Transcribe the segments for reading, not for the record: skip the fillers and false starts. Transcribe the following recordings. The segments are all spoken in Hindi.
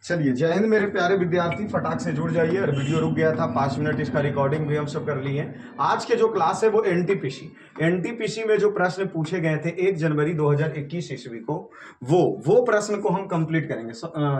चलिए, जय हिंद मेरे प्यारे विद्यार्थी, फटाक से जुड़ जाइए। और वीडियो रुक गया था 5 मिनट, इसका रिकॉर्डिंग भी हम सब कर लिए। आज के जो क्लास है वो एनटीपीसी में जो प्रश्न पूछे गए थे 1 जनवरी 2021 ईस्वी को, वो प्रश्न को हम कंप्लीट करेंगे।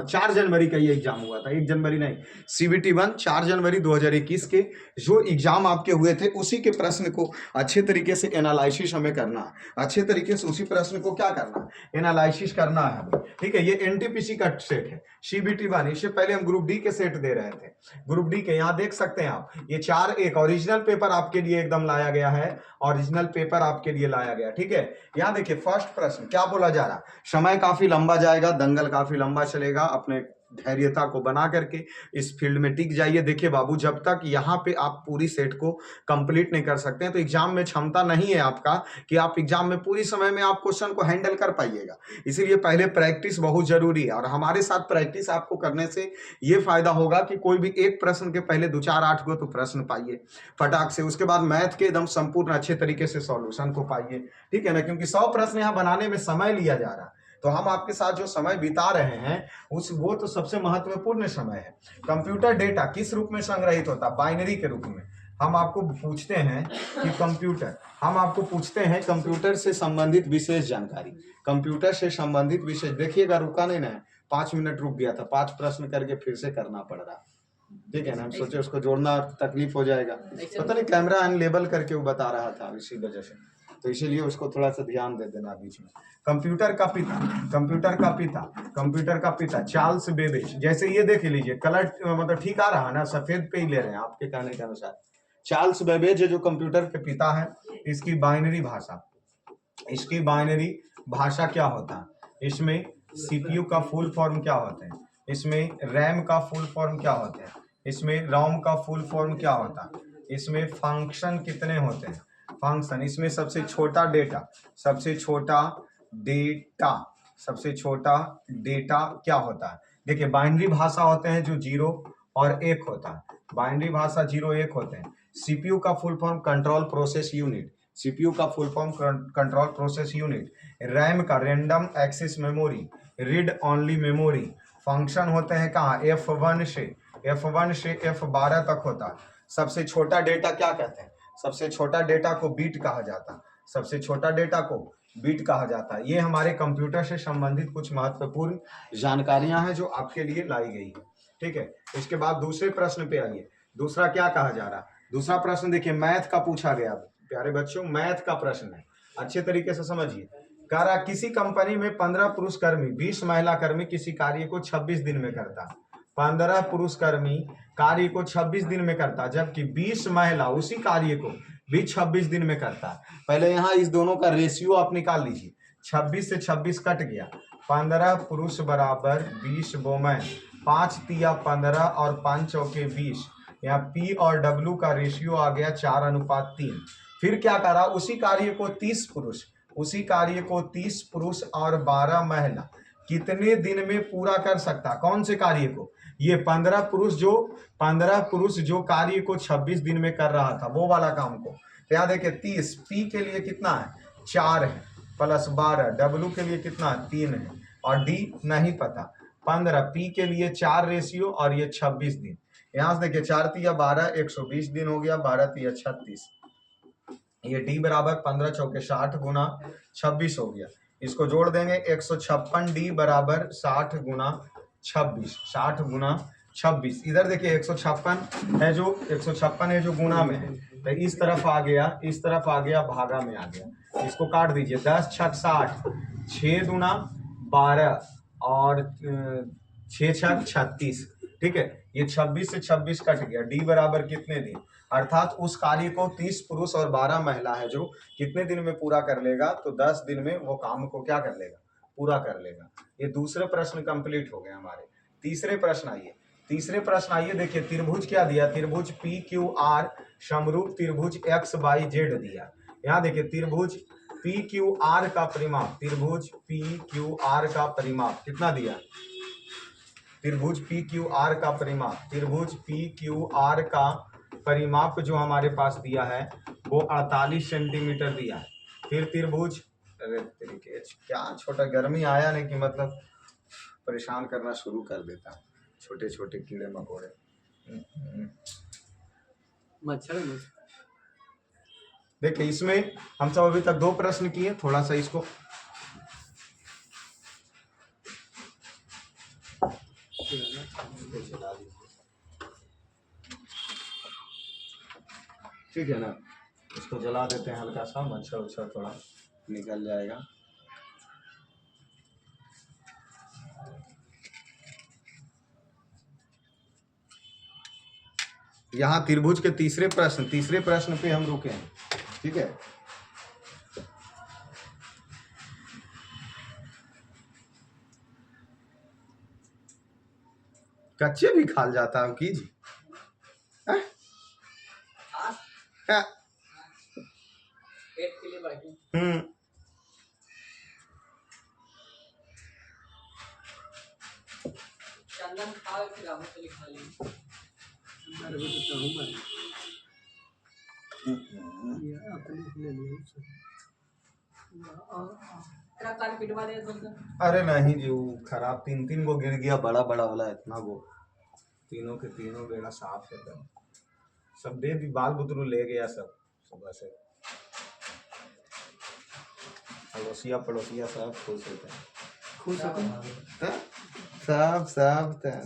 4 जनवरी का ये एग्जाम हुआ था, 1 जनवरी नहीं। सीबीटी 1 4 जनवरी 2021 के जो एग्जाम आपके हुए थे उसी के प्रश्न को अच्छे तरीके से एनालिसिस हमें करना है। अच्छे तरीके से उसी प्रश्न को क्या करना है, एनालिसिस करना है हमें। ठीक है, ये एनटीपीसी का सेट है सीबीटी 1। इससे पहले हम ग्रुप डी के सेट दे रहे थे। ग्रुप डी के यहाँ देख सकते हैं आप, ये 4 एक ओरिजिनल पेपर आपके लिए एकदम लाया गया है। ओरिजिनल पेपर आपके लिए लाया गया, ठीक है। यहाँ देखिए फर्स्ट प्रश्न क्या बोला जा रहा है। समय काफी लंबा जाएगा, दंगल काफी लंबा चलेगा, अपने धैर्यता को बना करके इस फील्ड में टिक जाइए। देखिए बाबू, जब तक यहाँ पे आप पूरी सेट को कंप्लीट नहीं कर सकते हैं तो एग्जाम में क्षमता नहीं है आपका कि आप एग्जाम में पूरी समय में आप क्वेश्चन को हैंडल कर पाइएगा। इसीलिए पहले प्रैक्टिस बहुत जरूरी है, और हमारे साथ प्रैक्टिस आपको करने से ये फायदा होगा कि कोई भी एक प्रश्न के पहले 2 4 8 को तो प्रश्न पाइए फटाक से। उसके बाद मैथ के एकदम संपूर्ण अच्छे तरीके से सॉल्यूशन को पाइए, ठीक है ना, क्योंकि 100 प्रश्न यहाँ बनाने में समय लिया जा रहा है। तो हम आपके साथ जो समय बिता रहे हैं वो तो सबसे महत्वपूर्ण समय है। कंप्यूटर डेटा किस रूप में संग्रहित होता है? बाइनरी के रूप में। हम आपको पूछते हैं कि कंप्यूटर से संबंधित विशेष जानकारी, कंप्यूटर से संबंधित विशेष। देखिएगा, रुका नहीं ना, 5 मिनट रुक गया था, 5 प्रश्न करके फिर से करना पड़ रहा। ठीक है ना, हम सोचे उसको जोड़ना तकलीफ हो जाएगा। पता नहीं कैमरा अनलेबल करके वो बता रहा था इसी वजह से, तो इसीलिए उसको थोड़ा सा ध्यान दे देना बीच में। कंप्यूटर का पिता चार्ल्स बेबेज। जैसे ये देख लीजिए, कलर मतलब ठीक आ रहा है ना, सफेद पे ही ले रहे हैं आपके कहने के अनुसार। चार्ल्स बेबेज जो कंप्यूटर के पिता है, इसकी बाइनरी भाषा क्या होता है? इसमें सीपीयू का फुल फॉर्म क्या होते हैं? इसमें रैम का फुल फॉर्म क्या होते हैं? इसमें रोम का फुल फॉर्म क्या होता है? इसमें फंक्शन कितने होते हैं? फंक्शन। इसमें सबसे छोटा डेटा क्या होता है? देखिए, बाइनरी भाषा होते हैं जो 0 और 1 होता है। बाइनरी भाषा 0 1 होते हैं। सीपीयू का full form control process unit. RAM का random access memory, read only memory. Function होते हैं कहाँ? F1 से F12 तक होता है। सबसे छोटा डेटा क्या कहते हैं? सबसे छोटा डेटा को बीट कहा जाता है। ये हमारे कंप्यूटर से संबंधित कुछ महत्वपूर्ण जानकारियां हैं जो आपके लिए लाई गई है, ठीक है। इसके बाद दूसरे प्रश्न पे आइए। दूसरा क्या कहा जा रहा है? दूसरा प्रश्न देखिए, मैथ का पूछा गया। प्यारे बच्चों, मैथ का प्रश्न है, अच्छे तरीके से समझिए। कह रहा, किसी कंपनी में 15 पुरुष कर्मी 20 महिला कर्मी किसी कार्य को 26 दिन में करता। 15 पुरुष कर्मी कार्य को 26 दिन में करता, जबकि 20 महिला उसी कार्य को भी 26 दिन में करता। पहले यहाँ इस दोनों का रेशियो आप निकाल लीजिए। 26 से 26 कट गया, 15 पुरुष बराबर 20 वोमेन, 5 तिया 15 और 5 चौके 20। यहाँ पी और डब्ल्यू का रेशियो आ गया 4:3। फिर क्या करा, उसी कार्य को 30 पुरुष और 12 महिला कितने दिन में पूरा कर सकता? कौन से कार्य को? ये 15 पुरुष जो कार्य को 26 दिन में कर रहा था, वो वाला काम को। तो यहाँ देखिए 30 पी के लिए कितना है? 4 है, प्लस 12 डब्ल्यू के लिए कितना है? 3 है, और डी नहीं पता। 15 पी के लिए 4 रेशियो और ये 26 दिन। यहाँ से देखिए 4 तिया 12, 120 दिन हो गया, 12 तिया 36। ये डी बराबर 15 चौके 60 गुना 26 हो गया। इसको जोड़ देंगे, 156 डी बराबर 60 गुना 26, 60 गुना 26। इधर देखिए 156 है जो गुना में है, तो इस तरफ आ गया, भागा में आ गया। इसको काट दीजिए, 10 छक 60, 6 दुना 12 और 6 छक 36, ठीक है। ये 26 से 26 कट गया, डी बराबर कितने दिन? अर्थात उस कार्य को 30 पुरुष और 12 महिला है जो कितने दिन में पूरा कर लेगा? तो 10 दिन में वो काम को क्या कर लेगा? पूरा कर लेगा। ये दूसरे प्रश्न कंप्लीट हो गए हमारे। तीसरे प्रश्न आइए। देखिए त्रिभुज क्या दिया? त्रिभुज पी क्यू आर समरूप त्रिभुज एक्स वाई जेड दिया। यहाँ देखिए त्रिभुज पी क्यू आर का परिमाप, कितना दिया? त्रिभुज पी क्यू आर का परिमाप जो हमारे पास दिया है वो 48 सेंटीमीटर दिया है। फिर त्रिभुज, अरे तरीके क्या छोटा, गर्मी आया नहीं कि मतलब परेशान करना शुरू कर देता है, छोटे छोटे कीड़े मकोड़े। मच्छर देखिए इसमें हम सब अभी तक 2 प्रश्न किए, थोड़ा सा इसको जला दीजिए, ठीक है ना। इसको जला देते हैं हल्का सा, मच्छर उच्छर थोड़ा निकल जाएगा। यहाँ त्रिभुज के तीसरे प्रश्न पे हम रुके हैं, ठीक है। कच्चे भी खा जाता है की जी। चंदन खा के राहु से लिखा ली अरे नहीं जी, वो खराब 3 गो गिर गया, बड़ा बड़ा वाला इतना वो, तीनों के तीनों बेड़ा साफ है, सब दे दी, बाल बुतरू ले गया सब सुबह से। अड़ोसिया पड़ोसिया सब खुश होते हैं, खुश होते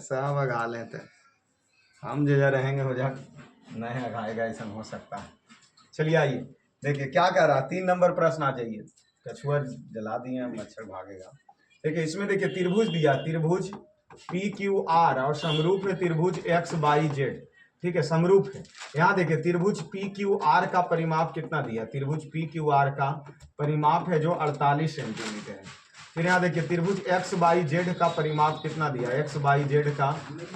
सब अघा लेते। हम जो रहेंगे हो जा नहीं अघाएगा, ऐसा हो सकता है। चलिए आइए देखिए क्या कह रहा है, 3 नंबर प्रश्न आ जाइए। कछुआ जला दिए, मच्छर भागेगा। देखिए इसमें देखिए त्रिभुज दिया, त्रिभुज PQR और समरूप है त्रिभुज XYZ, ठीक है, समरूप है। यहाँ देखिए त्रिभुज PQR का परिमाप कितना दिया, त्रिभुज PQR का परिमाप है जो 48 सेंटीमीटर है। फिर यहाँ देखिए त्रिभुज XYZ का परिमाप कितना दिया, XYZ का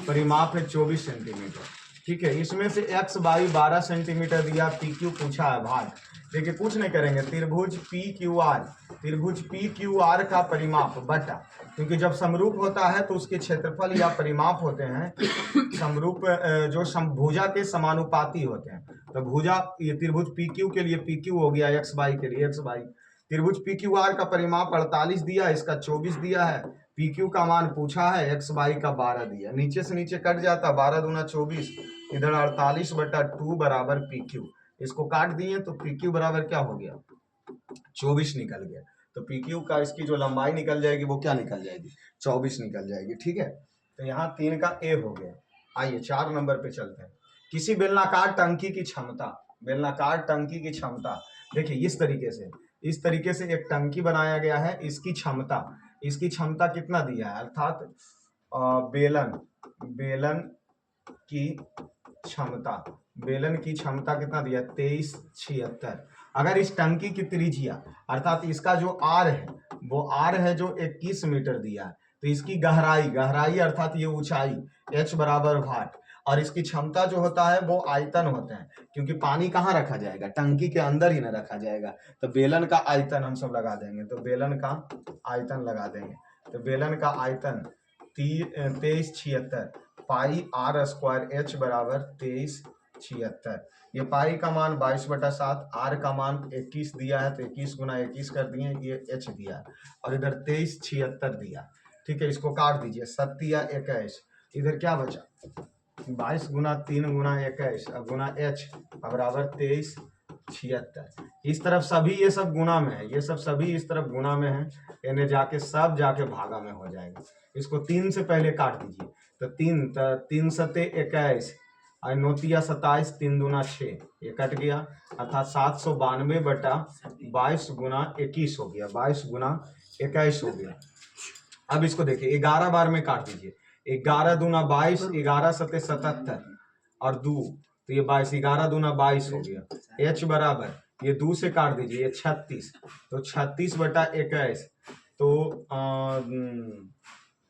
परिमाप है 24 सेंटीमीटर, ठीक है। इसमें से XY 12 सेंटीमीटर दिया, PQ पूछा है भाग। देखिए कुछ नहीं करेंगे, त्रिभुज PQR का परिमाप बटा, क्योंकि जब समरूप होता है तो उसके क्षेत्रफल या परिमाप होते हैं समरूप, जो भुजा के समानुपाती होते हैं। तो भुजा, ये त्रिभुज PQ के लिए PQ हो गया, XY के लिए XY। त्रिभुज PQR का परिमाप 48 दिया, इसका 24 दिया है, PQ का मान पूछा है, XY का 12 दिया। नीचे से नीचे कट जाता, 12 दूना 24, इधर 48 बटा 2 बराबर PQ। इसको काट दिए तो PQ बराबर क्या हो गया, 24 निकल गया। तो PQ का इसकी जो लंबाई निकल जाएगी वो क्या निकल जाएगी, 24 निकल जाएगी, ठीक है। तो यहाँ 3 का A हो गया। आइए 4 नंबर पे चलते हैं। किसी बेलनाकार टंकी की क्षमता, बेलनाकार टंकी की क्षमता, देखिए इस तरीके से एक टंकी बनाया गया है, इसकी क्षमता कितना दिया है, अर्थात बेलन की क्षमता कितना दिया, 2376। अगर इस टंकी की त्रिज्या अर्थात इसका जो आर है वो आर है जो 21 मीटर दिया है, तो इसकी गहराई अर्थात ये ऊंचाई h बराबर वाट, और इसकी क्षमता जो होता है वो आयतन होते हैं, क्योंकि पानी कहाँ रखा जाएगा, टंकी के अंदर ही ना रखा जाएगा। तो बेलन का आयतन हम सब लगा देंगे, तो बेलन का आयतन लगा देंगे। तो बेलन का आयतन 2376 पाई R स्क्वायर H बराबर 2376। ये पाई का मान 22/7, R का मान 21 दिया है, तो 21 गुना 21 कर दिए, ये H दिया और इधर 2376 दिया, ठीक है। इसको काट दीजिए, 7 या 21, इधर क्या बचा, 22 गुना 3 गुना 21 गुना H बराबर 2376। इस तरफ सभी ये सब गुना में है, ये सब सभी इस तरफ गुना में है, यानी सब जाके भागा में हो जाएगा। इसको 3 से पहले काट दीजिए, तो 3 सते 21 और 9 तिया 27, 3 दूना 6, ये कट गया, अर्थात 792 बटा 22 गुना 21 हो गया, 22 गुना 21 हो गया। अब इसको देखिए 11 बार में काट दीजिए, 11 दूना 22, 11 सते 77 और 2, तो ये 22, 11 दूना 22 हो गया। H बराबर ये 2 से काट दीजिए, ये 36, तो 36 बटा 21, तो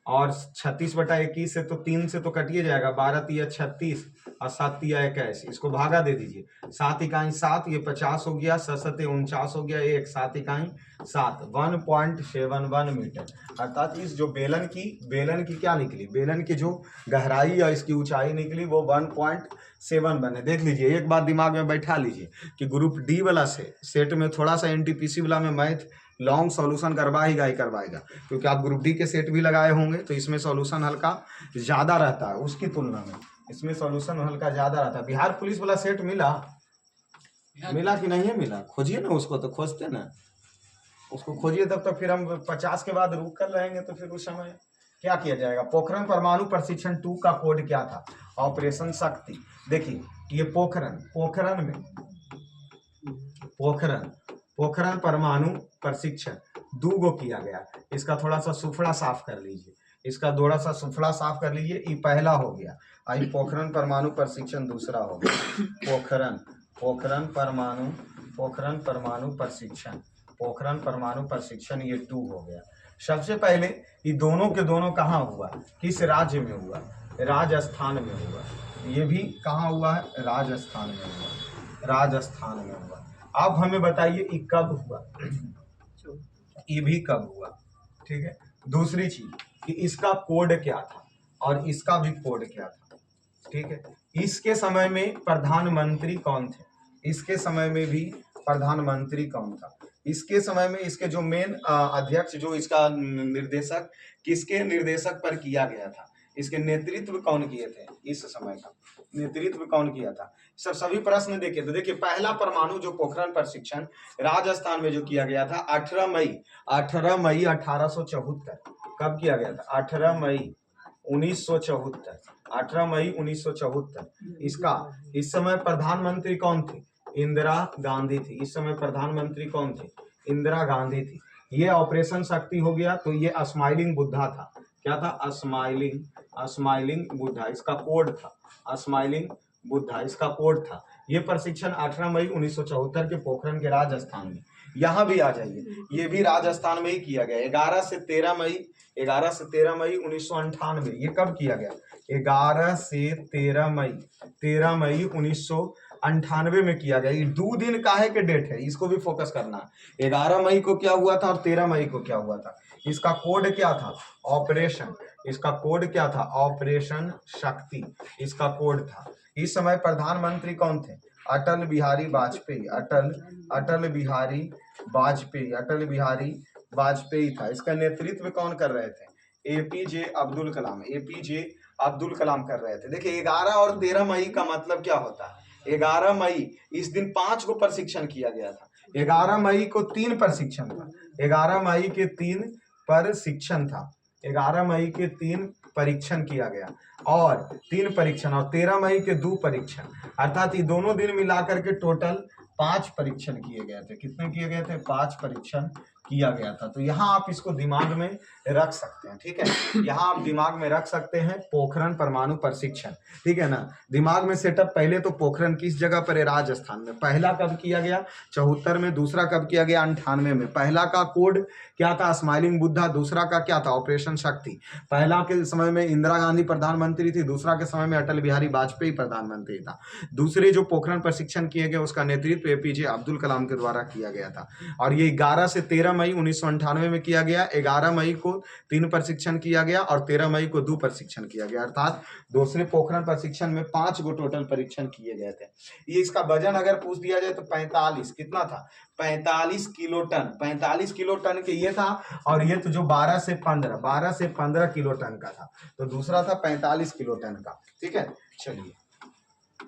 और 36 बटा 21 से तो 3 से तो कटिए जाएगा, 12 तिया 36 और 7 तिया 21, इसको भागा दे दीजिए, 7 इकाई 7, ये 50 हो गया, 7 सते 49 हो गया, 1 7 इकाई 7, 1.71 मीटर। अर्थात इस जो बेलन की क्या निकली, बेलन की जो गहराई या इसकी ऊंचाई निकली वो 1.71 है। देख लीजिए, एक बात दिमाग में बैठा लीजिए कि ग्रुप डी वाला सेट में थोड़ा सा NTPC वाला में मैथ लॉन्ग सॉल्यूशन करवाएगा ही करवाएगा, क्योंकि आप ग्रुप डी के सेट भी लगाए होंगे तो इसमें सॉल्यूशन हल्का ज़्यादा रहता है उसकी तुलना में, इसमें सॉल्यूशन हल्का ज़्यादा रहता है। बिहार पुलिस वाला सेट मिला कि नहीं है मिला? खोजिए ना उसको, तो खोजते ना उसको खोजिए, तब तक फिर हम 50 के बाद रुक कर रहेंगे, तो फिर उस समय क्या किया जाएगा। पोखरण परमाणु प्रशिक्षण 2 का कोड क्या था? ऑपरेशन शक्ति। देखिए ये पोखरण में पोखरण परमाणु प्रशिक्षण 2 गो किया गया। इसका थोड़ा सा सुफड़ा साफ कर लीजिए, इसका थोड़ा सा सुफड़ा साफ कर लीजिए। ये पहला हो गया, आई पोखरण परमाणु प्रशिक्षण दूसरा हो गया। पोखरण परमाणु प्रशिक्षण ये 2 हो गया। सबसे पहले ये दोनों के दोनों कहाँ हुआ? किस राज्य में हुआ? राजस्थान में हुआ। ये भी कहाँ हुआ है? राजस्थान में हुआ। अब हमें बताइए ये कब हुआ, ये भी कब हुआ, ठीक है। दूसरी चीज कि इसका कोड क्या था और इसका भी कोड क्या था, ठीक है। इसके समय में प्रधानमंत्री कौन थे? इसके समय में भी प्रधानमंत्री कौन था? इसके समय में इसके जो मेन अध्यक्ष, जो इसका निर्देशक, किसके निर्देशक पर किया गया था? इसके नेतृत्व कौन किए थे? इस समय का नेतृत्व कौन किया था? सब सभी प्रश्न देखिए तो देखिए, पहला परमाणु जो पोखरण प्रशिक्षण राजस्थान में जो किया गया था 18 मई 1874। कब किया गया था? 18 मई 1974। इसका इस समय प्रधानमंत्री कौन थे? इंदिरा गांधी थी। इस समय प्रधानमंत्री कौन थे? इंदिरा गांधी थी। ये ऑपरेशन शक्ति हो गया। तो ये स्माइलिंग बुद्धा था। क्या था? स्माइलिंग बुद्धा इसका कोड था। स्माइलिंग बुद्धा इसका कोड था। ये प्रशिक्षण 18 मई 1974 के पोखरण के राजस्थान में। यहाँ भी आ जाइए, ये भी राजस्थान में ही किया गया। 11 से 13 मई 1998। ये कब किया गया? 11 से 13 मई 1998 में किया गया। ये 2 दिन काहे के डेट है, इसको भी फोकस करना। 11 मई को क्या हुआ था और 13 मई को क्या हुआ था? इसका कोड क्या था? ऑपरेशन। इसका कोड क्या था? ऑपरेशन शक्ति इसका कोड था। इस समय प्रधानमंत्री कौन थे? अटल बिहारी वाजपेयी था। इसका नेतृत्व कौन कर रहे थे? एपीजे अब्दुल कलाम कर रहे थे। देखिए 11 और 13 मई का मतलब क्या होता है? 11 मई इस दिन 5 को प्रशिक्षण किया गया था। 11 मई को 3 प्रशिक्षण था। 11 मई के 3 प्रशिक्षण था। 11 मई के 3 परीक्षण किया गया और 3 परीक्षण, और 13 मई के 2 परीक्षण, अर्थात ये दोनों दिन मिलाकर के टोटल 5 परीक्षण किए गए थे। कितने किए गए थे? 5 परीक्षण किया गया था। तो यहाँ आप इसको दिमाग में रख सकते हैं, ठीक है। यहाँ आप दिमाग में रख सकते हैं पोखरण परमाणु प्रशिक्षण, ठीक है ना। दिमाग में सेटअप, पहले तो पोखरण किस जगह पर है? राजस्थान में। पहला कब किया गया? 74 में। दूसरा कब किया गया? 98 में। पहला का कोड क्या था? स्माइलिंग बुद्धा। दूसरा का क्या था? ऑपरेशन शक्ति। पहला के समय में इंदिरा गांधी प्रधानमंत्री थी, दूसरा के समय में अटल बिहारी वाजपेयी प्रधानमंत्री था। दूसरे जो पोखरण प्रशिक्षण किए गए उसका नेतृत्व एपीजे अब्दुल कलाम के द्वारा किया गया था। और ये 11 से 13 मई 1998 में किया गया। 11 मई को 3 प्रशिक्षण किया गया और 13 मई को 2 प्रशिक्षण किया गया। अर्थात दूसरे पोखरण प्रशिक्षण में 5 गो टोटल परीक्षण किए गए थे। ये इसका वजन अगर पूछ दिया जाए तो 45, कितना था? 45 किलो टन। 45 किलो टन के ये था, और ये तो जो 12 से 15 किलो टन का था। तो दूसरा था 45 किलो टन का, ठीक है। चलिए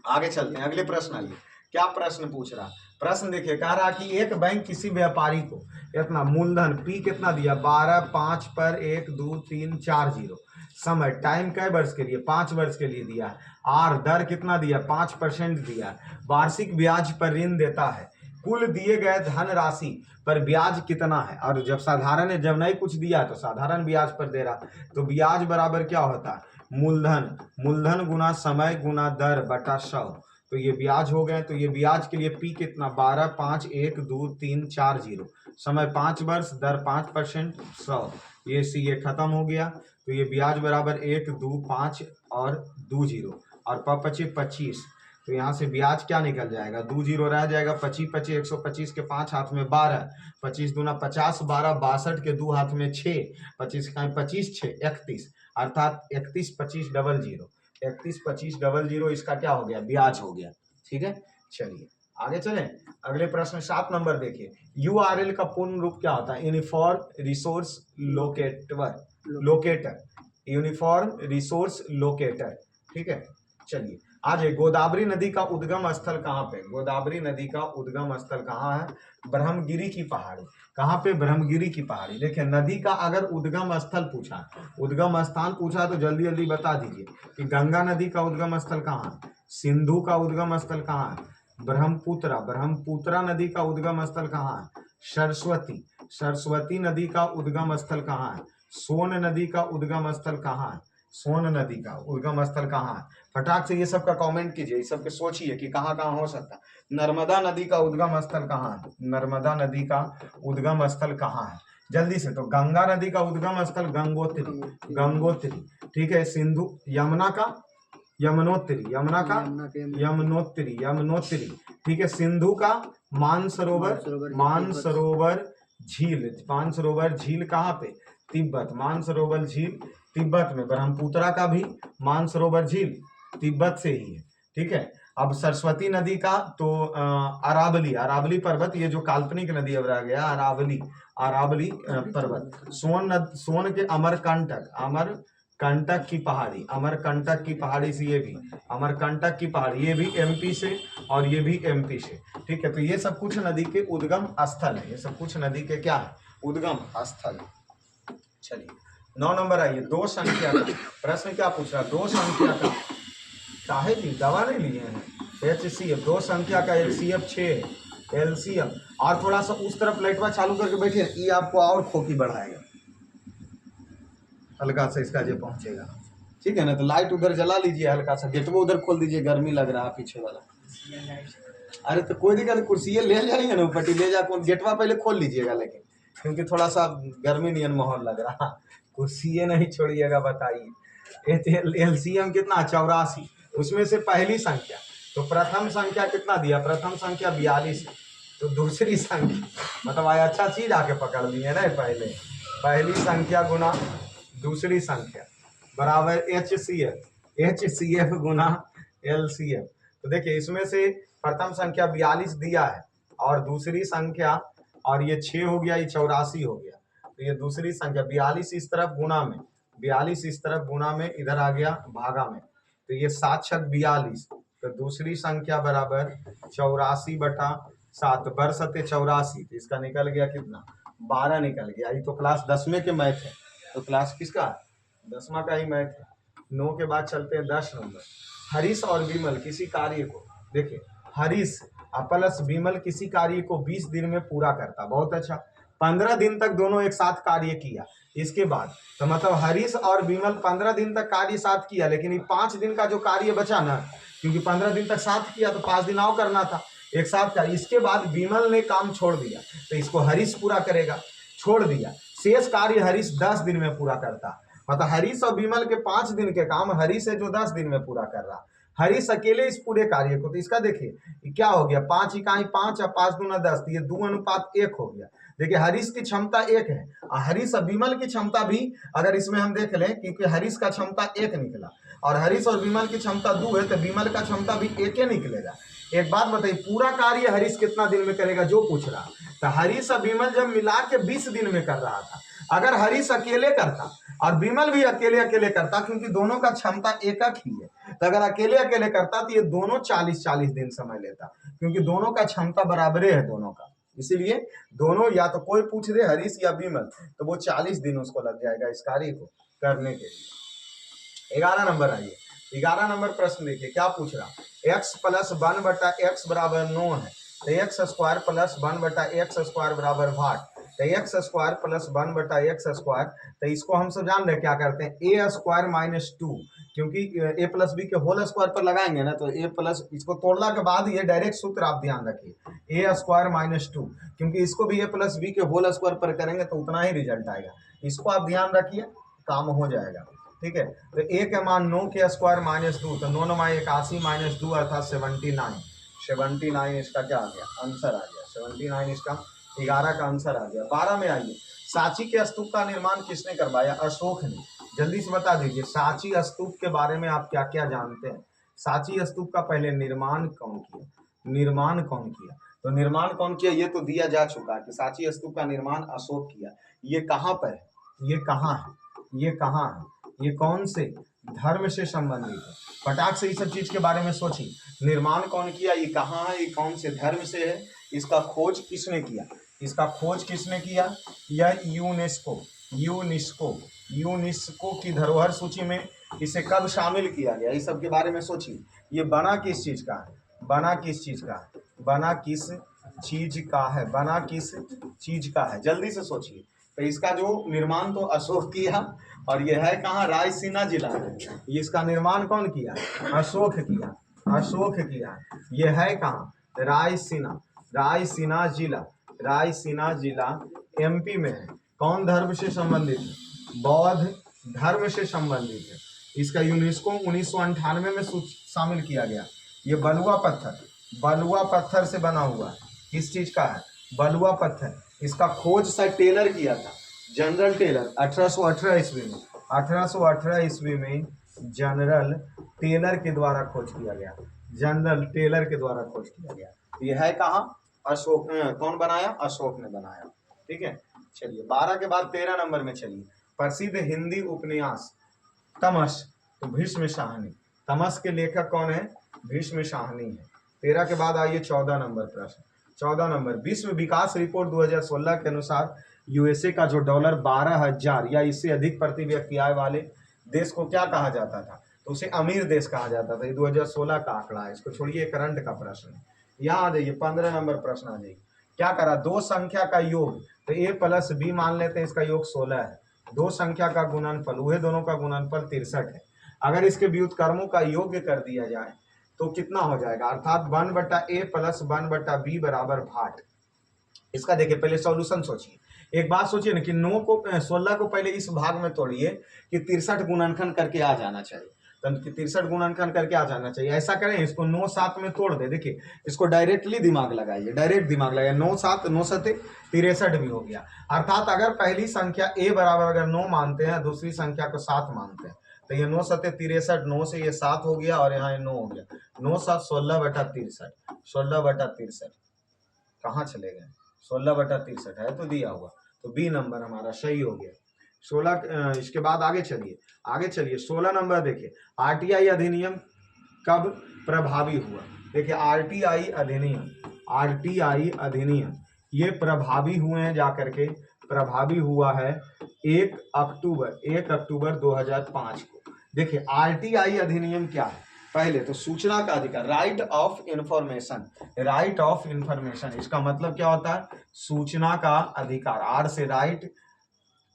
आगे चलते हैं, अगले प्रश्न आइए। क्या प्रश्न पूछ रहा? प्रश्न देखिए, कह रहा कि एक बैंक किसी व्यापारी को इतना मूलधन पी कितना दिया? 12, 5 पर 1, 2, 3, 4 जीरो। समय टाइम कै वर्ष के लिए? 5 वर्ष के लिए दिया है। आर दर कितना दिया? 5% दिया है। वार्षिक ब्याज पर ऋण देता है। कुल दिए गए धन राशि पर ब्याज कितना है? और जब नहीं कुछ दिया तो साधारण ब्याज पर दे रहा, तो ब्याज बराबर क्या होता है? मूलधन गुना समय गुना दर बटा 100। तो ये ब्याज हो गए। तो ये ब्याज के लिए पी कितना? 12, 5, 1, 2, 3, 4 जीरो। समय 5 वर्ष, दर 5%, 100। ये खत्म हो गया। तो ये ब्याज बराबर 1, 2, 5 और 2 जीरो, और 25। तो यहाँ से ब्याज क्या निकल जाएगा? 2 जीरो रह जाएगा। 25, 125 के 5 हाथ में 12, 25 दूना 50, 12, 62 के 2 हाथ में 6, 25 का 25, 6, 31, अर्थात 31, 25 डबल जीरो। 31, 25 डबल जीरो इसका क्या हो गया? ब्याज हो गया, ठीक है। चलिए आगे चलें, अगले प्रश्न 7 नंबर देखिए। यूआरएल का पूर्ण रूप क्या होता है? Uniform resource locator, uniform resource locator. ठीक है, चलिए आज गोदावरी नदी का उद्गम स्थल कहाँ पे? गोदावरी नदी का उद्गम स्थल कहाँ है? ब्रह्मगिरी की पहाड़ी। कहाँ पे? ब्रह्मगिरी की पहाड़ी। देखिए नदी का अगर उद्गम स्थल पूछा, उद्गम स्थान पूछा तो जल्दी जल्दी बता दीजिए कि गंगा नदी का उद्गम स्थल कहाँ है, सिंधु का उद्गम स्थल कहाँ है, ब्रह्मपुत्रा नदी का उद्गम स्थल कहाँ है, सरस्वती नदी का उद्गम स्थल कहाँ है, सोन नदी का उद्गम स्थल कहाँ है, सोन नदी का उद्गम स्थल कहाँ है? फटाक से ये सब का कमेंट कीजिए, इस सब के सोचिए कि कहाँ कहाँ हो सकता है। नर्मदा नदी का उद्गम स्थल कहाँ है? नर्मदा नदी का उद्गम स्थल कहाँ है? जल्दी से। तो गंगा नदी का उद्गम स्थल गंगोत्री। ठीक है, सिंधु, यमुना का यमुनोत्री। ठीक है, सिंधु का मानसरोवर झील कहाँ पे? तिब्बत। मानसरोवर झील तिब्बत में। ब्रह्मपुत्रा का भी मानसरोवर झील तिब्बत से ही है। ठीक है, अब सरस्वती नदी का तो अरावली पर्वत, ये जो काल्पनिक नदी अब रह गया, अरावली पर्वत। सोन के अमरकंटक की पहाड़ी से, ये भी अमरकंटक की पहाड़ी, ये भी एमपी से और ये भी एमपी से। ठीक है, तो ये सब कुछ नदी के उद्गम स्थल है, ये सब कुछ नदी के क्या है? उद्गम स्थल। चलिए 9 नंबर आइए, दो संख्या का प्रश्न क्या पूछ रहा है? दो संख्या का काहे ली दवा नहीं लिए हैं, HCF, दो संख्या का HCF 6 LCM। और थोड़ा सा उस तरफ लाइटवा चालू करके बैठिए, ये आपको और खोखी बढ़ाएगा, हल्का सा इसका जो पहुंचेगा। ठीक है ना, तो लाइट उधर जला लीजिए, हल्का सा गेटवा उधर खोल दीजिए, गर्मी लग रहा है पीछे वाला। अरे तो कोई दिक्कत, कुर्सी ले जाइए ना, पट्टी ले जाकर गेटवा पहले खोल लीजिएगा, लेकिन क्योंकि थोड़ा सा गर्मी नियन माहौल लग रहा, कुर्सी नहीं छोड़िएगा। बताइए LCM कितना? 84। उसमें से पहली संख्या, तो प्रथम संख्या कितना दिया? प्रथम संख्या 42। तो दूसरी संख्या मतलब अच्छा चीज आके पकड़ लिए ना, पहली संख्या गुना दूसरी संख्या बराबर HCF गुना LCM। तो देखिए इसमें से प्रथम संख्या 42 दिया है और दूसरी संख्या, और ये 6 हो गया, ये 84 हो गया। तो ये दूसरी संख्या 42 इस तरफ गुना में, 42 इस तरफ गुना में, इधर आ गया भागा में, तो ये 7 छक 42। तो दूसरी संख्या बराबर 84/7 बरसते 84। तो इसका निकल गया कितना? 12 निकल गया। ये तो क्लास 10वें के मैथ है, तो क्लास किसका? 10वां का ही मैथ है। 9 के बाद चलते हैं 10 नंबर। हरीश और विमल किसी कार्य को, देखिए हरीश प्लस विमल किसी कार्य को 20 दिन में पूरा करता। बहुत अच्छा, 15 दिन तक दोनों एक साथ कार्य किया। इसके बाद तो मतलब हरीश और विमल 15 दिन तक कार्य साथ किया, लेकिन ये 5 दिन का जो कार्य बचा ना, क्योंकि 15 दिन तक साथ किया तो 5 दिन और करना था एक साथ का। इसके बाद विमल ने काम छोड़ दिया, तो इसको हरीश पूरा करेगा। छोड़ दिया, शेष कार्य हरीश 10 दिन में पूरा करता। मतलब हरीश और विमल के 5 दिन के काम हरीश है जो 10 दिन में पूरा कर रहा। हरीश अकेले इस पूरे कार्य को, तो इसका देखिए क्या हो गया, 5 इकाई 5 और 5 दूना 10, तो ये 2:1 हो गया। देखिए हरीश की क्षमता 1 है और हरीश और विमल की क्षमता भी अगर इसमें हम देख लें, क्योंकि हरीश का क्षमता 1 निकला और हरीश और विमल की क्षमता 2 है, तो विमल का क्षमता भी 1 ही निकलेगा। एक बात बताइए, पूरा कार्य हरीश कितना दिन में करेगा जो पूछ रहा? तो हरीश और विमल जब मिला के 20 दिन में कर रहा था। अगर हरीश अकेले करता और विमल भी अकेले करता, क्योंकि दोनों का क्षमता एक ही है, तो अगर अकेले करता तो ये दोनों 40 दिन समय लेता, क्योंकि दोनों का क्षमता बराबरे है दोनों का। इसीलिए दोनों, या तो कोई पूछ दे हरीश या विमल, तो वो 40 दिन उसको लग जाएगा इस कार्य को करने के लिए। 11 नंबर आइए, 11 नंबर प्रश्न देखिए क्या पूछ रहा। x + 1/x बराबर 9 है, तो x² + 1/x² बराबर 8। तो x² + 1/x², तो इसको हम सब जान रहे क्या करते हैं, a² - 2, क्योंकि a + b के होल स्क्वायर पर लगाएंगे ना, तो इसको तोड़ने के बाद ये डायरेक्ट सूत्र आप ध्यान रखिए, a² - 2, क्योंकि इसको भी a + b के होल स्क्वायर पर करेंगे तो उतना ही रिजल्ट आएगा। इसको आप ध्यान रखिए, काम हो जाएगा। ठीक है, तो a के मान 9 के स्क्वायर -2, तो 9 9 81 - 2 अर्थात 79 इसका क्या आ गया, आंसर आ गया। 79 इसका 11 का आंसर आ गया। 12 में आइए, सांची के स्तूप का निर्माण किसने करवाया? अशोक ने। जल्दी से बता दीजिए सांची स्तूप के बारे में आप क्या क्या जानते हैं। सांची स्तूप का पहले निर्माण कौन किया? निर्माण कौन किया? तो निर्माण कौन किया ये तो दिया जा चुका है कि सांची स्तूप का निर्माण अशोक किया। ये कहाँ पर है? ये कहाँ है? ये कहाँ है? ये कौन से धर्म से संबंधित है? फटाक से इस सब चीज के बारे में सोचिए। निर्माण कौन किया, ये कहाँ है, ये कौन से धर्म से है, इसका खोज किसने किया? इसका खोज किसने किया? यह यूनेस्को यूनेस्को यूनेस्को की धरोहर सूची में इसे कब शामिल किया गया, इस सब के बारे में सोचिए। ये बना किस चीज का है? बना किस चीज का है? बना किस चीज का है? बना किस चीज का है? जल्दी से सोचिए। तो इसका जो निर्माण तो अशोक किया, और यह है कहाँ? रायसीना जिला है। ये इसका निर्माण कौन किया? अशोक किया। अशोक किया। यह है कहाँ? रायसीना। रायसीना जिला। रायसीना जिला एमपी में है। कौन धर्म से संबंधित है? बौद्ध धर्म से संबंधित है। इसका यूनेस्को 1998 में शामिल किया गया। ये बलुआ पत्थर से बना हुआ है। किस चीज का है? बलुआ पत्थर। इसका खोज सर टेलर किया था, जनरल टेलर 1818 ईस्वी में। 1818 ईस्वी में जनरल टेलर के द्वारा खोज किया गया। जनरल टेलर के द्वारा खोज किया गया। यह है कहाँ? अशोक। कौन बनाया? अशोक ने बनाया। ठीक है, चलिए 12 के बाद 13 नंबर में चलिए। प्रसिद्ध हिंदी उपन्यास तमस, तो भीष्म शाहनी। तमस के लेखक कौन है? भीष्म शाहनी है। 13 के बाद आइए 14 नंबर प्रश्न। 14 नंबर, विश्व विकास रिपोर्ट 2016 के अनुसार यूएसए का जो डॉलर 12,000 या इससे अधिक प्रति व्यक्ति आय वाले देश को क्या कहा जाता था? तो उसे अमीर देश कहा जाता था। ये 2016 का आंकड़ा है, इसको छोड़िए, करंट का प्रश्न है। यहाँ आ जाइए 15 नंबर प्रश्न आ जाइए। क्या करा? दो संख्या का योग, तो a प्लस बी मान लेते हैं, इसका योग 16 है। दो संख्या का गुणनफल, वह दोनों का गुणनफल 63 है। अगर इसके व्युत्क्रमों का योग कर दिया जाए तो कितना हो जाएगा? अर्थात 1/a प्लस 1/b बराबर भाट। इसका देखिए पहले सॉल्यूशन सोचिए। एक बात सोचिए ना कि 16 को पहले इस भाग में तोड़िए कि 63 गुणनखंड करके आ जाना चाहिए। तो 63 गुणनखंड करके आ जाना चाहिए। ऐसा करें, इसको 9 7 में तोड़ दे। देखिए इसको डायरेक्टली दिमाग लगाइए, डायरेक्ट दिमाग लगाइए। 9 7 9 7 63 भी हो गया। अर्थात अगर पहली संख्या a बराबर अगर 9 मानते हैं, दूसरी संख्या को 7 मानते हैं, तो ये 9 7 63, 9 से ये 7 हो गया और यहाँ ये 9 हो गया। 9 7 16/63, 16/63 कहाँ चले गए? 16/63 है तो दिया हुआ, तो बी नंबर हमारा सही हो गया। 16 इसके बाद आगे चलिए, आगे चलिए 16 नंबर देखिए। आरटीआई अधिनियम कब प्रभावी हुआ? देखिए आरटीआई अधिनियम, आरटीआई अधिनियम ये प्रभावी हुए हैं, जाकर के प्रभावी हुआ है 1 अक्टूबर 2005 को। देखिए आरटीआई अधिनियम क्या है? पहले तो सूचना का अधिकार, right of information. Right of information इसका मतलब क्या होता है? सूचना का अधिकार। आर से right,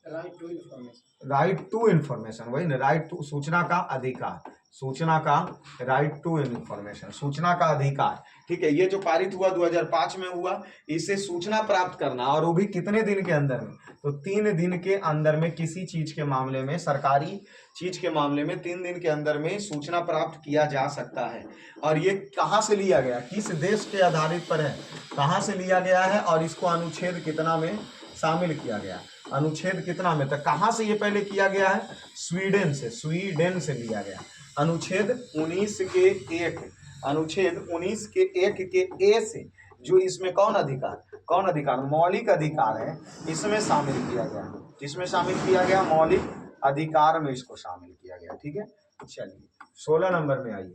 right to information. Right to information, वही ना, राइट टू, सूचना का अधिकार, सूचना का, राइट टू इंफॉर्मेशन, सूचना का अधिकार। ठीक है, ये जो पारित हुआ 2005 में हुआ, इसे सूचना प्राप्त करना, और वो भी कितने दिन के अंदर में? तो 3 दिन के अंदर में किसी चीज के मामले में, सरकारी चीज के मामले में 3 दिन के अंदर में सूचना प्राप्त किया जा सकता है। और ये कहाँ से लिया गया, किस देश के आधारित पर है, कहाँ से लिया गया है, और इसको अनुच्छेद कितना में शामिल किया गया? अनुच्छेद कितना में? तो कहाँ से ये पहले किया गया है? स्वीडन से, स्वीडन से लिया गया। अनुच्छेद 19 के 1, अनुच्छेद 19 के 1 के ए से, जो इसमें कौन अधिकार, कौन अधिकार, मौलिक अधिकार है, इसमें शामिल किया गया। इसमें शामिल किया गया, मौलिक अधिकार में इसको शामिल किया गया। ठीक है, चलिए 16 नंबर में आइए।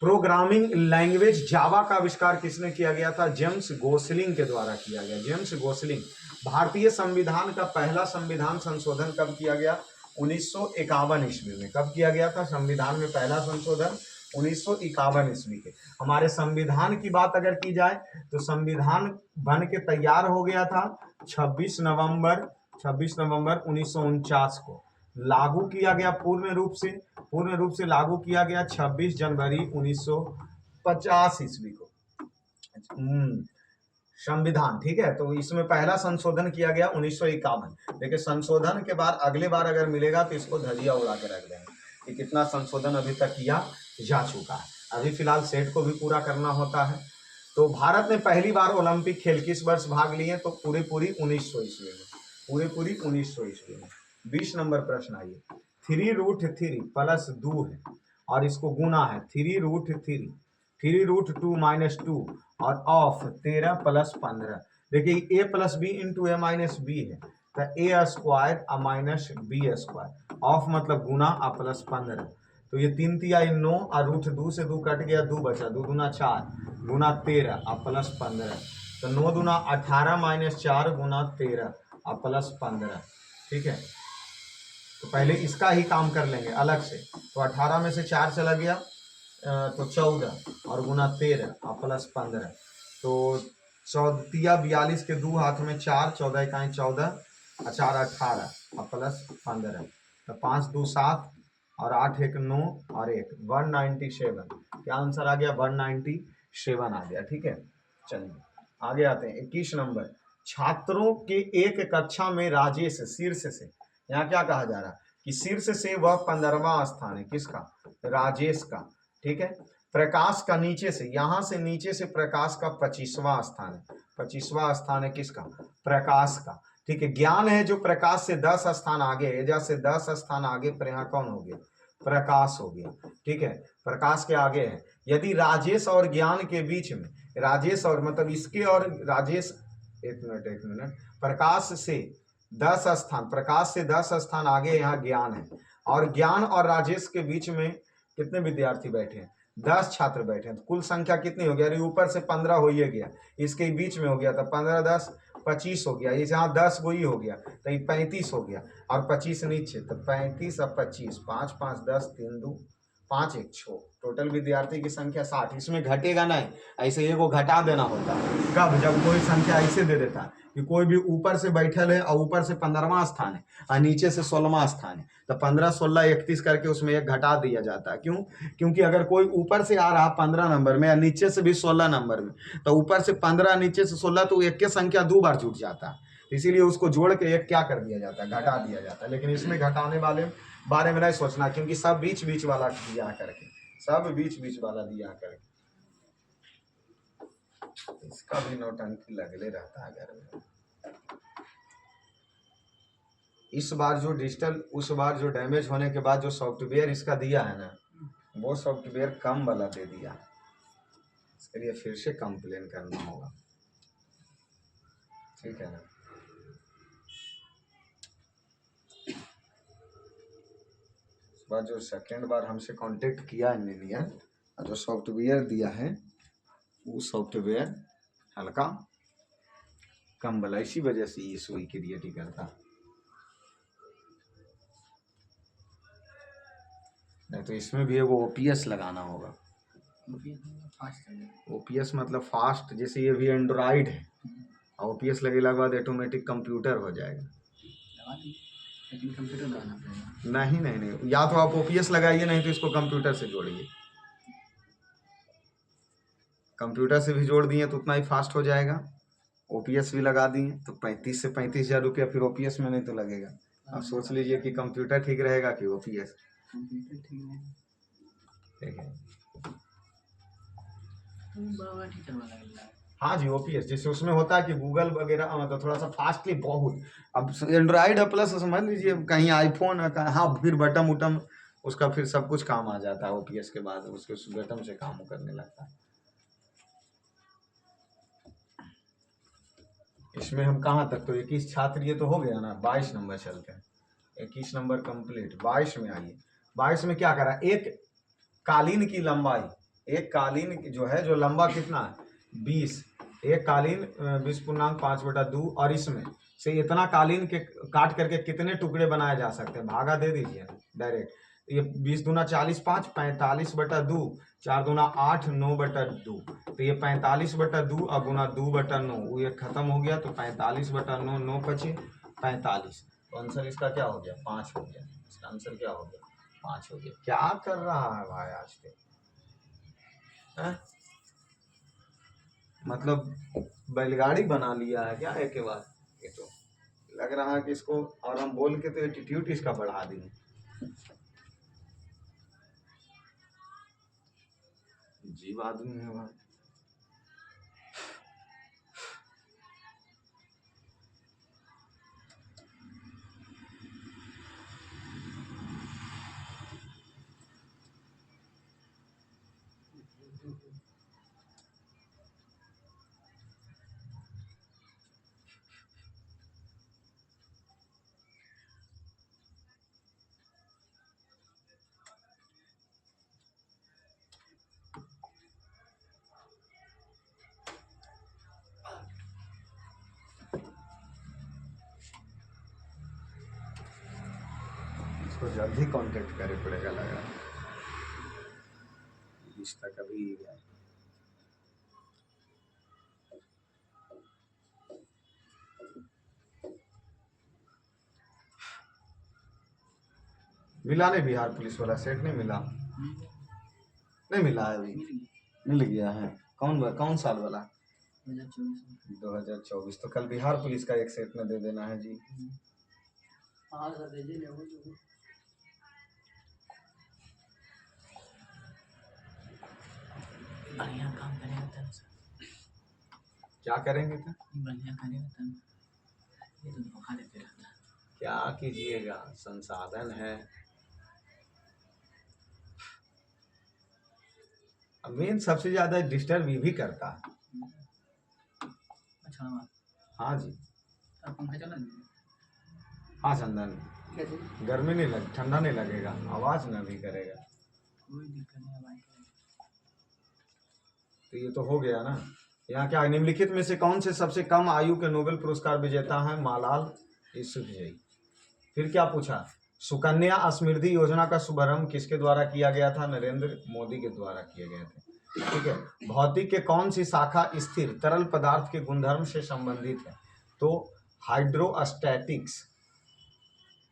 प्रोग्रामिंग लैंग्वेज जावा का आविष्कार किसने किया गया था? जेम्स गोसलिंग के द्वारा किया गया। James Gosling. भारतीय संविधान का पहला संविधान संशोधन कब किया गया? 1951 ईस्वी में। कब किया गया था संविधान में पहला संशोधन? 1951 ईस्वी के। हमारे संविधान की बात अगर की जाए तो संविधान बन के तैयार हो गया था 26 नवंबर 1949 को। लागू किया गया पूर्ण रूप से लागू किया गया 26 जनवरी 1950 ईस्वी को संविधान। ठीक है, तो इसमें पहला संशोधन किया गया 1951। देखिए संशोधन के बाद अगले बार अगर मिलेगा तो इसको धजिया उड़ा के रख देंगे कि कितना संशोधन अभी तक किया जा चुका है। अभी फिलहाल सेट को भी पूरा करना होता है। तो भारत ने पहली बार ओलंपिक खेल किस वर्ष भाग लिए? तो पूरी 1900 ईस्वी में, पूरी 1900 ईस्वी में। 20 नंबर प्रश्न आइए। 3√3 प्लस 2 है और इसको गुना है 3√3 3√2 माइनस 2 और ऑफ 13 प्लस 15। देखिए a plus b into a minus b है, तो ए स्क्वायर आ माइनस बी स्क्वायर, ऑफ मतलब गुना आ प्लस 15। तो ये 3 तिया 9 और रूट 2 से 2 कट गया, 2 बचा, 2 दूना 4 गुना 13 और प्लस 15। तो 9 दूना 18 माइनस 4 गुना 13 और प्लस 15। ठीक है, तो पहले इसका ही काम कर लेंगे अलग से। तो 18 में से 4 चला गया तो 14 और गुना 13 और प्लस 15। तो 14 42 के 2 हाथ में 4, 14 इकाई 14 और 4 18 और प्लस 15। तो 5 2 7 और 8 1 9 और 1 197। क्या आंसर आ गया? 197 आ गया। ठीक है, चलिए आगे आते हैं। 21 नंबर, छात्रों के एक कक्षा में राजेश शीर्ष से, यहाँ क्या कहा जा रहा है कि शीर्ष से वह 15वां स्थान है। किसका? राजेश का। ठीक है, प्रकाश का नीचे से, यहां से नीचे से प्रकाश का 25वां स्थान है। 25वां स्थान है किसका? प्रकाश का। ठीक है, ज्ञान है जो प्रकाश से 10 स्थान आगे है, जैसे 10 स्थान आगे पर यहाँ कौन हो गया? प्रकाश हो गया। ठीक है, प्रकाश के आगे है। यदि राजेश और ज्ञान के बीच में, राजेश और मतलब इसके और राजेश, एक मिनट, प्रकाश से 10 स्थान, प्रकाश से 10 स्थान आगे यहाँ ज्ञान है, और ज्ञान और राजेश के बीच में कितने विद्यार्थी बैठे हैं? 10 छात्र बैठे हैं। तो कुल संख्या कितनी हो गया? अरे ऊपर से 15 हो ही गया, इसके बीच में हो गया, तो 15 10 25 हो गया। ये जहाँ 10 वही हो गया, तो ये 35 हो गया, और 25 नीचे, तो 35 और 25, 5 5 10, 3 2 5 1 6, टोटल विद्यार्थी की संख्या 60। इसमें घटेगा नहीं, ऐसे एगो घटा देना होता है। कब? जब कोई संख्या ऐसे दे देता है कि कोई भी ऊपर से बैठल है और ऊपर से 15वां स्थान है और नीचे से 16वां स्थान है, तो 15 16 31 करके उसमें एक घटा दिया जाता है। क्यों? क्योंकि अगर कोई ऊपर से आ रहा 15 नंबर में या नीचे से भी 16 नंबर में, तो ऊपर से 15 नीचे से 16, तो एक के संख्या 2 बार जुट जाता है, इसीलिए उसको जोड़ के एक क्या कर दिया जाता है? घटा दिया जाता है। लेकिन इसमें घटाने वाले बारे में नहीं सोचना, क्योंकि सब बीच बीच वाला दिया करके, सब बीच बीच वाला दिया करके, इसका भी नौटंकी लगले रहता है घर में। इस बार जो डिजिटल, उस बार जो डैमेज होने के बाद जो सॉफ्टवेयर इसका दिया है ना, वो सॉफ्टवेयर कम वाला दे दिया, इसके लिए फिर से कंप्लेन करना होगा। ठीक है ना? इस बार जो सेकेंड बार हमसे कांटेक्ट किया इंजीनियर, जो सॉफ्टवेयर दिया है वो सॉफ्टवेयर हल्का कम वाला, इसी वजह से ये सुई क्रिएट करता। नहीं तो इसमें भी एगो ओपीएस लगाना होगा। ओपीएस मतलब फास्ट, जैसे ये भी एंड्रॉइड है, ओपीएस लगेगा के बाद ऑटोमेटिक कंप्यूटर हो जाएगा। लेकिन कंप्यूटर लगाना पड़ेगा। नहीं नहीं नहीं, या तो आप ओपीएस लगाइए, नहीं तो इसको कंप्यूटर से जोड़िए। कंप्यूटर से भी जोड़ दिए तो उतना ही फास्ट हो जाएगा। ओपीएस भी लगा दिए तो 35 से 35,000 रुपया फिर ओपीएस में नहीं तो लगेगा। अब सोच लीजिए कि कंप्यूटर ठीक रहेगा कि ओपीएस। कंप्यूटर ठीक है, ठीक है, बाबा ठीक करवा लगा। हाँ जी, ओपीएस जैसे उसमें होता है कि गूगल वगैरह, मतलब थोड़ा सा फास्टली बहुत। अब एंड्रॉइड है प्लस समझ लीजिए कहीं आईफोन है, हाँ फिर बटन उटम उसका फिर सब कुछ काम आ जाता है ओपीएस के बाद, उसके उस बटन से काम करने लगता है। इसमें हम कहाँ तक, तो 21 छात्र ये तो हो गया ना, 22 नंबर चलते हैं। 21 नंबर कंप्लीट, 22 में आइए। 22 में क्या करा? एक कालीन की लंबाई, एक कालीन जो है, जो लंबा कितना है? 20, एक कालीन 20.5/2, और इसमें से इतना कालीन के काट करके कितने टुकड़े बनाए जा सकते हैं? भागा दे दीजिए डायरेक्ट। ये 20 दूना 40 5, 45/2, 4 दूना 8, 9/2, तो ये 45/2 और गुना 2/9, वो ये खत्म हो गया, तो 45/9, 9 पचे 45। तो आंसर इसका क्या हो गया? 5 हो गया। इसका आंसर क्या हो गया? 5 हो गया। क्या कर रहा है भाई आज के? मतलब बैलगाड़ी बना लिया है क्या एक के बाद? ये तो लग रहा है कि इसको, और हम बोल के तो एटीट्यूड इसका बढ़ा देंगे। जीव आदमी है भाई। इसको जल्दी कांटेक्ट करे पड़ेगा लग रहा है, रिश्ता कभी गया। मिला नहीं, बिहार पुलिस वाला सेट नहीं मिला, नहीं मिला है अभी, मिल गया है। कौन साल वाला? 2024। तो कल बिहार पुलिस का एक सेट में दे देना है जी। बढ़िया काम करेगा तब क्या करेंगे तो? बढ़िया करेगा तब, ये तो धोखा देते रहता है। क्या कीजिएगा, संसाधन है। मेन सबसे ज्यादा डिस्टर्ब ये भी करता है। अच्छा हाँ जी, अब पंखा चला नहीं हाँ चंदन, कैसे? गर्मी नहीं लग, ठंडा नहीं लगेगा, आवाज ना भी करेगा। कोई दिक्कत नहीं है भाई। तो ये तो हो गया ना। यहाँ क्या निम्नलिखित में से कौन से सबसे कम आयु के नोबेल पुरस्कार विजेता हैं? मालाल यूसुफजई। फिर क्या पूछा? सुकन्या समृद्धि योजना का शुभारंभ किसके द्वारा किया गया था? नरेंद्र मोदी के द्वारा किए गए थे। ठीक है। भौतिक के कौन सी शाखा स्थिर तरल पदार्थ के गुणधर्म से संबंधित है? तो हाइड्रोस्टैटिक्स।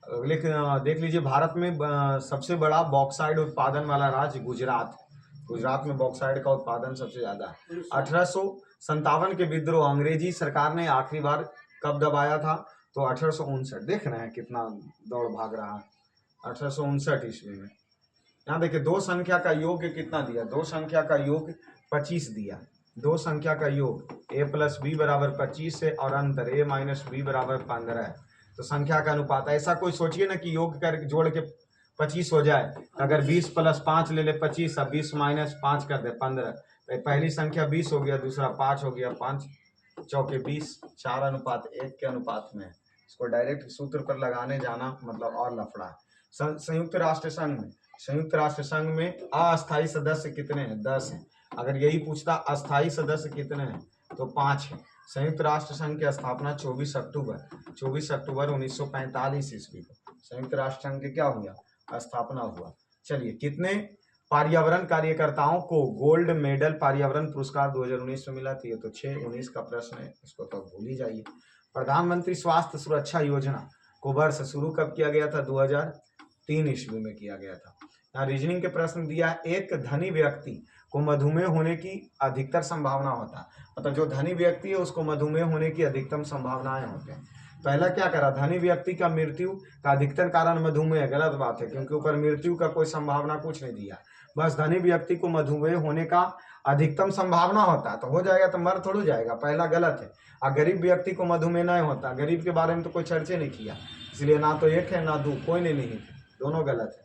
देख लीजिए, भारत में सबसे बड़ा बॉक्साइड उत्पादन वाला राज्य गुजरात। गुजरात में बॉक्साइड का उत्पादन सबसे ज्यादा है। 1857 के विद्रोह अंग्रेजी सरकार ने आखिरी बार कब दबाया था? तो 1859। देख रहे हैं कितना दौड़ भाग रहा है। 1859 ईस्वी में। यहाँ देखिए, दो संख्या का योग कितना दिया? दो संख्या का योग 25 दिया। दो संख्या का योग a + b = 25 है और अंतर a - b = 15 है। तो संख्या का अनुपात, ऐसा कोई सोचिए ना कि योग कर जोड़ के 25 हो जाए। अगर 20 + 5 ले ले 25, अब 20 - 5 कर दे 15। तो पहली संख्या 20 हो गया, दूसरा 5 हो गया, 5 चौके 20, 4:1 के अनुपात में। इसको डायरेक्ट सूत्र पर लगाने जाना मतलब और लफड़ा। संयुक्त राष्ट्र संघ में अस्थायी सदस्य कितने हैं? 10 हैं। अगर यही पूछता अस्थायी सदस्य कितने हैं तो 5 है। संयुक्त राष्ट्र संघ की स्थापना 24 अक्टूबर 1945 ईस्वी को संयुक्त राष्ट्र संघ के क्या हुआ? स्थापना हुआ। चलिए, कितने पर्यावरण कार्यकर्ताओं को गोल्ड मेडल पर्यावरण पुरस्कार 2019 में मिला था? ये तो 6/19 का प्रश्न है, इसको तो भूल ही जाइए। प्रधानमंत्री स्वास्थ्य सुरक्षा योजना को वर्ष शुरू कब किया गया था? 2003 ईस्वी में किया गया था। यहाँ रीजनिंग के प्रश्न दिया है, एक धनी व्यक्ति को मधुमेह होने की अधिकतर संभावना होता है। मतलब जो धनी व्यक्ति है उसको मधुमेह होने की अधिकतम संभावनाएं होते हैं। पहला क्या करा? धनी व्यक्ति का मृत्यु का अधिकतर कारण मधुमेह। गलत बात है, क्योंकि ऊपर मृत्यु का कोई संभावना कुछ नहीं दिया। बस धनी व्यक्ति को मधुमेह होने का अधिकतम संभावना होता है, तो हो जाएगा तो मर थोड़ा जाएगा। पहला गलत है। और गरीब व्यक्ति को मधुमेह नहीं होता, गरीब के बारे में तो कोई चर्चा नहीं किया, इसलिए ना तो एक है ना दो, कोई नहीं, दोनों गलत है।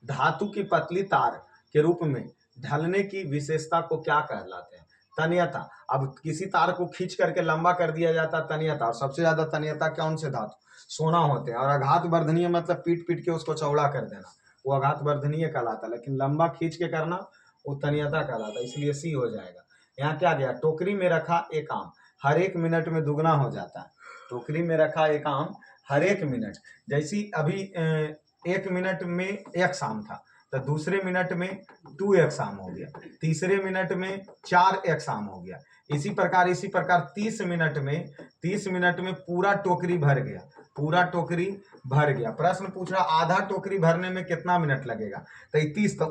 धातु की पतली तार के रूप में ढलने की विशेषता को क्या कहलाते हैं? तन्यता। अब किसी तार को खींच करके लंबा कर दिया जाता है तन्यता, और सबसे ज्यादा तन्यता कौन से धातु? सोना होते हैं। और आघात वर्धनीय मतलब पीट पीट के उसको चौड़ा कर देना, वो आघात वर्धनीय कहलाता है। लेकिन लंबा खींच के करना वो तन्यता कहलाता है, इसलिए सी हो जाएगा। यहाँ क्या गया? टोकरी में रखा एक आम हर 1 मिनट में दुगना हो जाता है। टोकरी में रखा एक आम हर 1 मिनट, जैसी अभी 1 मिनट में x आम था, तो दूसरे मिनट में 2x आम हो गया, तीसरे मिनट में 4x आम हो गया। इसी प्रकार 30 मिनट में पूरा टोकरी भर गया, पूरा टोकरी भर गया। प्रश्न पूछ रहा आधा टोकरी भरने में कितना मिनट लगेगा? तो 30, तो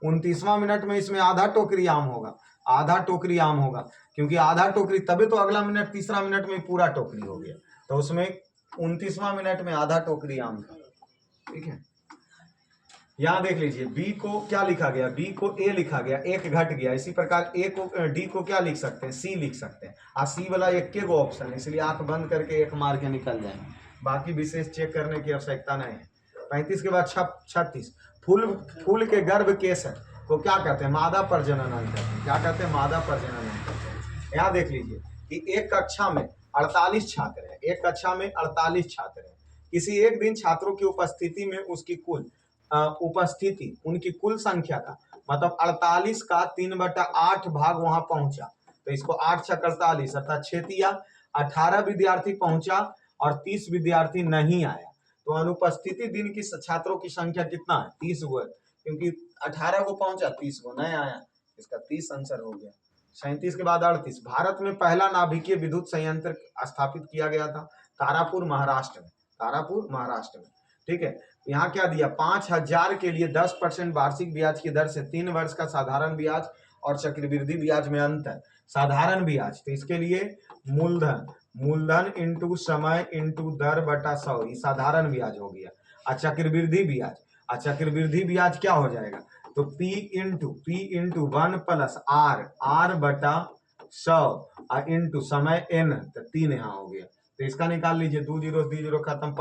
29वां मिनट में इसमें आधा टोकरी आम होगा, आधा टोकरी आम होगा, क्योंकि आधा टोकरी तभी तो अगला मिनट तीसरा मिनट में पूरा टोकरी हो गया, तो उसमें 29वां मिनट में आधा टोकरी आम था। ठीक है। यहां देख लीजिए, बी को क्या लिखा गया? बी को ए लिखा गया, एक घट गया। इसी प्रकार ए को डी को क्या लिख सकते हैं? सी लिख सकते हैं। और सी वाला एक के गो ऑप्शन है, इसलिए आंख बंद करके एक मार के निकल जाएंगे, बाकी विशेष चेक करने की आवश्यकता नहीं है। 35 के बाद 36, फूल के गर्भ केसर को क्या कहते हैं, मादा प्रजनन अंतर। क्या कहते हैं, मादा प्रजनन अंतर। यहाँ देख लीजिए कि एक कक्षा में 48 छात्र हैं, एक कक्षा में 48 छात्र हैं। किसी एक दिन छात्रों की उपस्थिति में उसकी कुल उपस्थिति उनकी कुल संख्या का मतलब 48 का 3/8 भाग वहां पहुंचा, तो इसको 8 छक 48 अर्थात 6 18 विद्यार्थी पहुंचा और 30 विद्यार्थी नहीं आया, तो अनुपस्थिति दिन की छात्रों की संख्या कितना है, 30 हुआ, क्योंकि 18 को पहुंचा 30 को नहीं आया, इसका 30 आंसर हो गया। 37 के बाद 38। भारत में पहला नाभिकीय विद्युत संयंत्र स्थापित किया गया था तारापुर महाराष्ट्र में, तारापुर महाराष्ट्र में। ठीक है, यहाँ क्या दिया, 5000 के लिए 10% वार्षिक ब्याज की दर से 3 वर्ष का साधारण ब्याज और चक्रवृद्धि ब्याज में अंतर। साधारण ब्याज तो इसके लिए मूलधन इंटू समय इंटू दर बटा 100, ये साधारण ब्याज हो गया। और चक्रवृद्धि ब्याज क्या हो जाएगा, तो P इंटू 1 प्लस R बटा 100 और इंटू समय N, तो 3 यहाँ हो गया, तो इसका निकाल लीजिए, 2 0 खत्म,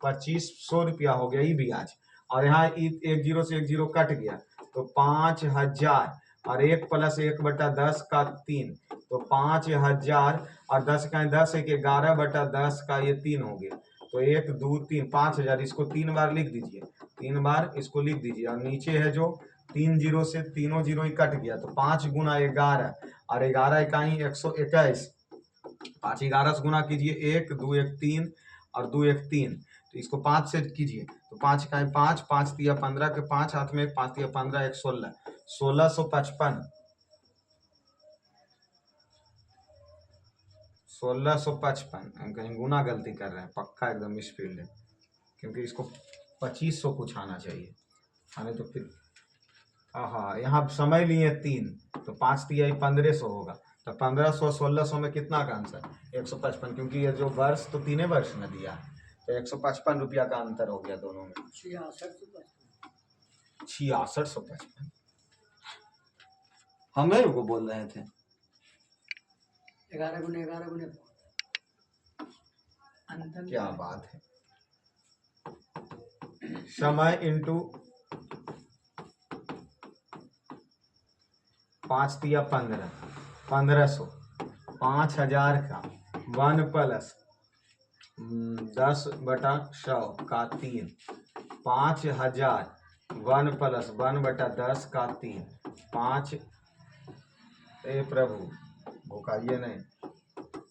2500 रुपया हो गया ये ब्याज। और यहाँ 1 0 से 1 0 कट गया, तो 5000 और 1 प्लस 1 बटा 10 का 3, तो 5000 और 10 का 10 1 11 बटा 10 का ये 3 हो गया, तो 1 2 3 5000, इसको 3 बार लिख दीजिए, 3 बार इसको लिख दीजिए। और नीचे है जो 3 0 से तीनों 0 ही कट गया, तो 5 गुना 11 और 11 इकाई 121, 5 11 से गुना कीजिए, 1 2 1 3 और 2 1 3, तो इसको 5 से कीजिए, तो 5 इकाई 5, 5 तिया 15 के 5 हाथ में 5 तिया 15 1 16, 1655 हम कहीं गुना गलती कर रहे हैं, पक्का एकदम इस फील्ड है, क्योंकि इसको 2500 कुछ आना चाहिए, आने तो फिर यहाँ समय लिए 3, तो 5 तिया 1500 होगा, तो 1500 1600 में कितना का आंसर 155, क्योंकि ये जो वर्ष तो 3 वर्ष ने दिया है, तो 155 रुपया का अंतर हो गया दोनों में। 6655 हमें को बोल रहे थे 11 गुने 11 गुने अंतर, क्या बात है। समय इंटू 5 तिया 15, 1500, 5000 का 1 प्लस 10 बटा 100 का 3, 5000 1 प्लस 1 बटा 10 का 3, 5 प्रभु भुकाइए नहीं,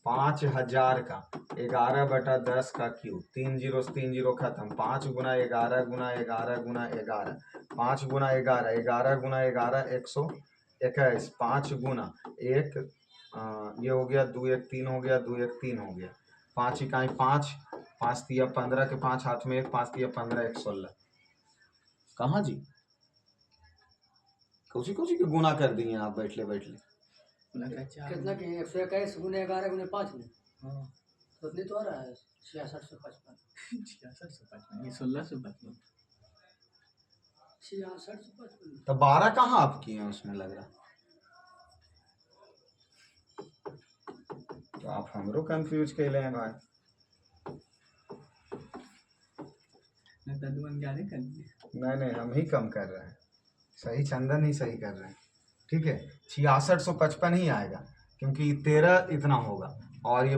5000 का 11 बटा 10 का क्यूब, 3 0 से 3 0 खत्म, 5 गुना 11 गुना 11 गुना 11, 5 गुना 11 11 गुना 11 121, 5 गुना 1 ये हो गया, 2 1 3 हो गया, 2 1 3 हो गया, 5 इकाई 5, 5 तिया 15 के 5 हाथ में 1, 5 तिया 15 1 16, कहाँ जी कुछ के गुना कर दिए आप बैठले कितना कि 121 गुने 11 गुने 5 में, तो उतनी तो आ रहा है 6655, 6655 ये 1655, 6655, तो 12 कहाँ आप किए हैं उसमें लग रहा, तो आप हमरो कंफ्यूज के ले भाई, तदुवन क्या कर दिए, नहीं हम ही कम कर रहे हैं, सही चंदन ही सही कर रहे हैं। ठीक है, 6655 ही आएगा, क्योंकि 13 इतना होगा, और ये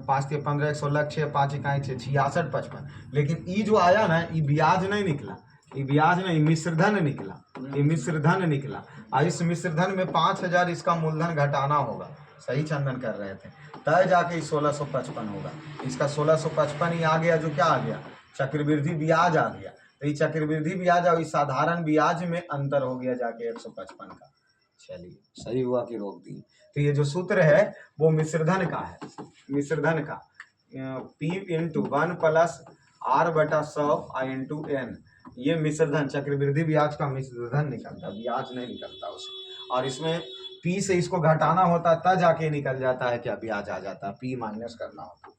5 तिया 15 16 6 5 इकाई 6 6655, लेकिन ये जो आया ना ये ब्याज नहीं निकला, ये ब्याज नहीं मिश्रधन निकला, ये मिश्रधन निकला, और इस मिश्रधन में 5000 इसका मूलधन घटाना होगा, सही चंदन कर रहे थे, तय जाके 1655 होगा, इसका 1655 ही आ गया, जो क्या आ गया चक्रवृद्धि ब्याज आ गया, तो ये चक्रवृद्धि ब्याज और इस साधारण ब्याज में अंतर हो गया जाके 155 का। चलिए सही हुआ कि रोक दी। तो ये जो सूत्र है वो मिश्रधन का है, मिश्रधन का P इंटू 1 प्लस R बटा 100 इंटू N, ये मिश्रधन चक्रवृद्धि ब्याज का मिश्रधन निकलता, ब्याज नहीं निकलता उसे, और इसमें P से इसको घटाना होता तब जाके निकल जाता है क्या ब्याज आ जाता, P माइनस करना होता।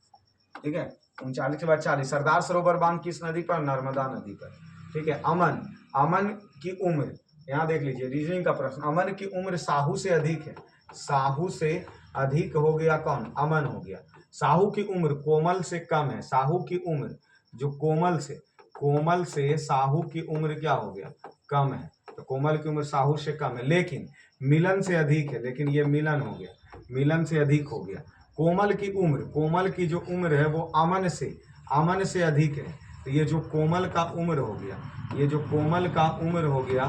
ठीक है, 39 के बाद 40, सरदार सरोवर बांध किस नदी पर, नर्मदा नदी पर। ठीक है, अमन की उम्र, यहाँ देख लीजिए रीजनिंग का प्रश्न, अमन की उम्र साहू से अधिक है, साहू से अधिक हो गया कौन, अमन हो गया। साहू की उम्र कोमल से कम है, साहू की उम्र जो कोमल से साहू की उम्र क्या हो गया, कम है, तो कोमल की उम्र साहू से कम है, लेकिन मिलन से अधिक है, लेकिन ये मिलन हो गया, मिलन से अधिक हो गया। कोमल की उम्र, कोमल की जो उम्र है वो अमन से अधिक है, तो ये जो कोमल का उम्र हो गया, ये जो कोमल का उम्र हो गया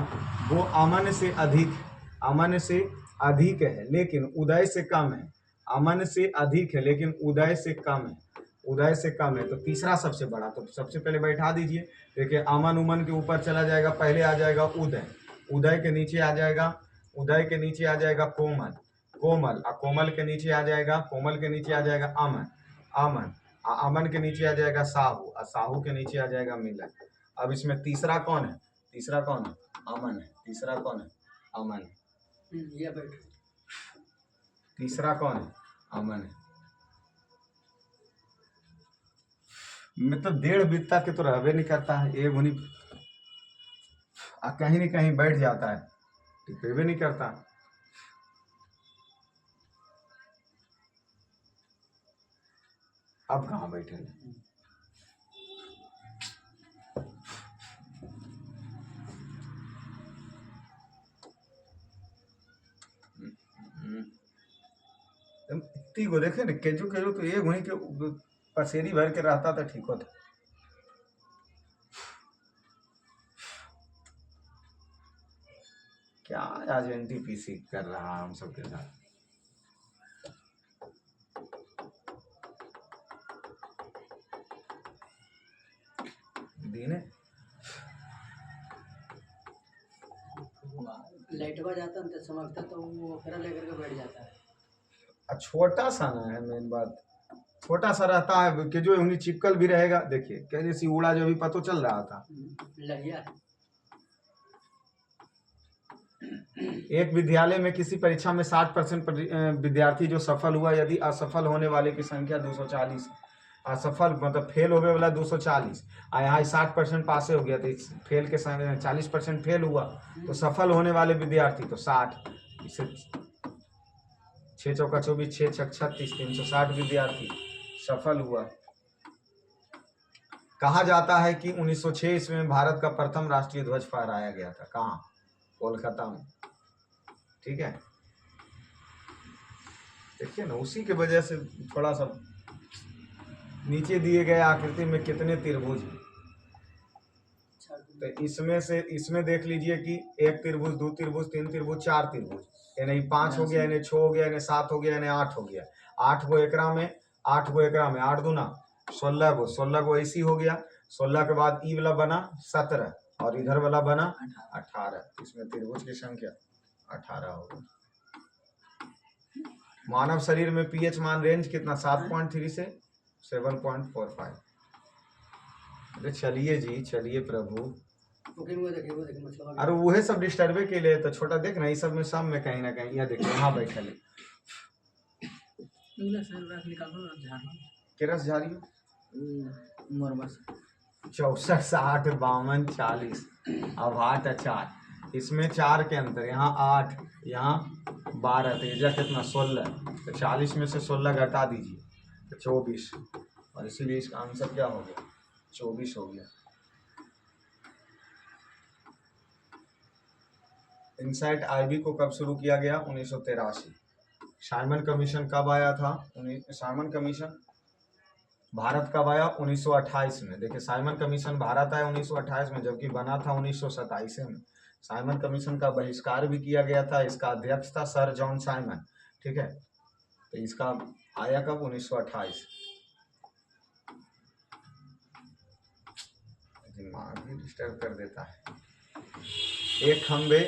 वो अमन से अधिक है, लेकिन उदय से कम है। अमन से अधिक है लेकिन उदय से कम है, उदय से कम है। तो तीसरा सबसे बड़ा, तो सबसे पहले बैठा दीजिए। देखिए अमन उमन के ऊपर चला जाएगा, पहले आ जाएगा उदय, उदय के नीचे आ जाएगा, उदय के नीचे आ जाएगा कोमल, कोमल, और कोमल के नीचे आ जाएगा, कोमल के नीचे आ जाएगा अमन, अमन, अमन के नीचे आ जाएगा साहू, और साहू के नीचे आ जाएगा मिलन। अब इसमें तीसरा कौन है, तीसरा कौन है, अमन है, तीसरा कौन है, अमन है, ये बैठ तीसरा कौन है, अमन है। मतलब डेढ़ बित्ता के तो रहबे नहीं करता है, एक उन्हीं कहीं न कहीं बैठ जाता है, टिकेबे नहीं करता। अब कहाँ बैठे हैं? इतनी को देखे न केजू केजू तो एक वहीं के पसेरी भर के रहता तो ठीक होता। क्या आज एनटीपीसी कर रहा है हम सबके साथ। दीने लाइटवा जाता है तो चमकता तो वो फिर लेकर के बैठ जाता है। छोटा सा ना है मेन बात, छोटा सा रहता है कि जो उन्हें चिपकल भी रहेगा। देखिए क्या जैसी उड़ा जो भी पता चल रहा था। लगिया है। एक विद्यालय में किसी परीक्षा में 60% विद्यार्थी जो सफल हुआ, यदि असफल होने वाले की संख्या 240, असफल मतलब फेल हो गए वाला 240, यहाँ 60% पासे हो गया, तो इस फेल के 40% फेल हुआ, तो सफल होने वाले विद्यार्थी तो 60, इसे 6 चौका 24, 6 छक 36, 360 विद्यार्थी सफल हुआ। कहा जाता है कि 1906 ईस्वी में भारत का प्रथम राष्ट्रीय ध्वज फहराया गया था। कहाँ? कोलकाता में। ठीक है, देखिए ना, उसी के वजह से थोड़ा सा नीचे दिए गए आकृति में कितने त्रिभुज हैं, तो इसमें देख लीजिए कि 1 त्रिभुज, 2 त्रिभुज, 3 त्रिभुज, 4 त्रिभुज, यानी 5 हो गया, यानी 6 हो गया, यानी 7 हो गया, यानी 8 हो गया। 8 गो एकरा में 8 दूना 16 गो ऐसी हो गया। 16 के बाद ई वाला बना 17 और इधर वाला बना 18, इसमें त्रिभुज की संख्या 18 होगी। मानव शरीर में पीएच मान रेंज कितना, 7.3 से 7.45। अरे चलिए जी, चलिए प्रभु। अरे वही सब डिस्टर्बे के लिए तो छोटा देख ना, इस सब में कहीं ना कहीं यहाँ देखिए, यहाँ बैठे ले किरस झारी 64, 60, 52, 40, अब 8 और 4, इसमें 4 के अंतर, यहाँ 8, यहाँ 12, तो ये कितना 16, तो 40 में से 16 घटा दीजिए तो 24, और इसीलिए इसका आंसर क्या हो गया, 24 हो गया। इनसाइट आईबी को कब शुरू किया गया? 1983। साइमन कमीशन कब आया था? साइमन कमीशन भारत कब आया? 1928 में। देखिए साइमन कमीशन भारत आया 1928 में, जबकि बना था 1927 में। साइमन कमीशन का बहिष्कार भी किया गया था, इसका अध्यक्ष था सर जॉन साइमन। ठीक है, तो इसका आया कब? 1928। दिमाग भी डिस्टर्ब कर देता है। एक खंबे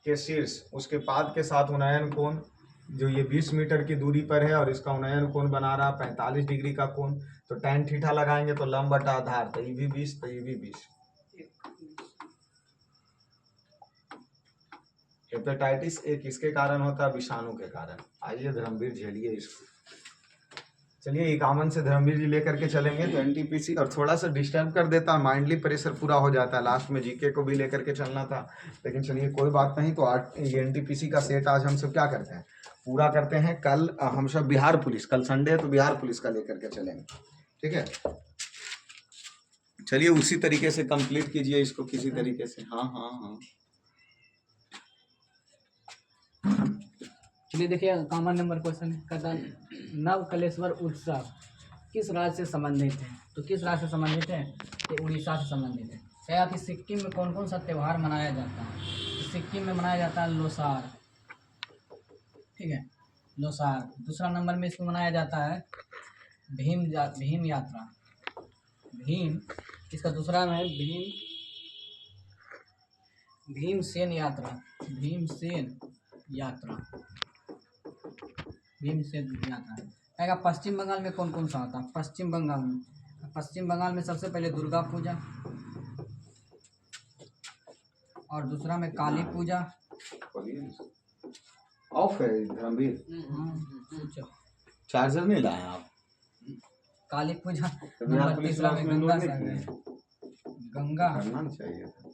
के शीर्ष उसके पाद के साथ उन्नयन कोण, जो ये 20 मीटर की दूरी पर है और इसका उन्नयन कोण बना रहा 45 डिग्री का कोण, तो tan थीटा लगाएंगे तो लंब बटा आधार, तो ये भी 20, तो ये भी 20। हेपेटाइटिस ए किसके कारण होता है? विषाणु के कारण। आइए धर्मवीर झेलिए इसको। चलिए एक आमन से धर्मवीर जी लेकर के चलेंगे तो एनटीपीसी, और थोड़ा सा डिस्टर्ब कर देता है, माइंडली प्रेशर पूरा हो जाता है। लास्ट में जीके को भी लेकर के चलना था, लेकिन चलिए कोई बात नहीं। तो आज ये एनटीपीसी का सेट आज हम सब क्या करते हैं, पूरा करते हैं। कल हम सब बिहार पुलिस, कल संडे है तो बिहार पुलिस का लेकर के चलेंगे। ठीक है, चलिए उसी तरीके से कंप्लीट कीजिए इसको किसी तरीके से। हाँ हाँ हाँ। चलिए देखिए कॉमन नंबर क्वेश्चन कहता नव कलेश्वर उत्सव किस राज्य से संबंधित है? तो किस राज्य से संबंधित है? तो उड़ीसा से संबंधित है। क्या कि सिक्किम में कौन कौन सा त्यौहार मनाया जाता है? तो सिक्किम में मनाया जाता है लोसार, ठीक है, लोसार। दूसरा नंबर में इसको मनाया जाता है भीम यात्रा। भीम, इसका दूसरा में है भीमसेन यात्रा। भीमसेन यात्रा, भीमसेन यात्रा। कहेगा पश्चिम बंगाल में कौन कौन सा होता है? पश्चिम बंगाल में सबसे पहले दुर्गा पूजा, और दूसरा में काली पूजा। ऑफ है धर्मवीर, चार्जर नहीं लाए आप? काली पूजा कभी आप नंबर पुलिस तीसरा क्लास में में गंगा लोड नहीं सागर। किए? गंगा करना नहीं चाहिए था।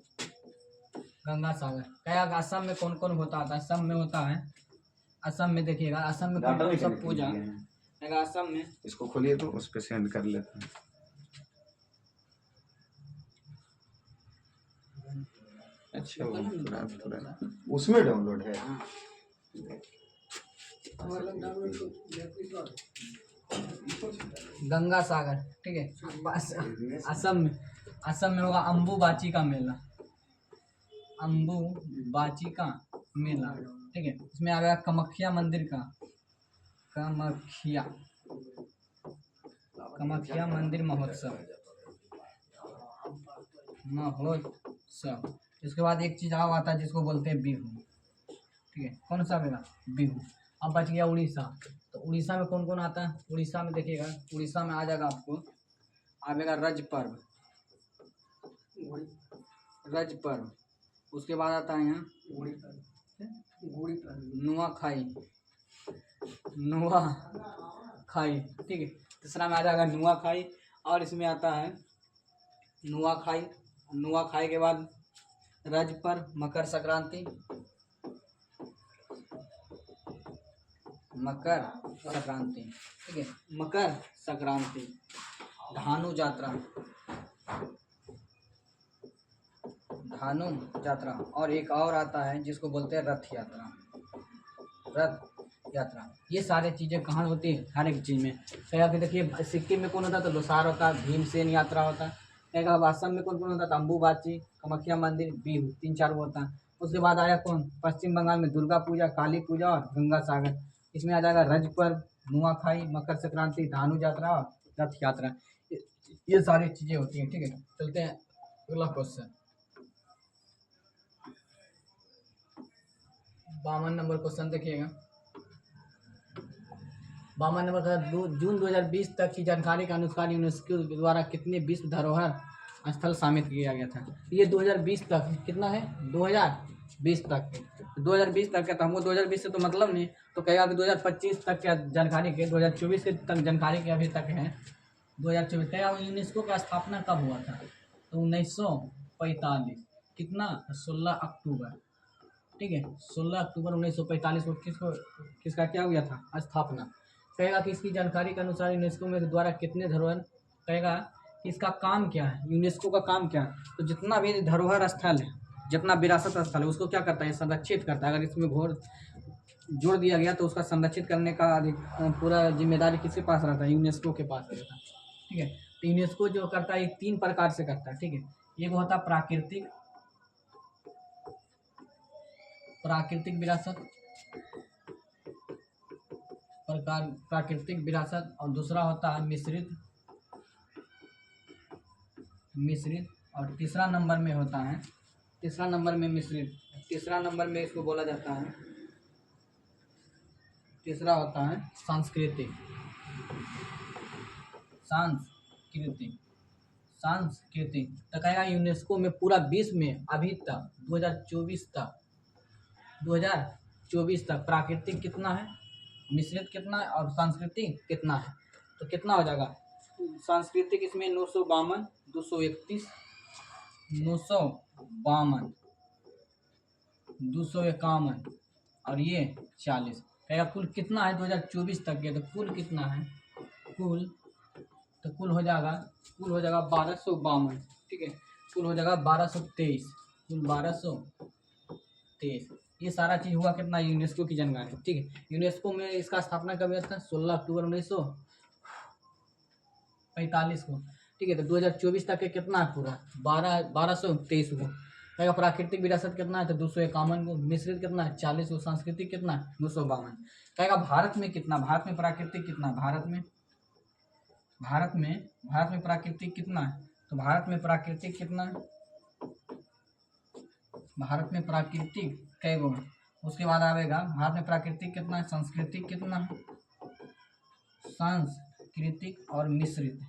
गंगा सागर। क्या असम में कौन कौन होता है? असम में होता है, असम में देखिएगा असम में कौन डाटा कौन नहीं सा कनेक्ट पूजा किए हैं। है? असम में इसको खोलिए तो उस पे सेंड कर लेते हैं। अच्छा वो पूरा उसमें डाउनलोड है। गंगा सागर, ठीक है। असम में होगा अम्बुबाची का मेला। अम्बुबाची का मेला, ठीक है। इसमें आ गया कामाख्या मंदिर का, कामाख्या मंदिर महोत्सव। इसके बाद एक चीज और आता है जिसको बोलते हैं बिहू, ठीक है। कौन सा मेला? बिहू। अब बच गया उड़ीसा। तो उड़ीसा में कौन कौन आता है? उड़ीसा में देखिएगा, उड़ीसा में आ जाएगा आपको, आएगा रज पर्व। उसके बाद आता है यहाँ नुआखाई, ठीक है। तीसरा में आ जाएगा नुआखाई, और इसमें आता है नुआखाई के बाद रज पर्व, मकर संक्रांति, ठीक है। मकर संक्रांति, धानु यात्रा, और एक और आता है जिसको बोलते हैं रथ यात्रा। ये सारे चीज़ें कहाँ होती है? हर एक चीज़ में। क्या कि देखिए सिक्किम में कौन होता है? तो लोसार होता है, भीमसेन यात्रा होता है। क्या असम में कौन कौन होता है? तो अम्बुबाची, कामाख्या मंदिर, बिहू, 3-4 वो होता है। उसके बाद आया कौन? पश्चिम बंगाल में दुर्गा पूजा, काली पूजा और गंगा सागर। इसमें आ जाएगा रज पर्व, नुआखाई, मकर संक्रांति, धानु यात्रा और रथ यात्रा। ये सारी चीज़ें होती हैं, ठीक है। चलते हैं अगला क्वेश्चन। 52 नंबर क्वेश्चन देखिएगा। 52 नंबर का जून 2020 तक की जानकारी के अनुसार यूनेस्को द्वारा कितने विश्व धरोहर स्थल शामिल किया गया था? ये 2020 तक कितना है? 2020 तक है। 2020 तक का, तो हमको 2020 से तो मतलब नहीं, तो कहेगा कि 2025 तक क्या जानकारी के, 2024 के तक जानकारी के अभी तक है। 2024 कहेगा यूनेस्को का स्थापना कब हुआ था? तो 1945। कितना? 16 अक्टूबर, ठीक है। 16 अक्टूबर 1945 को किसका क्या हुआ था? स्थापना। कहेगा कि इसकी जानकारी के अनुसार यूनेस्को में द्वारा कितने धरोहर, कहेगा कि इसका काम क्या है, यूनेस्को का काम क्या है? तो जितना भी धरोहर स्थल है, जितना विरासत स्थल है, उसको क्या करता है? संरक्षित करता है। अगर इसमें जोड़ दिया गया तो उसका संरक्षित करने का पूरा जिम्मेदारी किसके पास रहता है? यूनेस्को के पास रहता है, ठीक है। तो यूनेस्को जो करता है ये 3 प्रकार से करता है, ठीक है। एक होता है प्राकृतिक विरासत, और दूसरा होता है मिश्रित, और तीसरा नंबर में मिश्रित। तीसरा नंबर में इसको बोला जाता है, तीसरा होता है सांस्कृतिक। तो कहेगा यूनेस्को में पूरा विश्व में अभी तक 2024 तक प्राकृतिक कितना है, मिश्रित कितना है, और सांस्कृतिक कितना है? तो कितना हो जाएगा? सांस्कृतिक इसमें 952, 231, 952, 251 और ये 40। कहेगा कुल कितना है 2024 तक के? तो कुल कितना है? कुल तो कुल हो जाएगा 1252। ठीक है, कुल हो जाएगा 1223, कुल 1223। ये सारा चीज़ हुआ कितना, यूनेस्को की जानकारी। ठीक है, यूनेस्को में इसका स्थापना कब हुआ था, 16 अक्टूबर 1945 को। ठीक है, तो 2024 तक के कितना है पूरा, 1223 को। कहेगा प्राकृतिक विरासत कितना है, तो 251 को। मिश्रित कितना है, 40 को। सांस्कृतिक कितना है, 252। कहेगा भारत में कितना, भारत में प्राकृतिक कितना, भारत में प्राकृतिक कितना है, तो भारत में प्राकृतिक कितना है, भारत में प्राकृतिक कई गो है। उसके बाद आएगा भारत में प्राकृतिक कितना है, सांस्कृतिक कितना है, सांस्कृतिक और मिश्रित।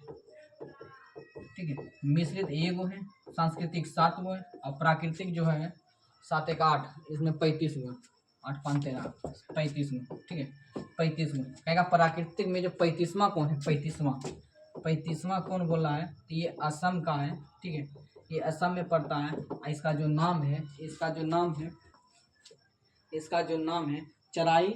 ठीक है, मिश्रित एगो है, सांस्कृतिक 7 गो है, और प्राकृतिक जो है 7 एक 8, इसमें 35 गो, 8 5 13 35 गो। ठीक है, 35 गो। कहेगा प्राकृतिक में जो 35वां कौन है, 35वां कौन बोला है, तो ये असम का है। ठीक है, ये असम में पड़ता है। इसका जो नाम है, चराई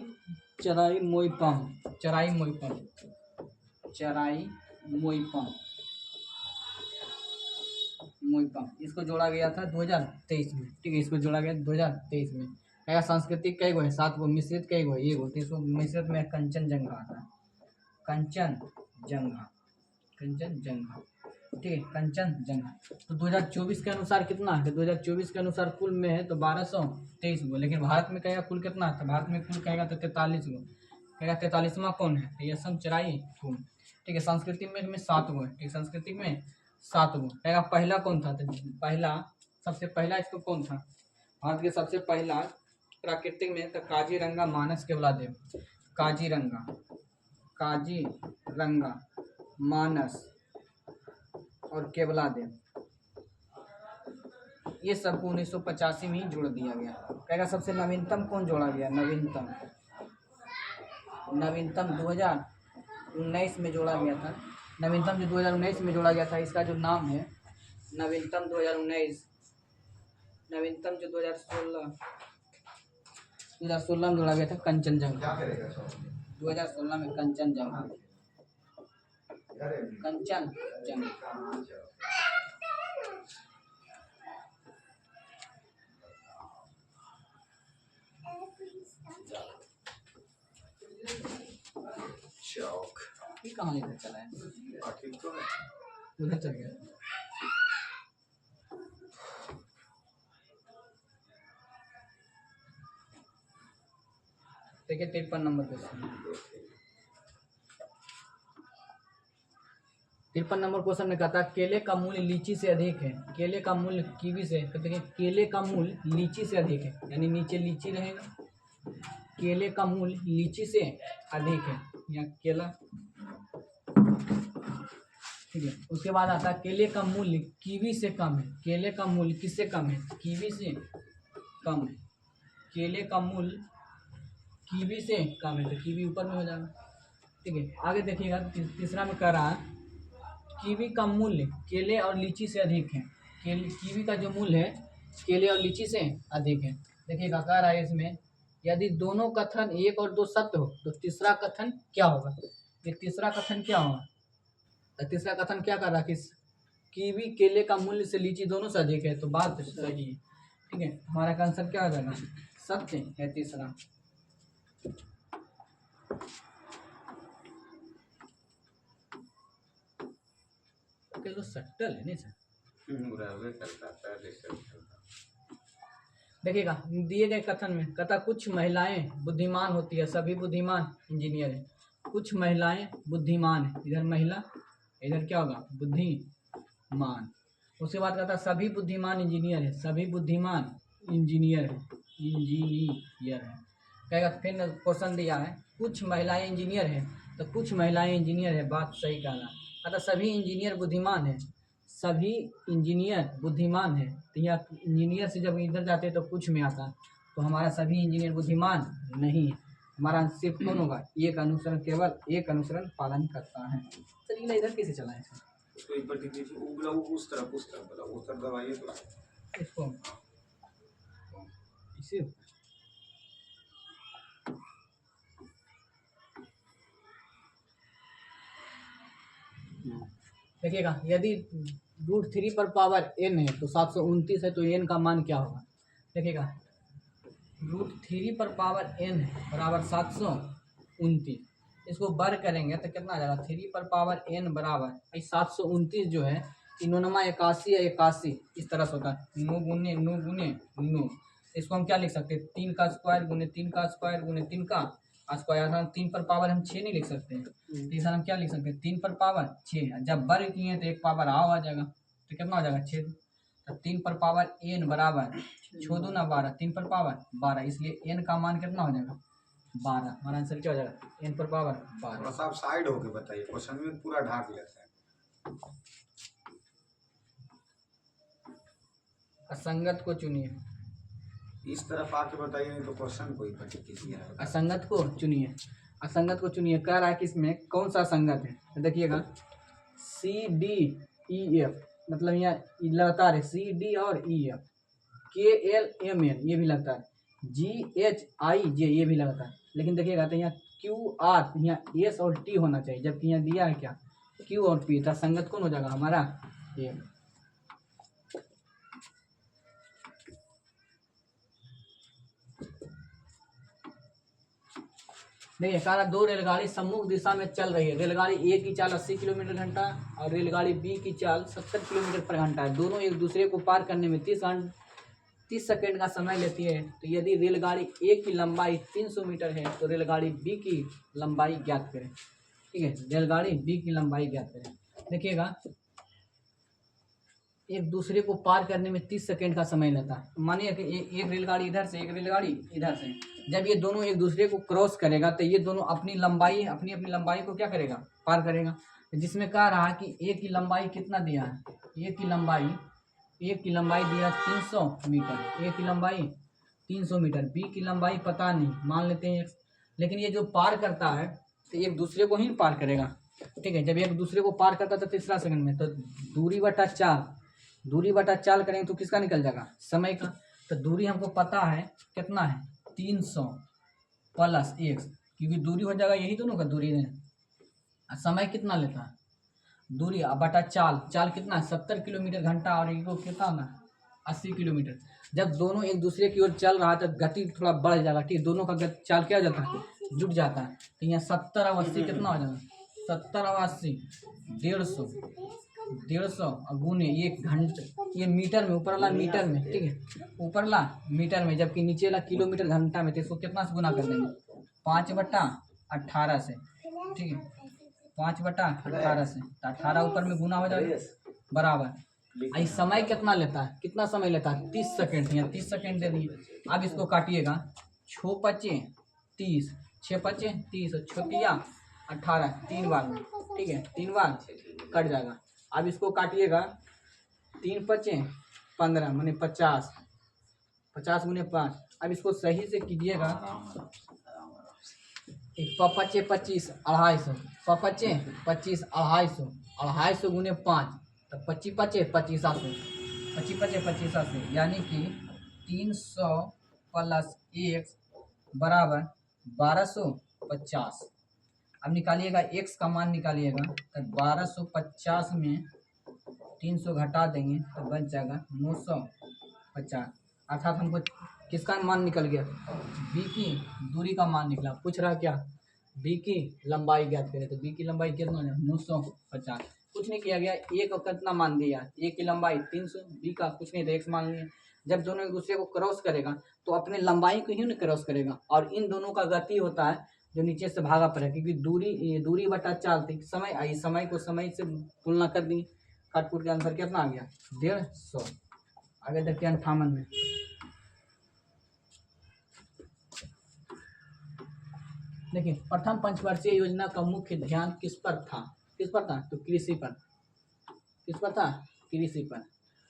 मोइपम। इसको जोड़ा गया था 2023 में। ठीक है, इसको जोड़ा गया 2023 में। कहेगा सांस्कृतिक कई गो है, 7 गो। मिश्रित कई गो है, ये गो। तो इसको मिश्रित में कंचनजंगा आता है, कंचनजंगा। ठीक है, कंचनजंगा। तो 2024 के अनुसार कितना है, तो 2024 के अनुसार कुल में है तो 1223 गो। लेकिन भारत में कहेगा कुल कितना है, तो भारत में कुल कहेगा तो 43 गो। कहेगा 43वां कौन है, तो ये असम चराई कुल। ठीक है, सांस्कृतिक में 7 गो है। ठीक है, सांस्कृतिक में 7 गो। कहेगा पहला कौन था, तो सबसे पहला इसको कौन था, भारत के सबसे पहला प्राकृतिक में, तो काजीरंगा मानस केवलादेव। काजीरंगा मानस और केवलादेव, ये सबको 1985 में ही जोड़ दिया गया। कहेगा सबसे नवीनतम कौन जोड़ा गया, नवीनतम 2019 में जोड़ा गया था। नवीनतम जो 2019 में जोड़ा गया था, इसका जो नाम है नवीनतम 2019, नवीनतम जो 2016 में जोड़ा गया था, कंचनजंगा। 2016 में कंचनजंगा। चौक ये कहाँ लेकर चला है, ठीक तो है। उधर चल गया। देखिए 53 नंबर क्वेश्चन, 53 नंबर क्वेश्चन में कहता है केले का मूल्य लीची से अधिक है, केले का मूल्य कीवी से। तो देखिए केले का मूल्य लीची से अधिक है, यानी नीचे लीची रहेगा, केले का मूल्य लीची से अधिक है, या केला। ठीक है, उसके बाद आता है केले का मूल्य कीवी से कम है। केले का मूल्य किससे कम है, कीवी से कम है। केले का मूल्य कीवी से कम है, तो कीवी ऊपर में हो जाएगा। ठीक है, आगे देखिएगा तीसरा में कह रहा है कीवी का मूल्य केले और लीची से अधिक है। कीवी का जो मूल्य है केले और लीची से अधिक है। देखिएगा कह रहा है इसमें यदि दोनों कथन 1 और 2 सत्य हो तो तीसरा कथन क्या होगा। ये तीसरा कथन क्या होगा, तो तीसरा कथन क्या कर रहा है कि कीवी केले का मूल्य से लीची दोनों से अधिक है, तो बात सही है। ठीक है, हमारा आंसर क्या हो जाएगा, सत्य है तीसरा। तो सट्टल है नहीं सर। देखिएगा दिए गए कथन में कहता कुछ महिलाएं बुद्धिमान होती है, सभी बुद्धिमान इंजीनियर है। कुछ महिलाएं बुद्धिमान है, इधर महिला, इधर क्या होगा बुद्धिमान। उसके बाद कहता सभी बुद्धिमान इंजीनियर है, सभी बुद्धिमान इंजीनियर है, कहेगा फिर क्वेश्चन दिया है कुछ महिलाएं इंजीनियर है, तो कुछ महिलाएं इंजीनियर है, बात सही कहना। कहता सभी इंजीनियर बुद्धिमान है, सभी इंजीनियर बुद्धिमान है, तो यहाँ इंजीनियर से जब इधर जाते हैं तो कुछ में आता, तो हमारा सभी इंजीनियर बुद्धिमान नहीं है। हमारा सिर्फ कौन होगा, एक अनुसरण, केवल एक अनुसरण पालन करता है। सर ये इधर कैसे चला है सर, उसको एक बार टिक दीजिए, उगला उस तरफ बोला, उस तरफ दबाइए तो इसको इसे देखिएगा, यदि √3 पर पावर n है तो 729 है, तो n का मान क्या होगा? देखिएगा, √3 पर पावर n है बराबर 729, इसको बर करेंगे तो कितना आ जाएगा? 3 पर पावर n बराबर 729 जो है, इनोनमा 81 या 81 इस तरह से होता है, नौ गुने नौ। इसको हम क्या लिख सकते हैं? 3 का स्क्वायर गुने 3 का स्क्वायर गुने 3 का स्क्वायर। 3 पर पावर हम 6 नहीं लिख सकते हैं, तो इस हम क्या लिख सकते हैं? 3 पर पावर 6। जब वर्ग किए हैं तो एक पावर आ जाएगा, तो कितना हो जाएगा? 6। तो 3 पर पावर n बराबर 6 दूना 12, 3 पर पावर 12, इसलिए n का मान कितना हो जाएगा? 12। हमारा आंसर क्या हो जाएगा? n पर पावर 12। थोड़ा सा आप साइड होके बताइए, क्वेश्चन में पूरा ढाक लेते हैं। असंगत को चुनिए। इस तरफ आके बताइए, नहीं तो क्वेश्चन कोई किसी है। असंगत को चुनिए। असंगत को चुनिए, कह रहा है कि इसमें कौन सा असंगत है? तो देखिएगा, CDEF मतलब यहाँ लगातार है, CD और EF, KLMN ये भी लगता है, GHIJ ये भी लगता है, लेकिन देखिएगा तो यहाँ QR, यहाँ S और T होना चाहिए, जबकि यहाँ दिया है क्या? Q और P। तो संगत कौन हो जाएगा हमारा? ये। देखिए, कह रहा 2 रेलगाड़ी सम्मुख दिशा में चल रही है। रेलगाड़ी A की चाल 80 किलोमीटर घंटा और रेलगाड़ी B की चाल 70 किलोमीटर पर घंटा है। दोनों एक दूसरे को पार करने में 30 सेकंड का समय लेती है। तो यदि रेलगाड़ी A की लंबाई 300 मीटर है तो रेलगाड़ी B की लंबाई ज्ञात करें। ठीक है, रेलगाड़ी B की लंबाई ज्ञात करें। देखिएगा, एक दूसरे को पार करने में 30 सेकंड का समय लेता है। मानिए कि एक रेलगाड़ी इधर से, एक रेलगाड़ी इधर से, जब ये दोनों एक दूसरे को क्रॉस करेगा तो ये दोनों अपनी लंबाई को क्या करेगा? पार करेगा। जिसमें कह रहा है कि ए की लंबाई कितना दिया है? ए की लंबाई दिया 300 मीटर। ए की लंबाई 300 मीटर, बी की लंबाई पता नहीं, मान लेते हैं x। लेकिन ये जो पार करता है तो एक दूसरे को ही पार करेगा। ठीक है, जब एक दूसरे को पार करता तो तीसरा सेकंड में, तो दूरी बटा चाल करेंगे तो किसका निकल जाएगा? समय का। तो दूरी हमको पता है कितना है? 300 प्लस x, क्योंकि दूरी हो जाएगा यही दोनों का दूरी है। समय कितना लेता है? दूरी बटा चाल कितना है? 70 किलोमीटर घंटा, और एक को कितना ना 80 किलोमीटर। जब दोनों एक दूसरे की ओर चल रहा है तो गति थोड़ा बढ़ जाएगा। ठीक, दोनों का चाल क्या हो जाता है? जुट जाता है। तो यहाँ 70 और 80 कितना हो जाएगा? 70 और 80 150 गुने 1 घंटे, ये मीटर में, ऊपर वाला मीटर में। ठीक है, ऊपर वाला मीटर में, जबकि नीचे वाला किलोमीटर घंटा में। तो इसको कितना से गुना कर देंगे? 5/18 से। ठीक है, 5/18 से, तो 18 ऊपर में गुना हो जाएगा बराबर। इस समय कितना लेता है? कितना समय लेता है? 30 सेकेंड। यहाँ 30 सेकेंड दे दिए। अब इसको काटिएगा, 6 पचे 30, 6 पचे 30, 6 18, 3 बार में। ठीक है, 3 बार कट जाएगा। अब इसको काटिएगा, 3 पचे 15 माने 50, 50 गुने 5। अब इसको सही से कीजिएगा, 5 पचे 25, 250, 5 पचे 25, 250, 250 गुने 5, तो 25 पचे 2500, 25 पचे 2500, यानी कि 300 प्लस 1 बराबर 1250। अब निकालिएगा x का मान निकालिएगा, तो 1250 में 300 घटा देंगे तो बच जाएगा 950। अर्थात हमको किसका मान निकल गया? b की दूरी का मान निकला। पूछ रहा क्या? b की लंबाई ज्ञात करें, तो b की लंबाई कितना है? 950। कुछ नहीं किया गया, a का कितना मान दिया? a की लंबाई 300, b का कुछ नहीं था, x मान लिया। जब दोनों एक दूसरे को क्रॉस करेगा तो अपने लंबाई को ही क्रॉस करेगा, और इन दोनों का गति होता है जो नीचे से भागा पड़ेगा, क्योंकि दूरी बटा चाल थी। समय को समय से तुलना कर दी, काटकूट के आंसर कितना आ गया? 150। आगे देखते हैं 58 में। देखिए, प्रथम पंचवर्षीय योजना का मुख्य ध्यान किस पर था? तो कृषि पर। किस पर था? कृषि पर।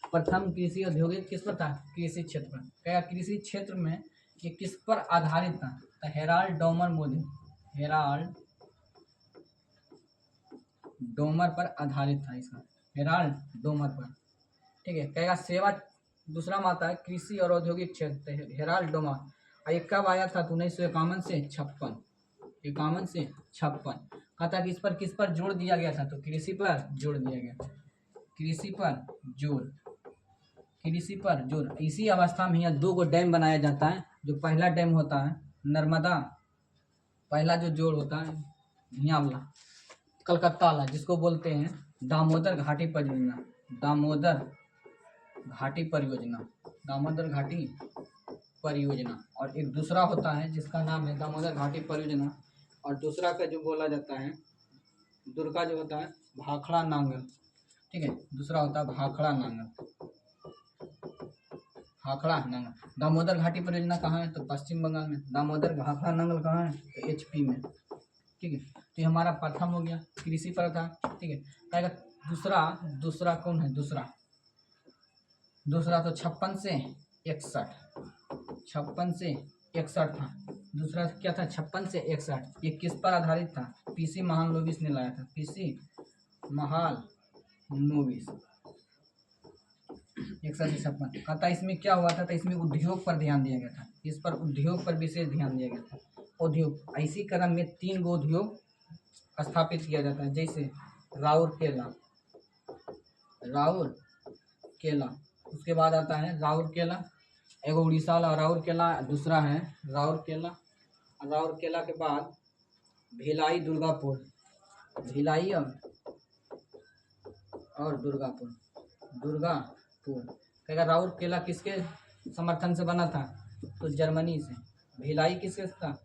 प्रथम कृषि औद्योगिक किस पर था? कृषि क्षेत्र पर। क्या कृषि क्षेत्र में ये किस पर आधारित था? तो Herald Domar model, Herald Domar पर आधारित था इसका, हेराल्ड डोमर पर। ठीक है, कहेगा सेवा, दूसरा में आता है कृषि और औद्योगिक क्षेत्र, हेराल्ड डोमर। और ये कब आया था? तो 1951 से 56, 51 से 56। कहा था कि इस पर किस पर जोड़ दिया गया था, तो कृषि पर जोड़ दिया गया, कृषि पर जोड़, कृषि पर जोड़। इसी अवस्था में यहाँ 2 गो डैम बनाया जाता है। जो पहला डैम होता है नर्मदा, पहला जो जोड़ होता है यहाँ वाला कलकत्ता वाला, जिसको बोलते हैं दामोदर घाटी परियोजना, दामोदर घाटी परियोजना, दामोदर घाटी परियोजना। और एक दूसरा होता है जिसका नाम है दामोदर घाटी परियोजना, और दूसरा का जो बोला जाता है दुर्गा जो होता है भाखड़ा नांगल, ठीक है, दूसरा होता है भाखड़ा नांगल, भाखड़ा नांगल। दामोदर घाटी परियोजना कहाँ है, तो पश्चिम बंगाल में। दामोदर भाखड़ा नांगल कहाँ है, तो HP में, ठीक है। तो ये हमारा प्रथम हो गया, कृषि पर था, ठीक है। कहेगा दूसरा कौन है, दूसरा तो 56 से 61, 56 से 61 था। दूसरा क्या था, 56 से 61। ये किस पर आधारित था, PC महालनोबिस ने लाया था, PC महालनोबिस, 61 से 56। कहता इसमें क्या हुआ था, तो इसमें उद्योग पर ध्यान दिया गया था, इस पर उद्योग पर विशेष ध्यान दिया गया था। उद्योग इसी क्रम में 3 गो उद्योग स्थापित किया जाता है, जैसे राउरकेला, उसके बाद आता है राउरकेला, एगो उड़ीसा वाला राउरकेला, दूसरा है राउरकेला के बाद भिलाई दुर्गापुर, भिलाई और दुर्गापुर। कहेगा राउरकेला किसके समर्थन से बना था, तो जर्मनी से। भिलाई किसके था,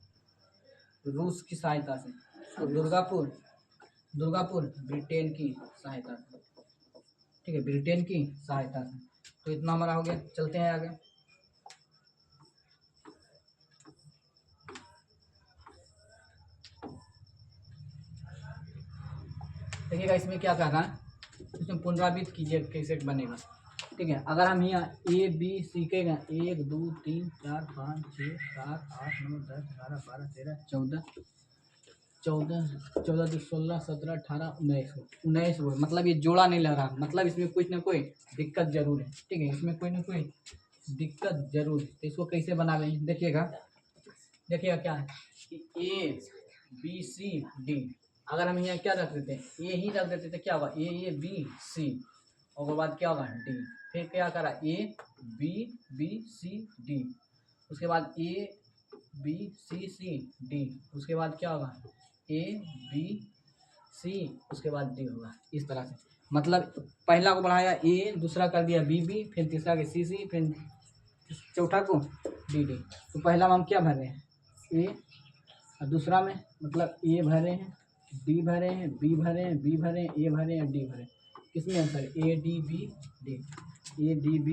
रूस की सहायता से। और दुर्गापुर ब्रिटेन की सहायता से, ठीक है, ब्रिटेन की सहायता से। तो इतना हमारा हो गया, चलते हैं आगे। देखिएगा इसमें क्या कर रहा है, इसमें पुनरावृत्त कीजिए कैसे बनेगा, ठीक है। अगर हम यहाँ ABC कहेंगे 1 2 3 4 5 6 7 8 9 10 11 12 13 14 14 2 16 17 18 19 वो, मतलब ये जोड़ा नहीं लग रहा, मतलब इसमें कुछ ना कोई दिक्कत जरूर है, ठीक है, इसमें कोई ना कोई दिक्कत जरूर है। तो इसको कैसे बना लेंगे, देखिएगा क्या है कि ABCD। अगर हम यहाँ क्या रख देते हैं, ए ही रख देते तो क्या होगा, AABC, और उसके बाद क्या होगा D, फिर क्या करा ABBCD, उसके बाद ABCCD, उसके बाद क्या होगा ABC, उसके बाद D होगा। इस तरह से, मतलब पहला को बढ़ाया A, दूसरा कर दिया BB, फिर तीसरा के CC, फिर चौथा को DD। तो पहला में हम क्या भर रहे हैं A, और दूसरा में मतलब A भरे हैं, D भरे हैं, B भरे हैं, B भरे हैं, A भरे हैं, D भरे। किसमें आंसर ADBD, ADBD।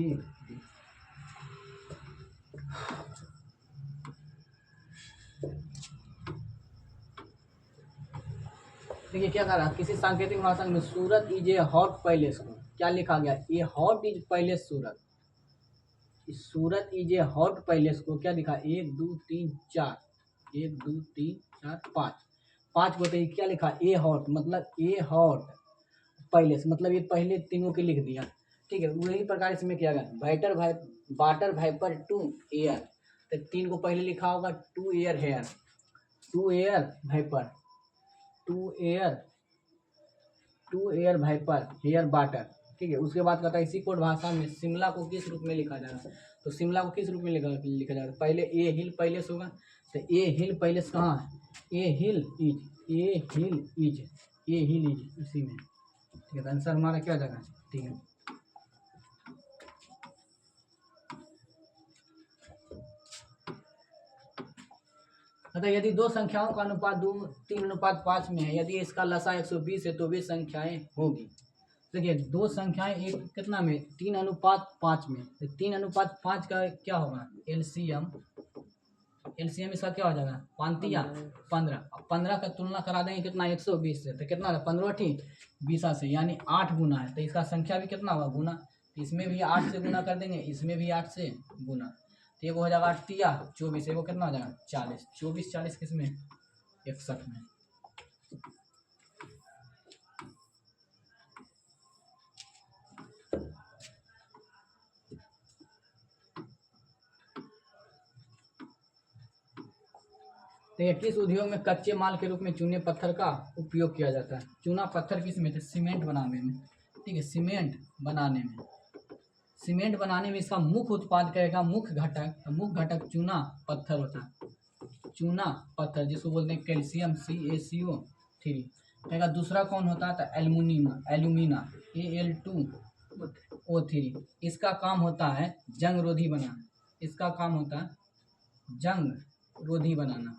देखिए क्या कर रहा है, किसी सांकेतिक भाषा में सूरत इज ए हॉट पैलेस को क्या लिखा गया, ए hot is palace Surat, Surat is a hot palace को क्या लिखा 1 2 3 4, 1 2 3 4 5, 5 को तो क्या लिखा ए हॉट, मतलब ए हॉट पैलेस, मतलब ये पहले तीनों के लिख दिया, ठीक है। वही प्रकार इसमें किया गया वाटर वाइपर टू एयर, तो 3 को पहले लिखा होगा to air hair, to air wiper, to air wiper hair water, ठीक है। उसके बाद कहता है इसी कोड भाषा में शिमला को किस रूप में लिखा जाएगा, तो शिमला को किस रूप में लिखा जाएगा, पहले ए हिल पैलेस होगा, तो ए हिल पैलेस कहाँ है, ए हिल इज इसी में, ठीक है। तो आंसर हमारा क्या जाएगा, ठीक है। अतः यदि 2 संख्याओं का अनुपात 3:5 में है, यदि इसका लसा 120 है तो वे संख्याएं होगी। देखिए 2 संख्याएं एक कितना में 3:5 में, तो 3:5 का क्या होगा एलसीएम इसका क्या हो जाएगा 15, 15 का तुलना करा देंगे कितना 120 से, तो कितना 15 ठीक 20 से, यानी 8 गुना है, तो इसका संख्या भी कितना होगा गुना, तो इसमें भी 8 से गुना कर देंगे, इसमें भी 8 से गुना, तो ये हो जाएगा 8 तिया 24, वो कितना हो जाएगा 40, 24 40 किस में 61 में। देखिए किस उद्योग में कच्चे माल के रूप में चूने पत्थर का उपयोग किया जाता है? चूना पत्थर किस में? सीमेंट बनाने में। ठीक है, सीमेंट बनाने में। सीमेंट बनाने में इसका मुख्य उत्पाद कहेगा, मुख्य घटक चूना पत्थर होता है। चूना पत्थर जिसको बोलते हैं कैल्शियम CaCO3। कहेगा दूसरा कौन होता है? तो एल्यूमिना Al2O3। इसका काम होता है जंग रोधी बनाना। इसका काम होता है जंग रोधी बनाना।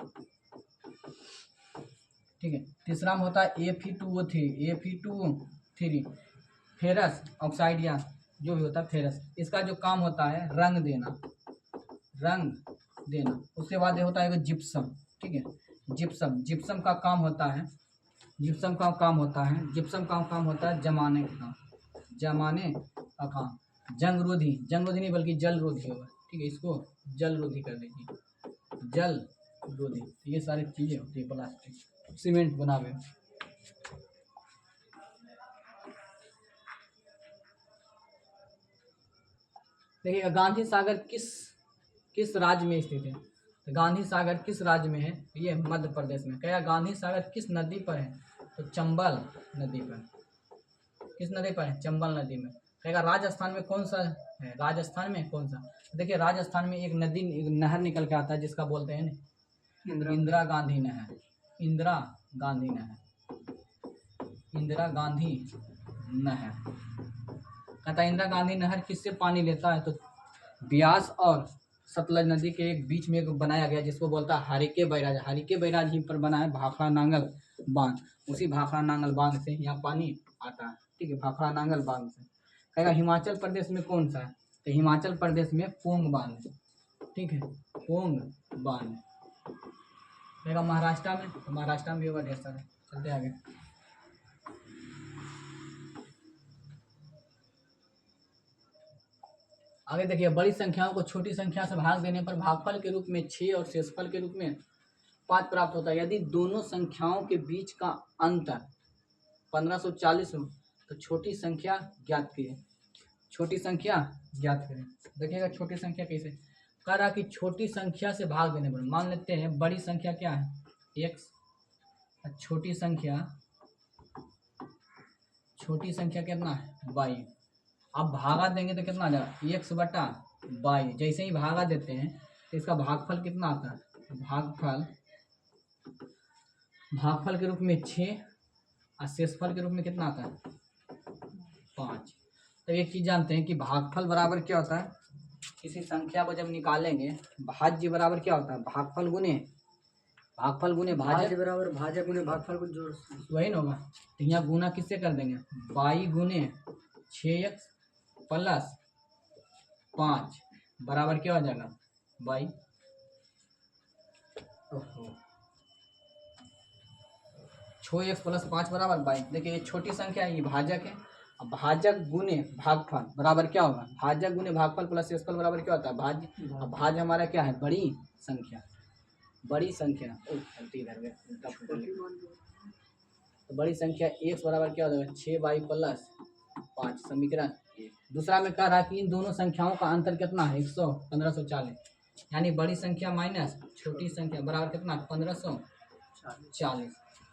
ठीक है, तीसरा में होता है Fe2O3 फेरस ऑक्साइड या जो भी होता है फेरस। इसका जो काम होता है रंग देना। उसके बाद ये होता है जिप्सम। ठीक है, जिप्सम का काम होता है जमाने का काम। जंग रोधी नहीं बल्कि जल रोधी होगा। ठीक है, इसको जल रोधी कर दीजिए, जल रोधी। ये सारी चीज़ें होती है प्लास्टिक सीमेंट बनावे। देखिएगा गांधी सागर किस राज्य में स्थित है? तो गांधी सागर किस राज्य में है? ये मध्य प्रदेश में। कहेगा गांधी सागर किस नदी पर है? तो चंबल नदी पर। किस नदी पर है? चंबल नदी में। कहेगा राजस्थान में कौन सा है? राजस्थान में कौन सा? देखिए राजस्थान में एक नहर निकल के आता है जिसका बोलते हैं इंदिरा गांधी नहर। कहता है इंदिरा गांधी नहर किससे पानी लेता है? तो ब्यास और सतलज नदी के एक बीच में एक बनाया गया जिसको बोलता है हरिके बैराज ही पर बना है भाखड़ा नांगल बांध। उसी भाखड़ा नांगल बांध से यहाँ पानी आता है। ठीक है, भाखड़ा नांगल बांध से। कहेगा हिमाचल प्रदेश में कौन सा है? तो हिमाचल प्रदेश में पोंग बांध है। ठीक है, पोंग बांध। कहेगा महाराष्ट्र में? तो महाराष्ट्र में भी होगा ढेर सारा। चलते आगे। आगे देखिए, बड़ी संख्याओं को छोटी संख्या से भाग देने पर भागफल के रूप में 6 और शेषफल के रूप में 5 प्राप्त होता है। यदि दोनों संख्याओं के बीच का अंतर 1540 हो तो छोटी संख्या ज्ञात करें। देखिएगा छोटी संख्या कैसे कह रहा कि छोटी संख्या से भाग देने पर मान लेते हैं बड़ी संख्या क्या है? x। छोटी संख्या कितना है? y। अब भागा देंगे तो कितना आ जाएगा? x/y। जैसे ही भागा देते हैं तो इसका भागफल कितना आता है? भागफल के रूप में 6 और शेषफल के रूप में कितना आता है? 5। तो एक चीज़ जानते हैं कि भागफल बराबर क्या होता है? किसी संख्या को जब निकालेंगे भाज्य बराबर क्या होता है? भागफल गुने भाज्य बराबर भाज्य गुने भागफल को जोड़। वही ना होगा। तो यहाँ गुना किससे कर देंगे? y गुने 6x प्लस 5 बराबर क्या हो जाएगा? y। 6x प्लस 5 बराबर 22। देखिए ये छोटी संख्या है, ये भाजक है। अब भाजक गुने भागफल बराबर क्या होगा? भाजक गुने भागफल प्लस शेषफल बराबर क्या होता है? भाज्य। अब भाज्य हमारा क्या है? बड़ी संख्या। गलती इधर गया। तो बड़ी संख्या x बराबर क्या हो जाएगा? 6y प्लस 5 समीकरण। दूसरा में कह रहा है कि इन दोनों संख्याओं का अंतर कितना है? 1540। यानी बड़ी संख्या माइनस छोटी संख्या बराबर कितना?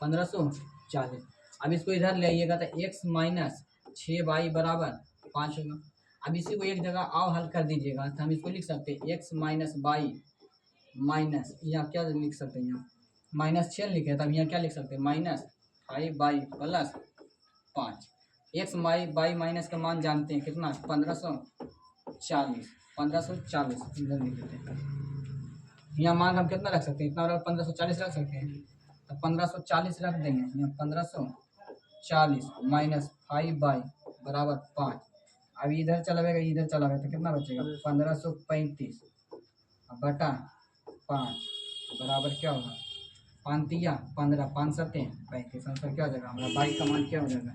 1540। अब इसको इधर ले आइएगा तो x माइनस 6y बराबर 5 होगा। अब इसी को एक जगह आओ हल कर दीजिएगा तो हम इसको लिख सकते हैं x माइनस y माइनस, यहाँ क्या लिख सकते हैं? यहाँ -6 लिखे तब यहाँ क्या लिख सकते हैं? -5y plus 5। x y minus का मान जानते हैं कितना? 1540। इधर लिख देते हैं। यहाँ मान हम कितना रख सकते हैं? इतना बराबर 1540 रख सकते हैं। तो 1540 रख देंगे यहाँ 1540 माइनस 5y बराबर 5। अब इधर चलावेगा तो कितना बचेगा? 1535 बटा 5 बराबर क्या होगा? 5 तिया 15, 5 सत्ते 35। आंसर क्या हो जाएगा हमारा? y का मान क्या हो जाएगा?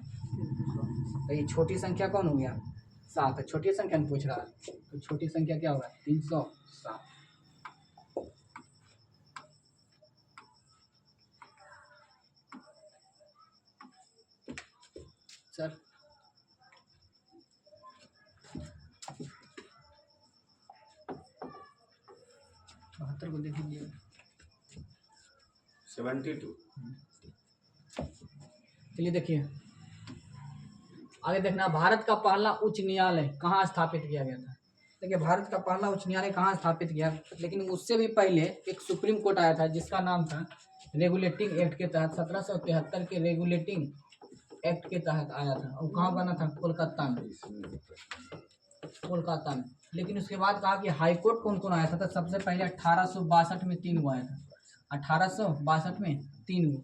तो ये छोटी संख्या कौन हो गया? 7। छोटी संख्या में पूछ रहा है तो छोटी संख्या क्या होगा? 307। सर 72 को देख लीजिए। 72। चलिए देखिए आगे देखना, भारत का पहला उच्च न्यायालय कहाँ स्थापित किया गया था। देखिए भारत का पहला उच्च न्यायालय कहाँ स्थापित किया, लेकिन उससे भी पहले एक सुप्रीम कोर्ट आया था जिसका नाम था रेगुलेटिंग एक्ट के तहत 1773 के रेगुलेटिंग एक्ट के तहत आया था, और कहाँ बना था, कोलकाता में, कोलकाता में। लेकिन उसके बाद कहा कि हाईकोर्ट कौन कौन आया था, तो सबसे पहले 1862 में 3 गो आया था, 1862 में 3 गो,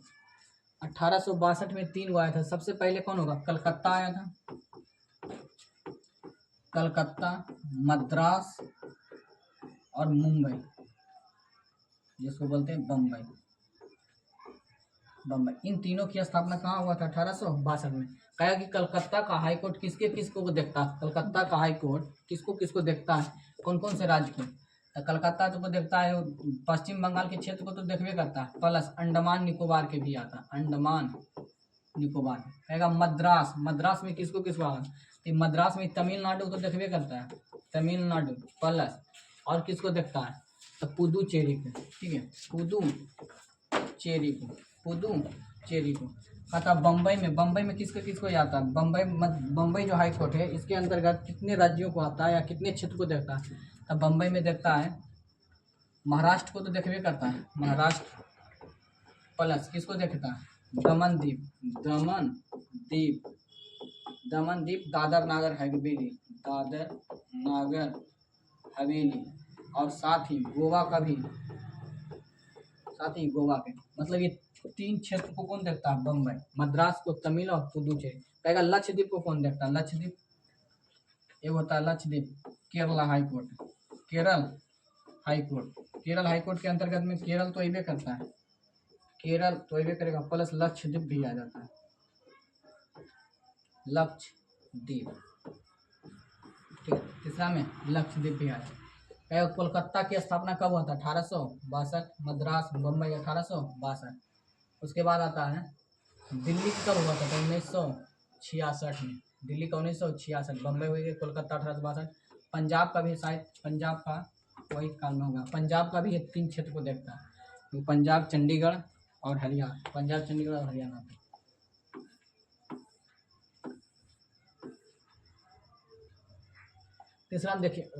1862 में 3 गो आया था। सबसे पहले कौन होगा, कलकत्ता आया था, कलकत्ता, मद्रास और मुंबई, जिसको बोलते हैं बम्बई, बम्बई। इन तीनों की स्थापना कहाँ हुआ था, 1862 में। कहा कि कलकत्ता का हाई कोर्ट किसको को देखता है, कलकत्ता का हाई कोर्ट किसको किसको देखता है, कौन कौन से राज्य को, तो कलकत्ता तो को देखता है, पश्चिम बंगाल के क्षेत्र को तो देखबे करता है, प्लस अंडमान निकोबार के भी आता है, अंडमान निकोबार। कहेगा मद्रास, मद्रास में किसको किसको आगा, तो मद्रास में तमिलनाडु तो देखबे करता है, तमिलनाडु, प्लस और किसको देखता है, तो पुदुचेरी को, ठीक है, पुदुचेरी को, पुदुचेरी को। कहता बम्बई में किसको किसको आता है, बम्बई जो हाई कोर्ट है इसके अंतर्गत कितने राज्यों को आता है या कितने क्षेत्र को देखता है, तो बम्बई में देखता है महाराष्ट्र को तो देखबे करता है, महाराष्ट्र, प्लस किसको देखता है, दमन द्वीप, दमन द्वीप, दमन द्वीप, दादर नागर हवेली, दादर नागर हवेली, और साथ ही गोवा का भी, साथ ही गोवा के, मतलब ये 3 क्षेत्र को कौन देखता है, बम्बई, मद्रास को, तमिल और पुदुचेरी। कहेगा लक्षद्वीप को कौन देखता है, लक्षद्वीप ये होता है Lakshadweep, Kerala high court, Kerala high court, Kerala high court के अंतर्गत में केरल तो अबे करता है, केरल तो अबे करेगा, प्लस लक्षद्वीप भी आ जाता है, लक्षद्वीप, ठीक है, तीसरा में लक्षद्वीप भी आ जाता है। कोलकाता की स्थापना कब हुआ था, 1862, मद्रास बम्बई 1862। उसके बाद आता है दिल्ली कब हुआ था, तो 1966 में, दिल्ली का 1966, बम्बई हुई, कोलकाता 1862। पंजाब का भी शायद, पंजाब का वही काल में होगा, पंजाब का भी ये 3 क्षेत्र को देखता है, तो पंजाब, चंडीगढ़ और हरियाणा, पंजाब, चंडीगढ़ और हरियाणा। तीसरा हम देखिए,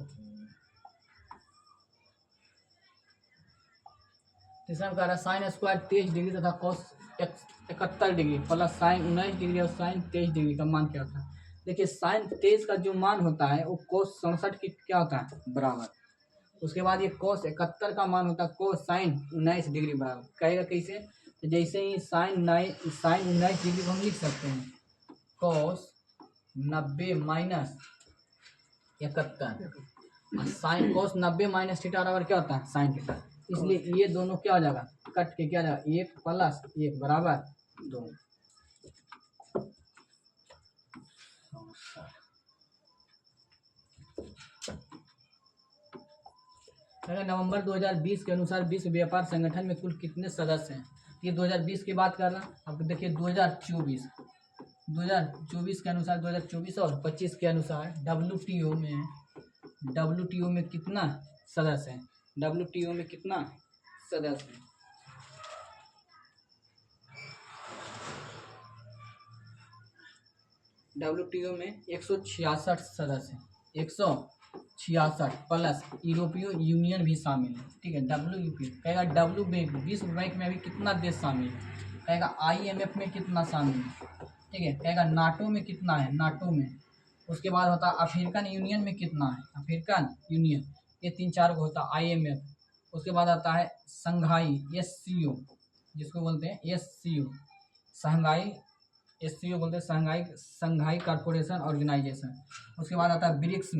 तीसरा में कह रहा है साइन स्क्वायर 23 डिग्री तथा cos 71 degree plus sign 19 degree और साइन 23 डिग्री का मान क्या होता है। देखिए साइन 23 का जो मान होता है वो कोस 67 की क्या होता है, बराबर। उसके बाद ये कोस 71 का मान होता है कोस साइन 19 डिग्री बराबर। कहेगा कैसे, तो जैसे ही साइन 19 डिग्री को हम लिख सकते हैं कोस 90 minus 71, sine cos 90 minus theta बराबर क्या होता है, साइन थीटा। इसलिए ये दोनों क्या हो जाएगा, कट के क्या जाएगा, 1 प्लस 1 बराबर 2। अगर नवंबर 2020 के अनुसार विश्व व्यापार संगठन में कुल कितने सदस्य हैं, ये 2020 की बात कर रहा हूँ। अब देखिए 2024 के अनुसार, 2024 और 25 के अनुसार डब्ल्यूटीओ में कितना सदस्य है, डब्ल्यूटीओ में कितना सदस्य है, डब्ल्यूटीओ में 166 सदस्य हैं, 166 प्लस यूरोपीय यूनियन भी शामिल है, ठीक है। डब्ल्यूपी कहेगा डब्ल्यू बैंक, विश्व बैंक में अभी कितना देश शामिल है, कहेगा आईएमएफ में कितना शामिल है, ठीक है। कहेगा नाटो में कितना है, नाटो में। उसके बाद होता है अफ्रीकन यूनियन में कितना है, अफ्रीकन यूनियन, ये 3-4 को होता है आईएमएफ। उसके बाद आता है संघाई एससीओ, जिसको बोलते हैं एससीओ, संघाई एससीओ बोलते हैं संघाई कॉर्पोरेशन ऑर्गेनाइजेशन। उसके बाद आता है ब्रिक्स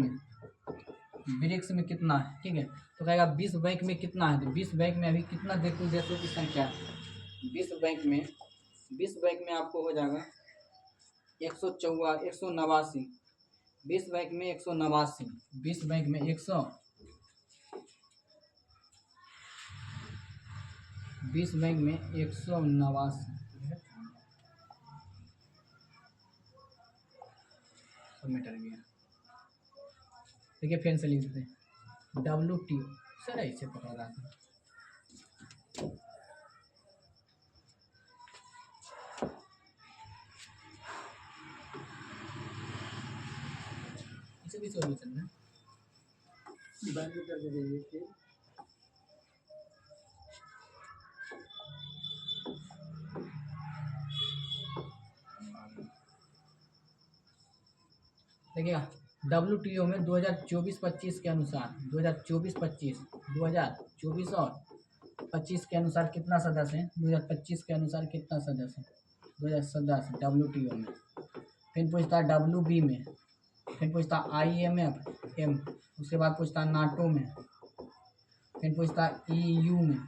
में कितना है, ठीक है। तो कहेगा विश्व बैंक में कितना है, तो विश्व बैंक में अभी कितना देशों की संख्या है, विश्व बैंक में आपको हो जाएगा 189, विश्व बैंक में 189, विश्व बैंक में 189 मीटर गया। देखिए फिर से लिख देते हैं डब्ल्यूटीओ, सर ऐसे पकड़ रहा था, से भी सोच चल रहा बैंक में कर दीजिए कि देखिएगा WTO में 2024-25 के अनुसार 2024-25 और 25 के अनुसार कितना सदस्य है? 2025 के अनुसार कितना सदस्य है? 2000 सदस्य WTO में। फिर पूछता है WB में, फिर पूछता है IMF M, उसके बाद पूछता है नाटो में, फिर पूछता है EU में,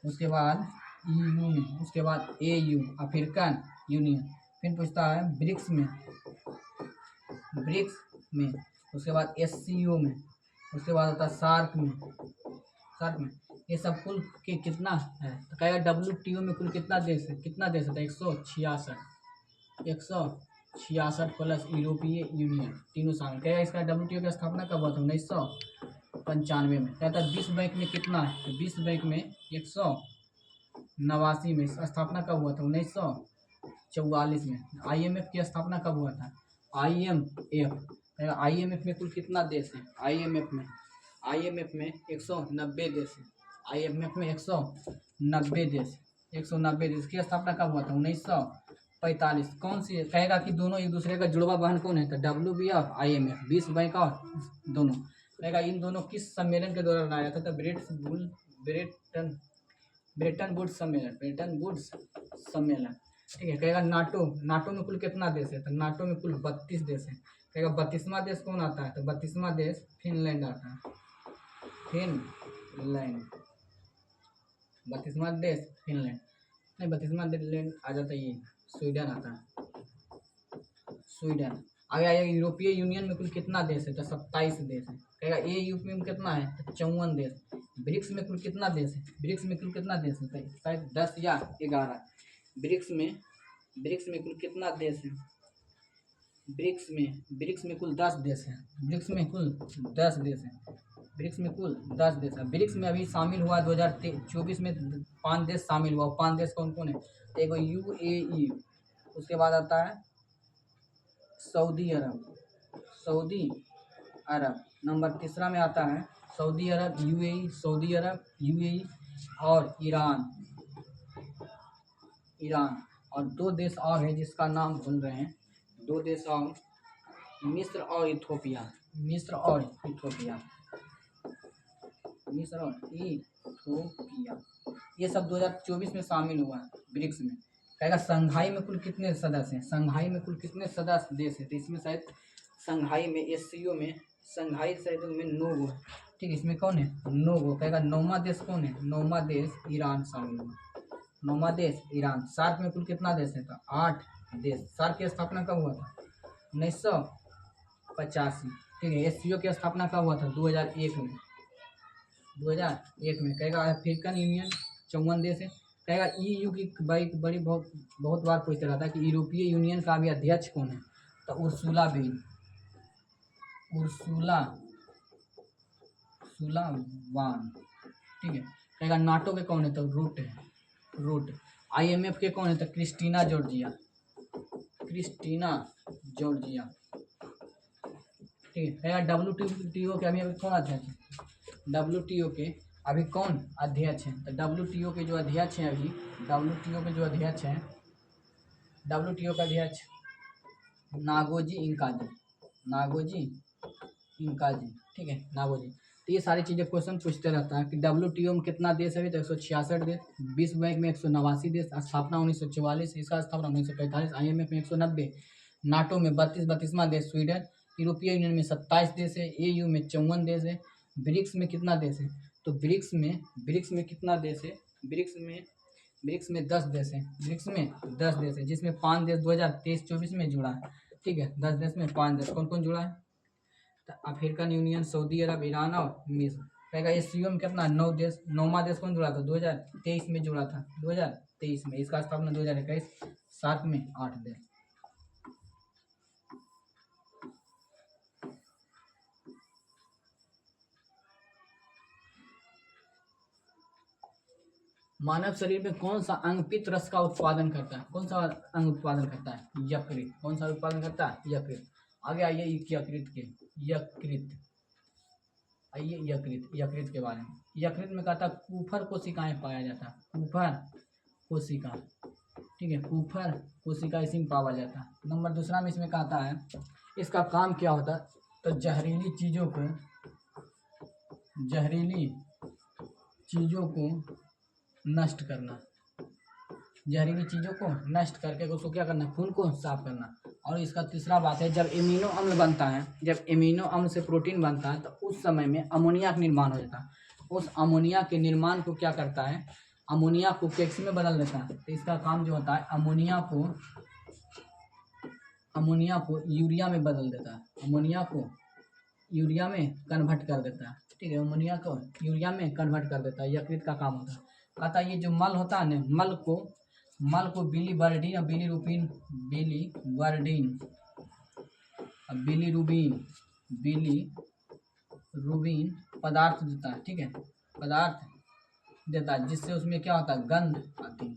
उसके बाद EU में, उसके बाद AU अफ्रीकन यूनियन, फिर पूछता है ब्रिक्स में, उसके बाद SCO में, उसके बाद होता है सार्क में। ये सब कुल के कितना है? तो कहेगा WTO में कुल कितना देश है? कितना देश है? 166 प्लस यूरोपीय यूनियन, तीनों शामिल। कहेगा इसका WTO की स्थापना कब हुआ था? 1995 में। कहता है विश्व बैंक में कितना है? तो विश्व बैंक में 189 में। स्थापना कब हुआ था? 1944 में। IMF की स्थापना कब हुआ था? IMF में कुल कितना देश है? IMF में 190 देश है। IMF में 190 देश, 190 देश की स्थापना कब हुआ था? 1945। कौन सी है? कहेगा कि दोनों एक दूसरे का जुड़वा बहन कौन है? तो WB और IMF, विश्व बैंक और दोनों। कहेगा इन दोनों किस सम्मेलन के दौरान आया था? तो ब्रेटन वुड्स सम्मेलन। ठीक है। कहेगा नाटो में कुल कितना देश है? तो नाटो में कुल 32 देश है। कहेगा 32वां देश कौन आता है? तो 32वां देश फिनलैंड आता है। 32वां देश फिनलैंड नहीं, 32वां देश आ जाता है, ये स्वीडन आता है। स्वीडन आगे आएगा। यूरोपीय यूनियन में कुल कितना देश है? तो 27 देश है। कहेगा AU में कितना है? तो 54 देश। ब्रिक्स में कुल कितना देश है? ब्रिक्स में कुल कितना देश है? तो शायद 10 या 11। ब्रिक्स में कुल कितना देश है? ब्रिक्स में कुल 10 देश है। ब्रिक्स में कुल 10 देश है। ब्रिक्स में अभी शामिल हुआ 2024 में 5 देश शामिल हुआ। 5 देश कौन कौन है? एक UAE, उसके बाद आता है सऊदी अरब नंबर 3 में आता है। सऊदी अरब UAE और ईरान। और 2 देश और है जिसका नाम भूल रहे हैं। 2 देश और, मिस्र और इथोपिया। ये सब 2024 में शामिल हुआ है ब्रिक्स में। कहेगा संघाई में कुल कितने सदस्य हैं? संघाई में कुल कितने सदस्य देश हैं? तो इसमें शायद संघाई में SCO में संघाई शायद में 9 गो है। ठीक है, इसमें कौन है? 9 गो। कहेगा 9वां देश कौन है? 9वां देश ईरान शामिल हुआ। 9वां देश ईरान। सार्क में कुल कितना देश है? तो 8 देश। सार्क की स्थापना कब हुआ था? 1985। ठीक है। SCO की स्थापना कब हुआ था? 2001 में। कहेगा अफ्रीकन यूनियन 54 देश है। कहेगा EU की बड़ी बहुत बार पूछते रहता है कि यूरोपीय यूनियन का अभी अध्यक्ष कौन है? तो उर्सुला वान। ठीक है। कहेगा नाटो के कौन है? तो रूट। IMF के कौन है? तो क्रिस्टीना जॉर्जिया। ठीक है। WTO के अभी कौन अध्यक्ष है? WTO के अभी कौन अध्यक्ष हैं? तो WTO के जो अध्यक्ष हैं अभी, WTO के जो अध्यक्ष हैं, WTO का अध्यक्ष नागोजी इंकाजी। ठीक है, नागोजी। तो ये सारी चीज़ें क्वेश्चन पूछते रहता है कि WTO में कितना देश है? तो 166 देश। विश्व बैंक में 189 देश। स्थापना 1944, इसका स्थापना 1945। IMF में 190, नाटो में 32वां देश स्वीडन, यूरोपीय यूनियन में 27 देश है, AU में 54 देश है। ब्रिक्स में कितना देश है? तो ब्रिक्स में कितना देश है? ब्रिक्स में 10 देश है। जिसमें 5 देश 2023-24 में जुड़ा है। ठीक है, 10 देश में 5 देश। कौन कौन जुड़ा है? तो अफ्रीकन यूनियन, सऊदी अरब, ईरान और मिस्र। कहेगा SCO में कितना? 9 देश। 9वां देश कौन जुड़ा था? 2023 में जुड़ा था। 2023 में। इसका स्थापना 2021। सार्क में 8 देश। मानव शरीर में कौन सा अंग पित्त रस का उत्पादन करता है? कौन सा अंग उत्पादन करता है? यकृत। कौन सा उत्पादन करता है? यकृत। आगे आइए यकृत के। यकृत। आइए यकृत के बारे में। यकृत में कहता कुफर कोशिकाएं पाया जाता है, कुफर कोशिका, ठीक है, कुफर कोशिका इसी में पाया जाता है। नंबर दूसरा में इसमें कहता है इसका काम क्या होता है, तो जहरीली चीज़ों को नष्ट करना, जहरीली चीज़ों को नष्ट करके उसको क्या करना, खून को साफ करना। और इसका तीसरा बात है जब एमिनो अम्ल बनता है, जब एमिनो अम्ल से प्रोटीन बनता है तो उस समय में अमोनिया का निर्माण हो जाता है। उस अमोनिया के निर्माण को क्या करता है, अमोनिया को किस में बदल देता है, तो इसका काम जो होता है अमोनिया को यूरिया में बदल देता है, अमोनिया को यूरिया में कन्वर्ट कर देता है, ठीक है, अमोनिया को यूरिया में कन्वर्ट कर देता है, यकृत का काम होता है। कहता है ये जो मल होता है ना, मल को बिलीवर्डिन और बिलीरुबिन पदार्थ देता है, ठीक है, पदार्थ देता है जिससे उसमें क्या होता है, गंध आती है,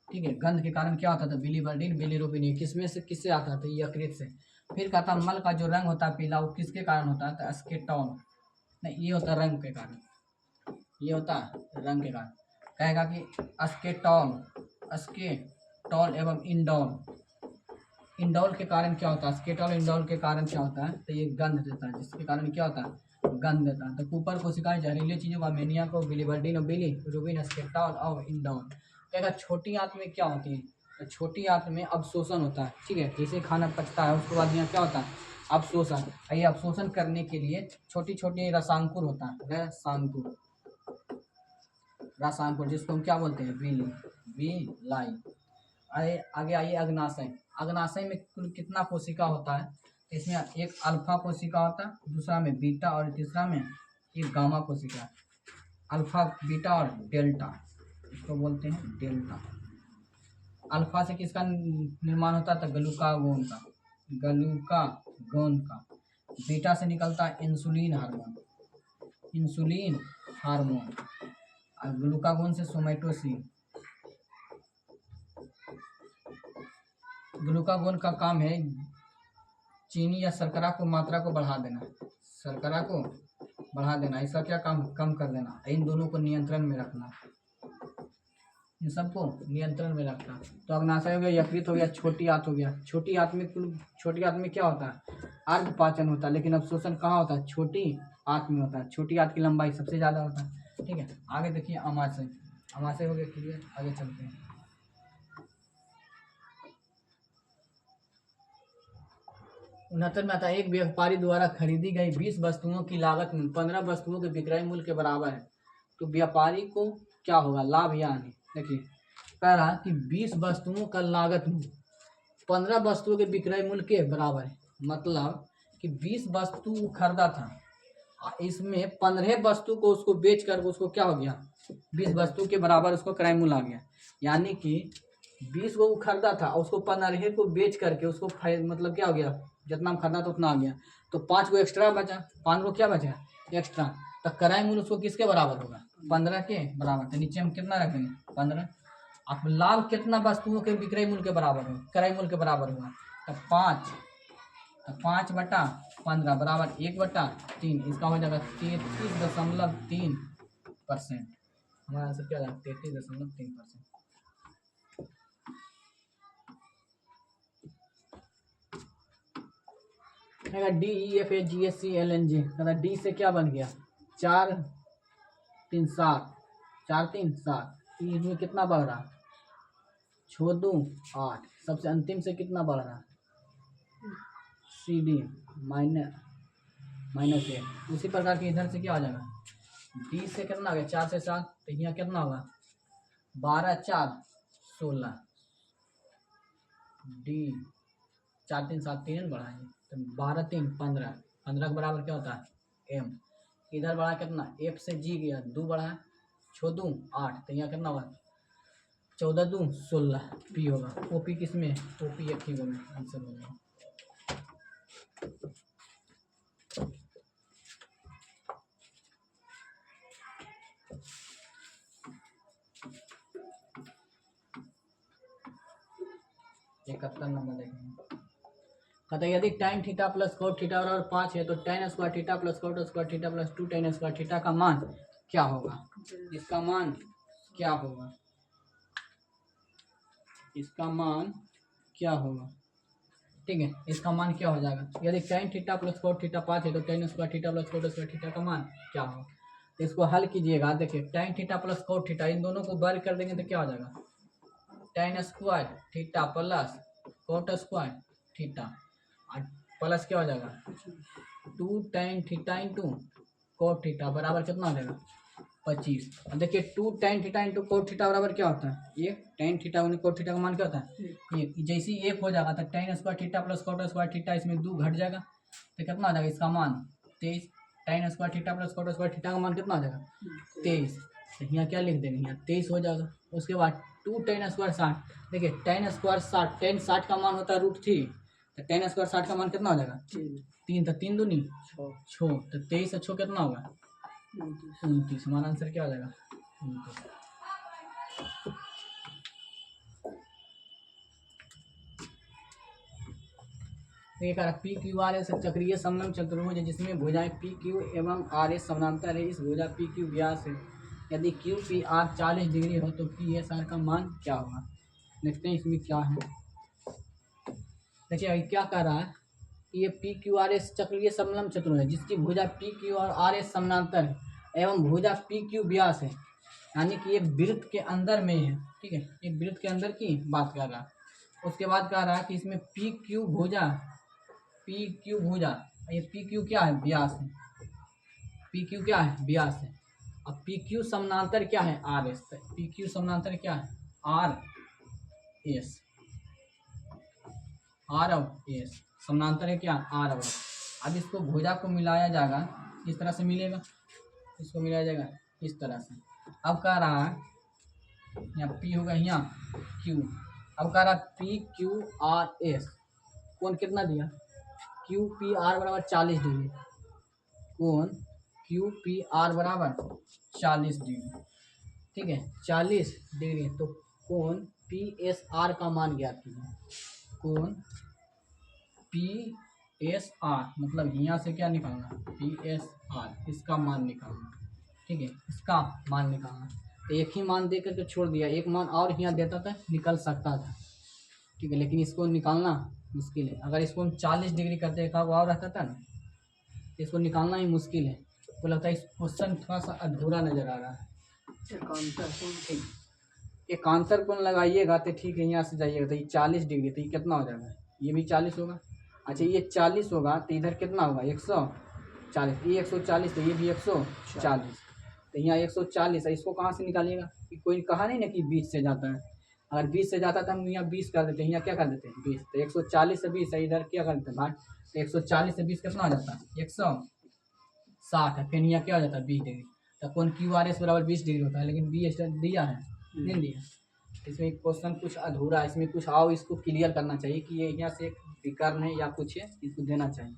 ठीक है, गंध के कारण क्या होता था, बिलीवर्डिन बिलीरुबिन, ये किससे आता था, यकृत से। फिर कहता है मल का जो रंग होता है पीला, वो किसके कारण होता है, तो एस्केटॉन, नहीं ये होता है रंग के कारण, ये होता है रंग के कारण। कहेगा कि अस्केटॉल एवं इंडोल के कारण क्या होता है, अस्केटॉल इंडोल के कारण क्या होता है, तो ये गंध देता है, जिसके कारण क्या होता है, गंध देता है। तो कुपर कोशिकाएं जहरीली चीज़ों का अमोनिया को बिलीवर्डिन और बिलीरुबिन अस्केटॉल और इंडोल। कहेगा छोटी आंत में क्या होती है, तो छोटी आंत में अवशोषण होता है, ठीक है, जैसे खाना पचता है उसके बाद यहाँ क्या होता है, अवशोषण। ये अवशोषण करने के लिए छोटी छोटी रसांकुर होता है, रसांकुर जिसको हम क्या बोलते हैं, लाई। आगे आइए अग्नाशय में कुल कितना कोशिका होता है, इसमें एक अल्फा कोशिका होता है, दूसरा में बीटा और तीसरा में एक गामा कोशिका। अल्फा, बीटा और डेल्टा, इसको बोलते हैं डेल्टा। अल्फा से किसका निर्माण होता है, तो ग्लूकागोन का। बीटा से निकलता है इंसुलिन हार्मोन, और ग्लूकागोन से सोमैटोसिन। ग्लूकागोन का काम है चीनी या शर्करा को मात्रा को बढ़ा देना, इसका क्या काम, कम कर देना, इन दोनों को नियंत्रण में रखना, इन सबको नियंत्रण में रखना। तो अग्नाशय हो गया, यकृत हो गया, छोटी आंत हो गया। छोटी आंत में क्या होता है, अर्ध पाचन होता है, लेकिन अवशोषण कहाँ होता है, छोटी आंत में होता है। छोटी आंत की लंबाई सबसे ज़्यादा होता है, ठीक है। आगे देखिए अमाशय हो गया क्लियर, आगे चलते हैं। 69 में आता है एक व्यापारी द्वारा खरीदी गई 20 वस्तुओं की लागत में 15 वस्तुओं के विक्रय मूल्य के बराबर है, तो व्यापारी को क्या होगा, लाभ या हानि। देखिए कह रहा कि 20 वस्तुओं का लागत में 15 वस्तुओं के विक्रय मूल्य के बराबर है, मतलब कि 20 वस्तु खरीदा था, इसमें 15 वस्तु को उसको बेच कर उसको क्या हो गया, 20 वस्तु के बराबर उसको क्रय मूल्य आ गया। यानी कि 20 को खरीदा था, उसको 15 को बेच करके उसको मतलब क्या हो गया, जितना खरीदा था उतना आ गया, तो 5 को एक्स्ट्रा बचा, 5 को क्या बचा एक्स्ट्रा, तो क्रय मूल्य उसको किसके बराबर होगा, 15 के बराबर। तो नीचे हम कितना रखेंगे, 15। अब लाभ कितना वस्तुओं के विक्रय मूल्य के बराबर होगा, क्रय मूल्य के बराबर होगा, तो 5/15 बराबर 1/3, इसका हो जाएगा 33.3%। हमारा आंसर क्या जाएगा, 33.3%। DEFGHCLNG, डी से क्या बन गया, 4 3 7, 4 3 7, इसमें कितना बढ़ रहा, 6 2 8, सबसे अंतिम से कितना बढ़ रहा, CD -1। उसी प्रकार के इधर से क्या हो जाएगा, डी से कितना आ गया, 4 से 7, तो यहाँ कितना होगा, 12 4 16, डी 4 3 7 3 बढ़ाएंगे तो 12 3 15, 15 के बराबर क्या होता है, M। इधर बढ़ा कितना, F से G गया, 2 बढ़ा, 6 2 8, तो यहाँ कितना होगा, 14 2 16, P होगा। OP किसमें, OP एक ही में आंसर होगा। इकहत्तर नंबर देखेंगे, कहता है यदि tan theta plus cot theta बराबर 5 है तो tan square theta plus cot square theta plus 2 tan square theta का मान क्या होगा? इसका मान क्या होगा? इसका मान क्या होगा? ठीक है, इसका मान क्या हो जाएगा? यदि tan theta plus cot theta 5 है तो tan square theta plus cot square theta का मान क्या होगा? तो इसको हल कीजिएगा। देखिए tan theta plus cot theta इन दोनों को वर्ग कर देंगे तो क्या हो जाएगा? tan square theta plus cot square theta और प्लस क्या हो जाएगा? 2 tan theta into cot theta बराबर कितना हो जाएगा? 25। और देखिए 2 tan theta into cot theta बराबर क्या होता है? ये tan थीटा और cot थीटा का मान क्या होता है? ये जैसे ही एक हो जाएगा तो tan square theta plus cot square theta इसमें 2 घट जाएगा तो कितना हो जाएगा? इसका मान 23। tan square theta plus cot square theta का मान कितना हो जाएगा? 23। तो यहाँ क्या लिख देंगे? यहाँ 23 हो जाएगा। उसके बाद 2 tan स्क्वायर 60। देखिए tan स्क्वायर 60, tan 60 का मान होता है √3 तो tan स्क्वायर 60 का मान कितना हो जाएगा? 3। तो 3 दूनी 6 तो 23 से 6 कितना होगा? 29। हमारा आंसर क्या हो जाएगा? 29। एक पी क्यू आर एस चक्रीय समलंब चतुर्भुज है जिसमें भुजाएं पी क्यू एवं आर एस समानांतर है। इस भुजा पी क्यू व्यास है। यदि क्यू पी आर 40 डिग्री हो तो पी एस आर का मान क्या होगा? देखते हैं इसमें क्या है। देखिए क्या कर रहा है? ये पी क्यू आर एस चक्रीय समलंब चतुर्भुज है जिसकी भुजा पी क्यू और आर एस समानांतर है एवं भुजा पी क्यू व्यास है, यानी कि ये वृत्त के अंदर में है। ठीक है, ये वृत्त के अंदर की बात कर रहा है। उसके बाद कह रहा है कि इसमें पी क्यू भुजा ये पी क्यू क्या है? व्यास है। पी क्यू क्या है? व्यास है। अब पी क्यू समानांतर क्या है? R S. पी क्यू समानांतर क्या है? R S. आर और एस समानांतर है क्या? आर और। अब इसको भुजा को मिलाया जाएगा, इस तरह से मिलेगा, इसको मिलाया जाएगा इस तरह से। अब कह रहा है यहाँ पी होगा, यहाँ क्यू। अब कह रहा है पी क्यू आर एस कौन कितना दिया? क्यू पी आर बराबर 40 डिग्री। कौन क्यू पी आर बराबर 40 डिग्री। ठीक है, 40 डिग्री। तो कौन पी एस आर का मान ज्ञात कीजिए। कौन पी एस आर मतलब यहाँ से क्या निकालना? पी एस आर इसका मान निकालना। ठीक है, इसका मान निकालना। तो एक ही मान दे करके छोड़ दिया, एक मान और यहाँ देता था निकल सकता था। ठीक है, लेकिन इसको निकालना मुश्किल है। अगर इसको हम 40 डिग्री करते एक और रहता था ना, इसको निकालना ही मुश्किल है। तो लगता है इस क्वेश्चन थोड़ा सा अधूरा नज़र आ रहा है। एकांतर कोण लगाइएगा तो ठीक है, यहाँ से जाइएगा तो ये 40 डिग्री, तो ये कितना हो जाएगा? ये भी 40 होगा। अच्छा ये 40 होगा तो इधर कितना होगा? 140। ये 140 तो ये भी 140। तो यहाँ 140 है, इसको कहाँ से निकालिएगा? कोई कहा नहीं ना कि 20 से जाता है। अगर 20 से जाता तो हम यहाँ 20 कर देते हैं, यहाँ क्या कर देते हैं? 20। तो 140 से 20 है, इधर क्या कर देते हैं? भाग। तो 140 से 20 कितना हो जाता है? 160 है। फिर यहाँ क्या हो जाता है? 20 डिग्री। तो कौन क्यू आर एस बराबर 20 डिग्री होता है, लेकिन बी एस दिया है नहीं दिया। इसमें क्वेश्चन कुछ अधूरा है, इसमें कुछ आओ इसको क्लियर करना चाहिए कि ये यहाँ से एक विकर्ण है या कुछ है, इसको देना चाहिए।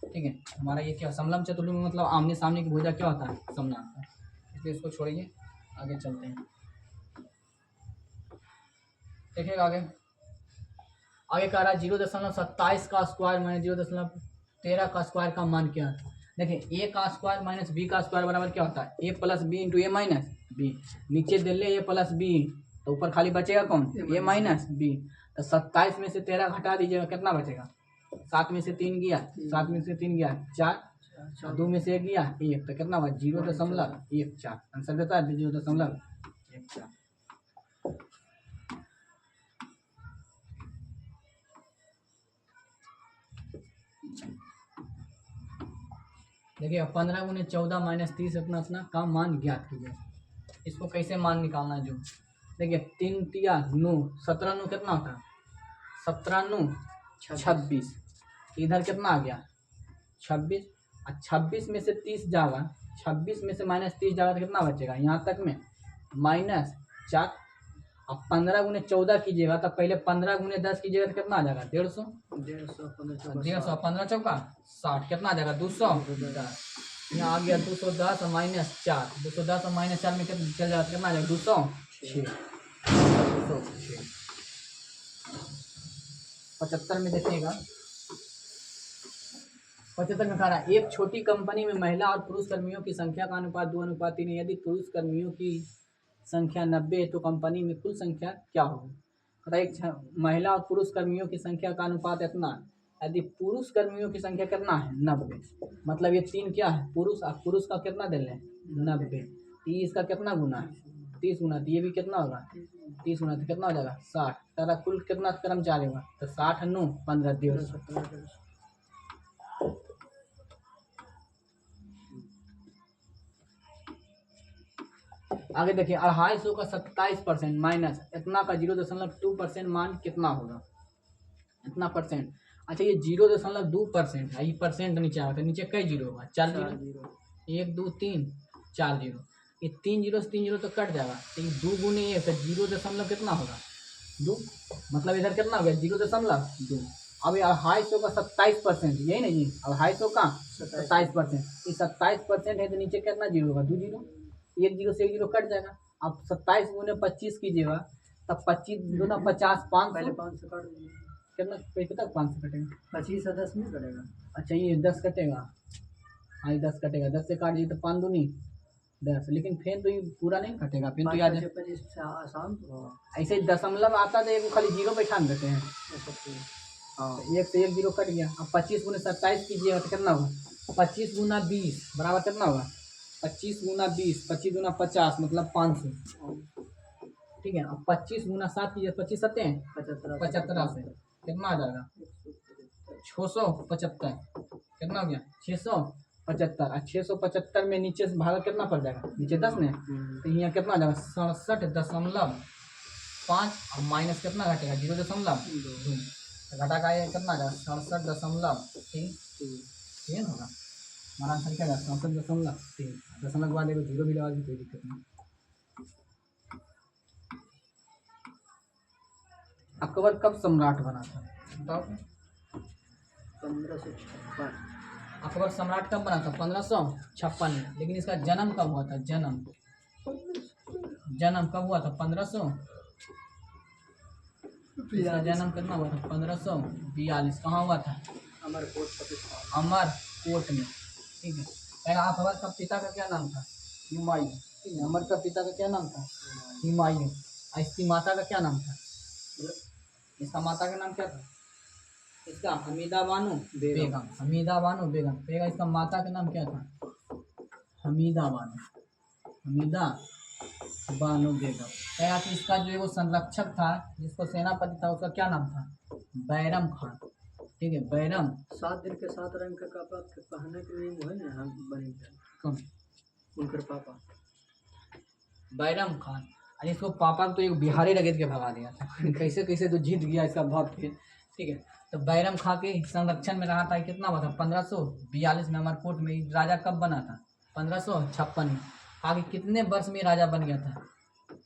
ठीक है, हमारा ये क्या समलंब चतुर्भुज मतलब आमने सामने की भुजा क्या होता है? समानांतर। इसलिए इसको छोड़िए, आगे चलते हैं। देखिएगा आगे कह रहा है 0.27 का स्क्वायर माइनस 0.13 का स्क्वायर का मान क्या है? देखिए ए का स्क्वायर माइनस बी का स्क्वायर बराबर क्या होता है? ए plus b into a minus B. नीचे दे ले ए प्लस बी तो ऊपर खाली बचेगा कौन? ए माइनस बी। तो 27 में से 13 घटा दीजिएगा, कितना बचेगा? 7 में से 3 गया, 7 में से 3 गया 4, 2 में से 1 गया 1, तो कितना हुआ? 0.14। आंसर देता है 0.14। देखिए 15 गुने 14 माइनस 30 अपना अपना का मान ज्ञात कीजिए। इसको कैसे मान निकालना है? जो देखिए 3 तिया 9, 17 9 कितना होता है? 17 9 26। इधर कितना आ गया? 26। और 26 में से 30 जाएगा, 26 में से माइनस 30 जाएगा तो कितना बचेगा? यहाँ तक में -4। अब 15 गुने 14 कीजिएगा तो पहले 15 गुने 10 कीजिएगा तो कितना आ जाएगा? 150। 150 15 चौका 60, कितना आ जाएगा? 200। यहाँ आ गया 210 और -4। 210 और -4 में कितना चल जाएगा? कितना आ जाएगा? 206। 75 में देखिएगा 75 में कह रहा है एक छोटी कंपनी में महिला और पुरुष कर्मियों की संख्या का अनुपात 2:3 है। यदि पुरुष कर्मियों की संख्या 90 है तो कंपनी में कुल संख्या क्या होगी। कहता है महिला और पुरुष कर्मियों की संख्या का अनुपात इतना है। यदि पुरुष कर्मियों की संख्या कितना है 90, मतलब ये 3 क्या है पुरुष, और पुरुष का कितना दे लें 90, तो ये इसका कितना गुना है 30 गुना, तो ये भी कितना होगा 30 गुना, तो कितना हो जाएगा 60। तेरा कुल कितना कर्मचारी होगा, तो 60 9 15 दिवस। आगे देखिए 250 का 27% माइनस इतना का 0.2% मान कितना होगा, इतना परसेंट। अच्छा ये 0.2% है, ये परसेंट नीचे आएगा, तो नीचे कई जीरो होगा 4 जीरो, 1 2 3 4 जीरो, ये 3 जीरो से 3 जीरो तो कट जाएगा, तो ये 2 गुने 1 तो 0 कितना होगा 2, मतलब इधर कितना हो गया 0.2। अब ये 250 का 27%, यही नहीं 250 का 27%, ये 27% है तो नीचे कितना जीरो होगा 2 जीरो, 1 जीरो से 1 जीरो कट जाएगा। अब 27 गुने 25 कीजिएगा तब 25 दूना 50 पहले 500 500 काट दीजिए। कितना पैसे तक 500 कटेगा। 25 और 10 में कटेगा। अच्छा ये 10 कटेगा, हाँ ये 10 कटेगा, 10 से काट दीजिए तो 5 दूनी 10, लेकिन फिर तो ये पूरा नहीं कटेगा, फिर तो याद है 25 से आसान तो होगा। ऐसे ही दशमलव आता तो एक खाली जीरो बैठा देते हैं, ऐसा ठीक। हाँ 1 से 1 जीरो कट गया। अब 25 गुने 27 कीजिएगा तो कितना होगा 25 गुना 20 बराबर कितना होगा 25 गुना 20, 25 गुना 50 मतलब 500, ठीक है। अब 25 गुना 7 कीजिए, 25 7 हैं 75 से कितना आ जाएगा 675, कितना हो गया 675, और 675 में नीचे से भागा कितना पड़ जाएगा नीचे 10 में, तो यहाँ कितना आ जाएगा 67.5 और माइनस कितना घटेगा 0.2, घटा का ये कितना आ जाएगा 67.3, ठीक है होगा हमारा आंसर क्या जाएगा 67.3, दशमलव के बाद एक जीरो भी लगा दी कोई दिक्कत नहीं। अकबर कब सम्राट बना था बताओ। 1556। अकबर सम्राट कब बना था 1556 में, लेकिन इसका जन्म कब हुआ था, जन्म कब हुआ था 1500, इसका जन्म कितना हुआ था 1542, कहाँ हुआ था अमरकोट में, ठीक है। पहले अकबर का पिता का क्या नाम था हुमायूं, ठीक है। अमर का पिता का क्या नाम था हुमायूं, और इसकी माता का क्या नाम था, इसका माता का नाम क्या था, इसका हमीदा बानो बेगम, हमीदा बानो बेगम, इसका माता का नाम क्या था हमीदा बानो बेगम। कहा कि इसका जो वो संरक्षक था जिसको सेनापति था उसका क्या नाम था बैरम खान, ठीक है बैरम। 7 दिन के 7 रंग का कपड़ा पहनने के लिए वो है ना हम बने कौन उनके पापा बैरम खान, और इसको पापा तो एक बिहारी रगड़ के भगा दिया था कैसे कैसे तो जीत गया इसका भक्त फिर, ठीक है। तो बैरम खां के संरक्षण में रहा था, कितना हुआ था 1542 में अमरकोट में। राजा कब बना था 1556 में। आगे कितने वर्ष में राजा बन गया था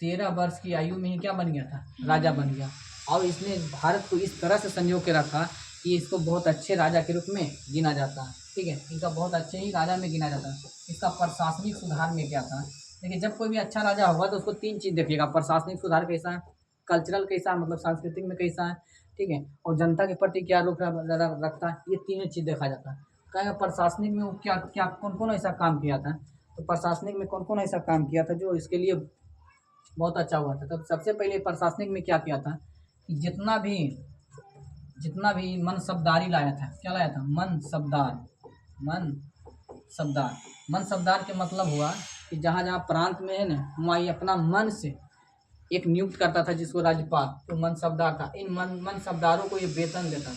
13 वर्ष की आयु में ही क्या बन गया था राजा बन गया। और इसने भारत को इस तरह से संजो के रखा कि इसको बहुत अच्छे राजा के रूप में गिना जाता है, ठीक है। इसका बहुत अच्छे ही राजा में गिना जाता है। इसका प्रशासनिक सुधार में क्या था, देखिए जब कोई भी अच्छा राजा होगा तो उसको 3 चीज़ देखिएगा, प्रशासनिक सुधार कैसा है, कल्चरल कैसा है मतलब सांस्कृतिक में कैसा है, ठीक है, और जनता के प्रति क्या रुख रखता है, ये तीनों चीज़ देखा जाता है। कहेगा प्रशासनिक में वो क्या क्या कौन कौन ऐसा काम किया था, तो प्रशासनिक में कौन कौन ऐसा काम किया था जो इसके लिए बहुत अच्छा हुआ था। तब सबसे पहले प्रशासनिक में क्या किया था कि जितना भी मनसबदारी लाया था, क्या लाया था मनसबदार के मतलब हुआ कि जहाँ जहाँ प्रांत में है ना वहाँ ये अपना मन से एक नियुक्त करता था जिसको राज्यपाल, तो मनसबदार था। इन मनसबदारों को ये वेतन देता था,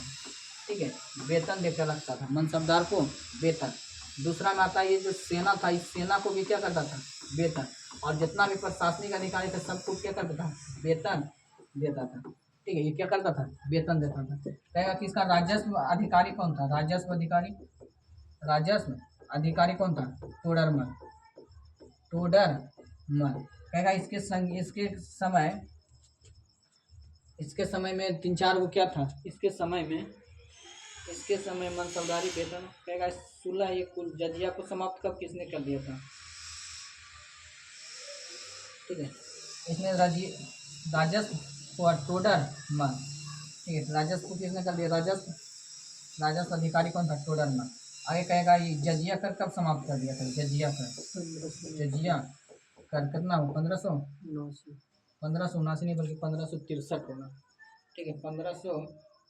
ठीक है, वेतन देकर रखता था मनसबदार को वेतन। दूसरा में आता है ये जो सेना था, इस सेना को भी क्या करता था वेतन, और जितना भी प्रशासनिक अधिकारी था सबको क्या करता था वेतन देता था, ठीक है, ये क्या करता था वेतन देता था। कहेगा कि इसका राजस्व अधिकारी कौन था, राजस्व अधिकारी कौन था टोडरमल। कहेगा इसके समय में 3-4 वो क्या था, इसके समय में मनसबदारी वेतन। कहेगा 16 ये कुल जजिया को समाप्त कब किसने कर दिया था, ठीक है, इसने राजस्व और टोडरमल, ठीक है, राजस्व को किसने कर दिया, राजस्व अधिकारी कौन था टोडरमल। आगे कहेगा ये जजिया कर कब समाप्त कर दिया था? जजिया कर, 1500 जजिया कर कितना हो? 900 1579 नहीं बल्कि 1563 होगा। ठीक है, 1500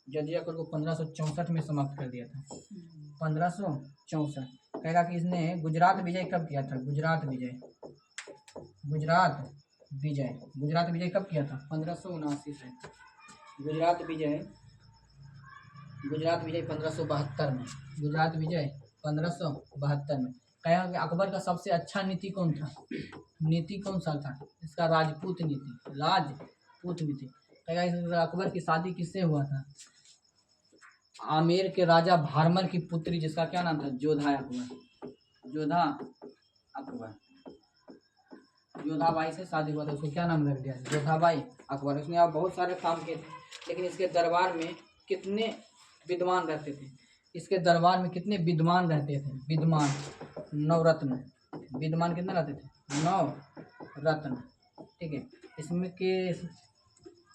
जजिया कर को 1564 में समाप्त कर दिया था। 1564 कहेगा कि इसने गुजरात विजय कब किया था? गुजरात विजय, गुजरात विजय, गुजरात विजय कब किया था? 1579 से। गुजरात विजय, गुजरात विजय 1572 में, गुजरात विजय 1572 में। कहा कि अकबर का सबसे अच्छा नीति कौन था? नीति कौन सा था? इसका राजपूत नीति, राजपूत नीति। कहेगा इस अकबर की शादी किससे हुआ था? आमेर के राजा भारमल की पुत्री, जिसका क्या नाम था? जोधा अकबर, जोधा अकबर, जोधाबाई से शादी हुआ था। उसको क्या नाम रख दिया? जोधाबाई अकबर। उसने आप बहुत सारे काम किए थे, लेकिन इसके दरबार में कितने विद्वान रहते थे? इसके दरबार में कितने विद्वान रहते थे? विद्वान, नवरत्न, विद्वान कितने रहते थे? 9 रत्न। ठीक है, इसमें के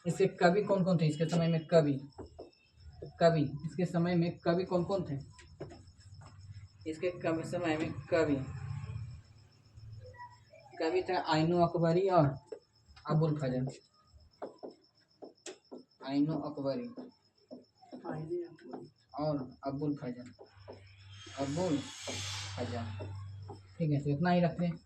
इसके कवि कौन कौन थे इसके समय में? कवि, कवि इसके समय में कवि कौन कौन थे? इसके कवि समय में कवि, कवि थे आइनो अकबरी और अबुल फजल, आइनो अकबरी और अबुल फजल, अबुल फजल। ठीक है, तो इतना ही रखते हैं।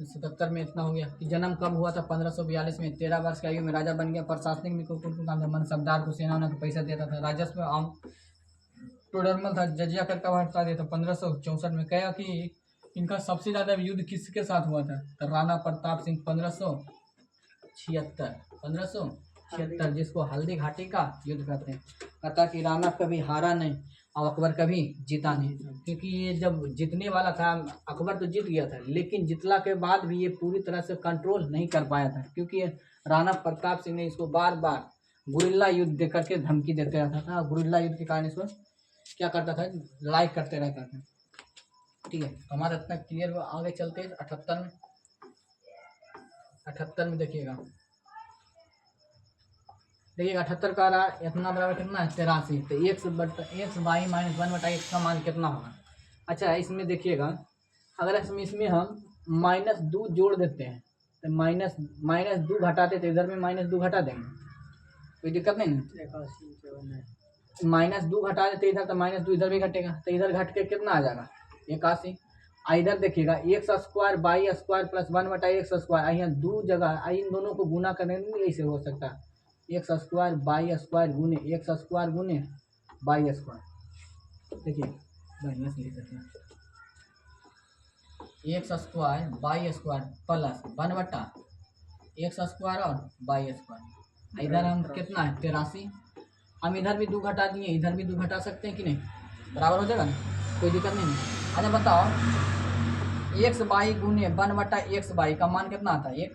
77 में इतना हो गया कि जन्म कब हुआ था? 1542 में। 13 वर्ष की आयु में राजा बन गया। प्रशासनिक में कुल काम था, मनसबदार को सेना ने पैसा देता था। राजस्व आम टोडरमल था। जजिया कर कब हटा दिया था? 1564 में। कहा कि इनका सबसे ज़्यादा युद्ध किसके साथ हुआ था? तो राणा प्रताप सिंह 1576, जिसको हल्दी घाटी का युद्ध कहते हैं। कहता कि राणा कभी हारा नहीं और अकबर कभी जीता नहीं, क्योंकि ये जब जीतने वाला था, अकबर तो जीत गया था, लेकिन जितला के बाद भी ये पूरी तरह से कंट्रोल नहीं कर पाया था, क्योंकि राणा प्रताप सिंह ने इसको बार बार गुरिल्ला युद्ध दे करके धमकी देते रहता था। गुरिल्ला युद्ध के कारण इसको क्या करता था? लड़ाई करते रहता था। ठीक है, तो हमारा इतना क्लियर हुआ। आगे चलते हैं 78 में। 78 में देखिएगा, 78 का रहा इतना बराबर कितना है? 83। तो x बाई माइनस 1/x का मान कितना होगा? अच्छा, इसमें देखिएगा, अगर इसमें हम -2 जोड़ देते हैं तो -2 घटाते, तो इधर में -2 घटा देंगे, कोई दिक्कत नहीं ना। -2 घटा देते इधर, तो -2 इधर भी घटेगा, तो इधर घट के कितना आ जाएगा? 81। इधर देखिएगा, x² by square plus 1/x square. यहाँ 2 जगह इन दोनों को गुना करने में ऐसे हो सकता है, x² बाई स्क्वायर गुने x² गुने बाई स्क्वायर। देखिए बढ़िया से लिख सकते हैं, x² by square plus 1/x² और बाई स्क्वायर। इधर हम कितना है? 83। हम इधर भी 2 घटा दिए, इधर भी 2 घटा सकते हैं कि नहीं? बराबर हो जाएगा ना, कोई दिक्कत नहीं है। अच्छा बताओ, x बाई गुने 1/x बाई का मान कितना आता है? 1।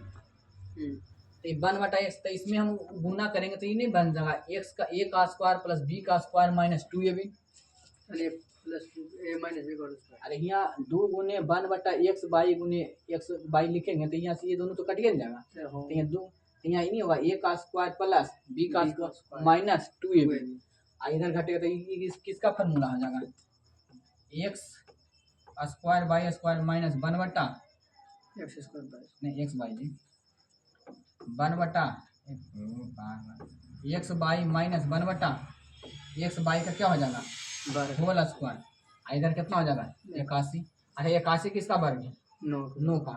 तो 1/x, तो इसमें हम गुना करेंगे तो ये नहीं बन जाएगा x का a का स्क्वायर प्लस b का स्क्वायर माइनस 2ab। अरे यहाँ 2 गुने 1/x बाई गुने x बाई लिखेंगे तो यहाँ से ये दोनों तो कट गया जाएगा। तो यहाँ 2, तो यहाँ नहीं होगा, a का स्क्वायर प्लस b का स्क्वायर माइनस 2ab। इधर घटेगा तो किसका फॉर्मूला हो जाएगा? x² by square minus 1/x नहीं, x बाई जी 1/x by minus 1/x by का क्या हो जाएगा? Whole square. इधर कितना हो जाएगा? 81। अच्छा, 81 किसका वर्ग है? 9 का।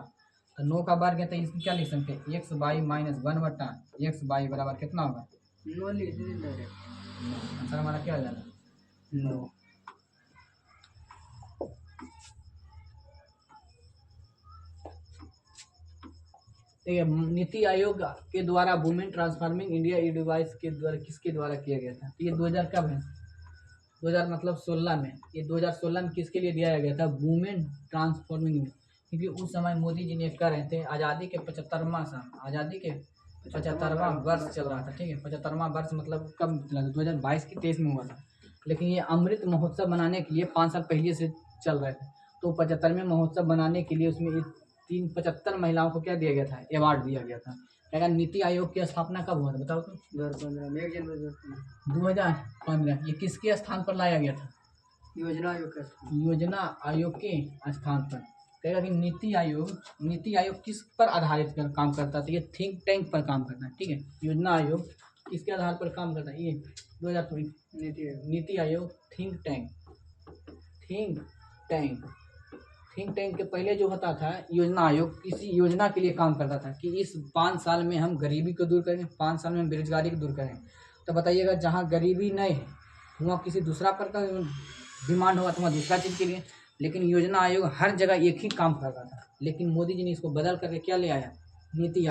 तो 9 का वर्ग है, तो इसमें क्या लिख सकते हैं? x by minus 1/x by बराबर कितना होगा? 9 लिख दीजिए। आंसर हमारा क्या हो जाएगा? 9। ठीक है, नीति आयोग के द्वारा वुमेन ट्रांसफॉर्मिंग इंडिया ई डिवाइस के द्वारा किसके द्वारा किया गया था? ये 2000 कब है? 2000 मतलब 16 में। ये 2016 में किसके लिए दिया गया था? वुमेन ट्रांसफॉर्मिंग इंडिया, क्योंकि उस समय मोदी जी ने कर रहे थे आज़ादी के 75वां साल, आज़ादी के 75वां वर्ष चल रहा था। ठीक है, 75वां वर्ष मतलब कब चला था? 2022 की 23 में हुआ था, लेकिन ये अमृत महोत्सव मनाने के लिए 5 साल पहले से चल रहे थे। तो 75वें महोत्सव बनाने के लिए उसमें 75 महिलाओं को क्या दिया गया था? अवार्ड दिया गया था। अगर नीति आयोग की स्थापना कब हुआ था बताओ तो? 2015। ये किसके स्थान पर लाया गया था? योजना आयोग का स्थान। योजना आयोग के स्थान पर। कहेगा कि नीति आयोग किस पर आधारित काम करता है, तो ये थिंक टैंक पर काम करता है। ठीक है, योजना आयोग किसके आधार पर काम करता है, ये 2020 नीति आयोग। नीति आयोग थिंक टैंक के पहले जो होता था योजना आयोग, किसी योजना के लिए काम करता था कि इस 5 साल में हम गरीबी को दूर करेंगे, 5 साल में हम बेरोजगारी को दूर करेंगे। तो बताइएगा, जहाँ गरीबी नहीं है वहाँ किसी दूसरा पर का डिमांड हुआ तो वहाँ दूसरा चीज़ के लिए, लेकिन योजना आयोग हर जगह एक ही काम करता था। लेकिन मोदी जी ने इसको बदल करके क्या ले आया, नीति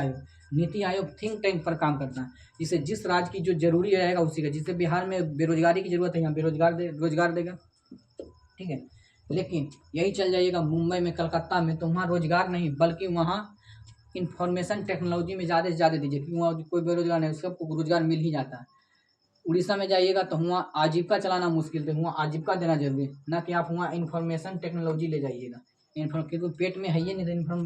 आयोग थिंक टैंक पर काम करता है, जिसे जिस राज्य की जो जरूरी रहेगा उसी का। जिससे बिहार में बेरोजगारी की जरूरत है, यहाँ रोजगार देगा। ठीक है, लेकिन यही चल जाइएगा मुंबई में, कलकत्ता में, तो वहाँ रोजगार नहीं बल्कि वहाँ इंफॉर्मेशन टेक्नोलॉजी में ज़्यादा से ज़्यादा दीजिए, क्योंकि वहाँ कोई बेरोजगार नहीं, सबको रोजगार मिल ही जाता है। उड़ीसा में जाइएगा तो वहाँ आजीविका चलाना मुश्किल है, वहाँ आजीविका देना जरूरी है, ना कि आप वहाँ इंफॉर्मेशन टेक्नोलॉजी ले जाइएगा। क्योंकि पेट में है ही नहीं तो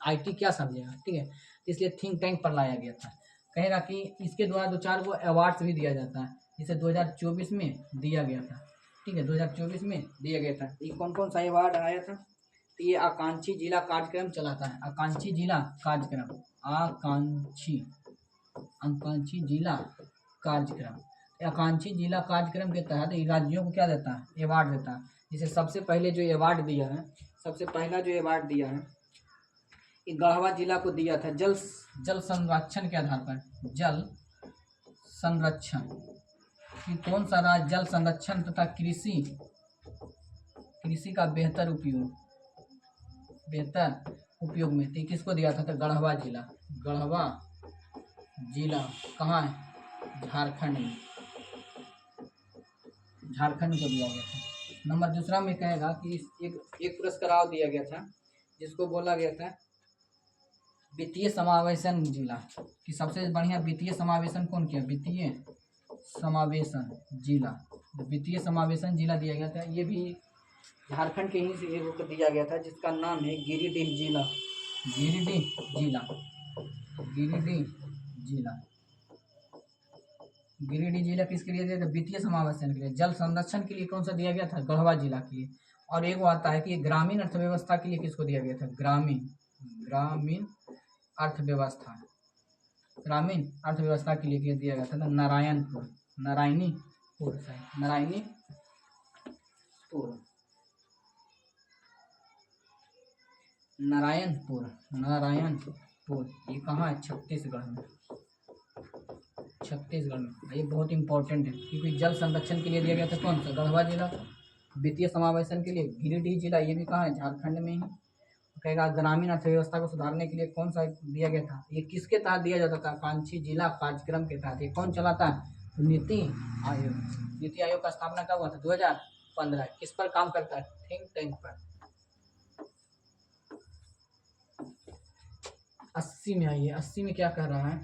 IT क्या समझेगा। ठीक है, इसलिए थिंक टैंक पर लाया गया था। कहेगा कि इसके द्वारा 2-4 को अवार्ड्स भी दिया जाता है, जिसे 2024 में दिया गया था। ठीक है, 2024 में दिया गया था। ये कौन कौन सा अवार्ड आया था, तो ये आकांक्षी जिला कार्यक्रम चलाता है, आकांक्षी जिला कार्यक्रम के तहत राज्यों को क्या देता है, अवार्ड देता है। जिसे सबसे पहला जो अवार्ड दिया है ये गढ़वा जिला को दिया था, जल संरक्षण के आधार पर। जल संरक्षण कि कौन सा राज्य जल संरक्षण तथा कृषि का बेहतर उपयोग में, तो किसको दिया था, तो गढ़वा जिला कहाँ है, झारखंड को दिया गया था। नंबर दूसरा में कहेगा कि एक पुरस्कार और दिया गया था, जिसको बोला गया था वित्तीय समावेशन जिला, कि सबसे बढ़िया वित्तीय समावेशन कौन किया, वित्तीय समावेशन जिला दिया गया था। ये भी झारखंड के ही से एक को दिया गया था, जिसका नाम है गिरिडीह जिला किसके लिए दिया था, वित्तीय समावेशन के लिए। जल संरक्षण के लिए कौन सा दिया गया था, गढ़वा जिला के लिए। और एक वो आता है कि ग्रामीण अर्थव्यवस्था के लिए किसको दिया गया था, ग्रामीण अर्थव्यवस्था के लिए दिया गया था, नारायणपुर ये कहाँ है, छत्तीसगढ़ में। ये बहुत इंपॉर्टेंट है, क्योंकि जल संरक्षण के लिए दिया गया था कौन सा, गढ़वा जिला। वित्तीय समावेशन के लिए गिरिडीह जिला, ये भी कहाँ है, झारखंड में ही। कहेगा ग्रामीण अर्थव्यवस्था को सुधारने के लिए कौन सा दिया गया था, ये किसके तहत दिया जाता था, आकांक्षी जिला कार्यक्रम के तहत। ये कौन चलाता है, नीति आयोग का स्थापना कब हुआ था, 2015। किस पर काम करता है, थिंक टैंक पर। 80 में आइए, 80 में क्या कह रहा है,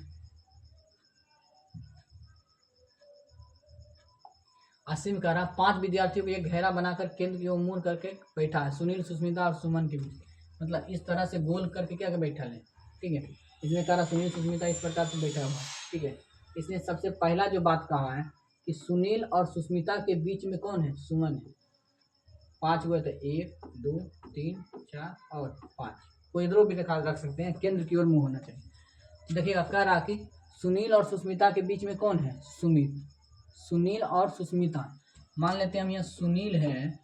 80 में कह रहा है 5 विद्यार्थियों को एक घेरा बनाकर केंद्र की ओर मुड़ करके बैठा है, सुनील, सुष्मिता और सुमन के बीच। मतलब इस तरह से गोल करके क्या बैठा है। ठीक है, इसमें कह रहा सुनील सुष्मिता इस प्रकार से बैठा हुआ। ठीक है, इसने सबसे पहला जो बात कहा है कि सुनील और सुष्मिता के बीच में कौन है, सुमन है। 5 हुए थे, 1 2 3 4 और 5, कोई इधरों भी रख सकते हैं, केंद्र की ओर मुँह होना चाहिए। देखिएगा, कह रहा कि सुनील और सुष्मिता के बीच में कौन है, सुनील और सुष्मिता। मान लेते हैं हम यहाँ सुनील है,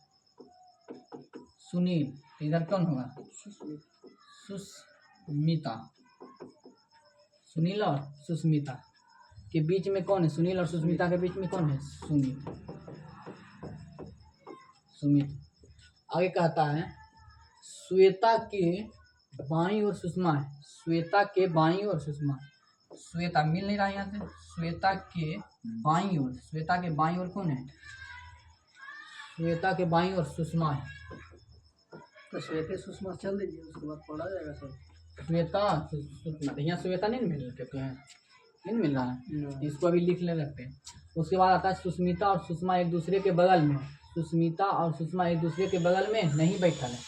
सुनील, तो इधर कौन होगा, सुष्मिता। सुनील और सुष्मिता के बीच में कौन है, सुनील और सुष्मिता के बीच में कौन है, सुमित। आगे कहता है श्वेता के बाईं ओर सुषमा है, श्वेता के बाईं ओर सुषमा। श्वेता मिल नहीं रहा यहाँ से, श्वेता के बाईं ओर कौन है, श्वेता के बाईं ओर सुषमा है। तो श्वेता सुषमा चल दीजिए, उसके बाद पढ़ा जाएगा सब। श्वेता सुषमा, यहाँ श्वेता नहीं मिल रहे हैं, नहीं मिल रहा है, इसको अभी लिख ले रखते हैं। उसके बाद आता है सुष्मिता और सुषमा एक दूसरे के बगल में, सुष्मिता और सुषमा एक दूसरे के बगल में नहीं बैठा है,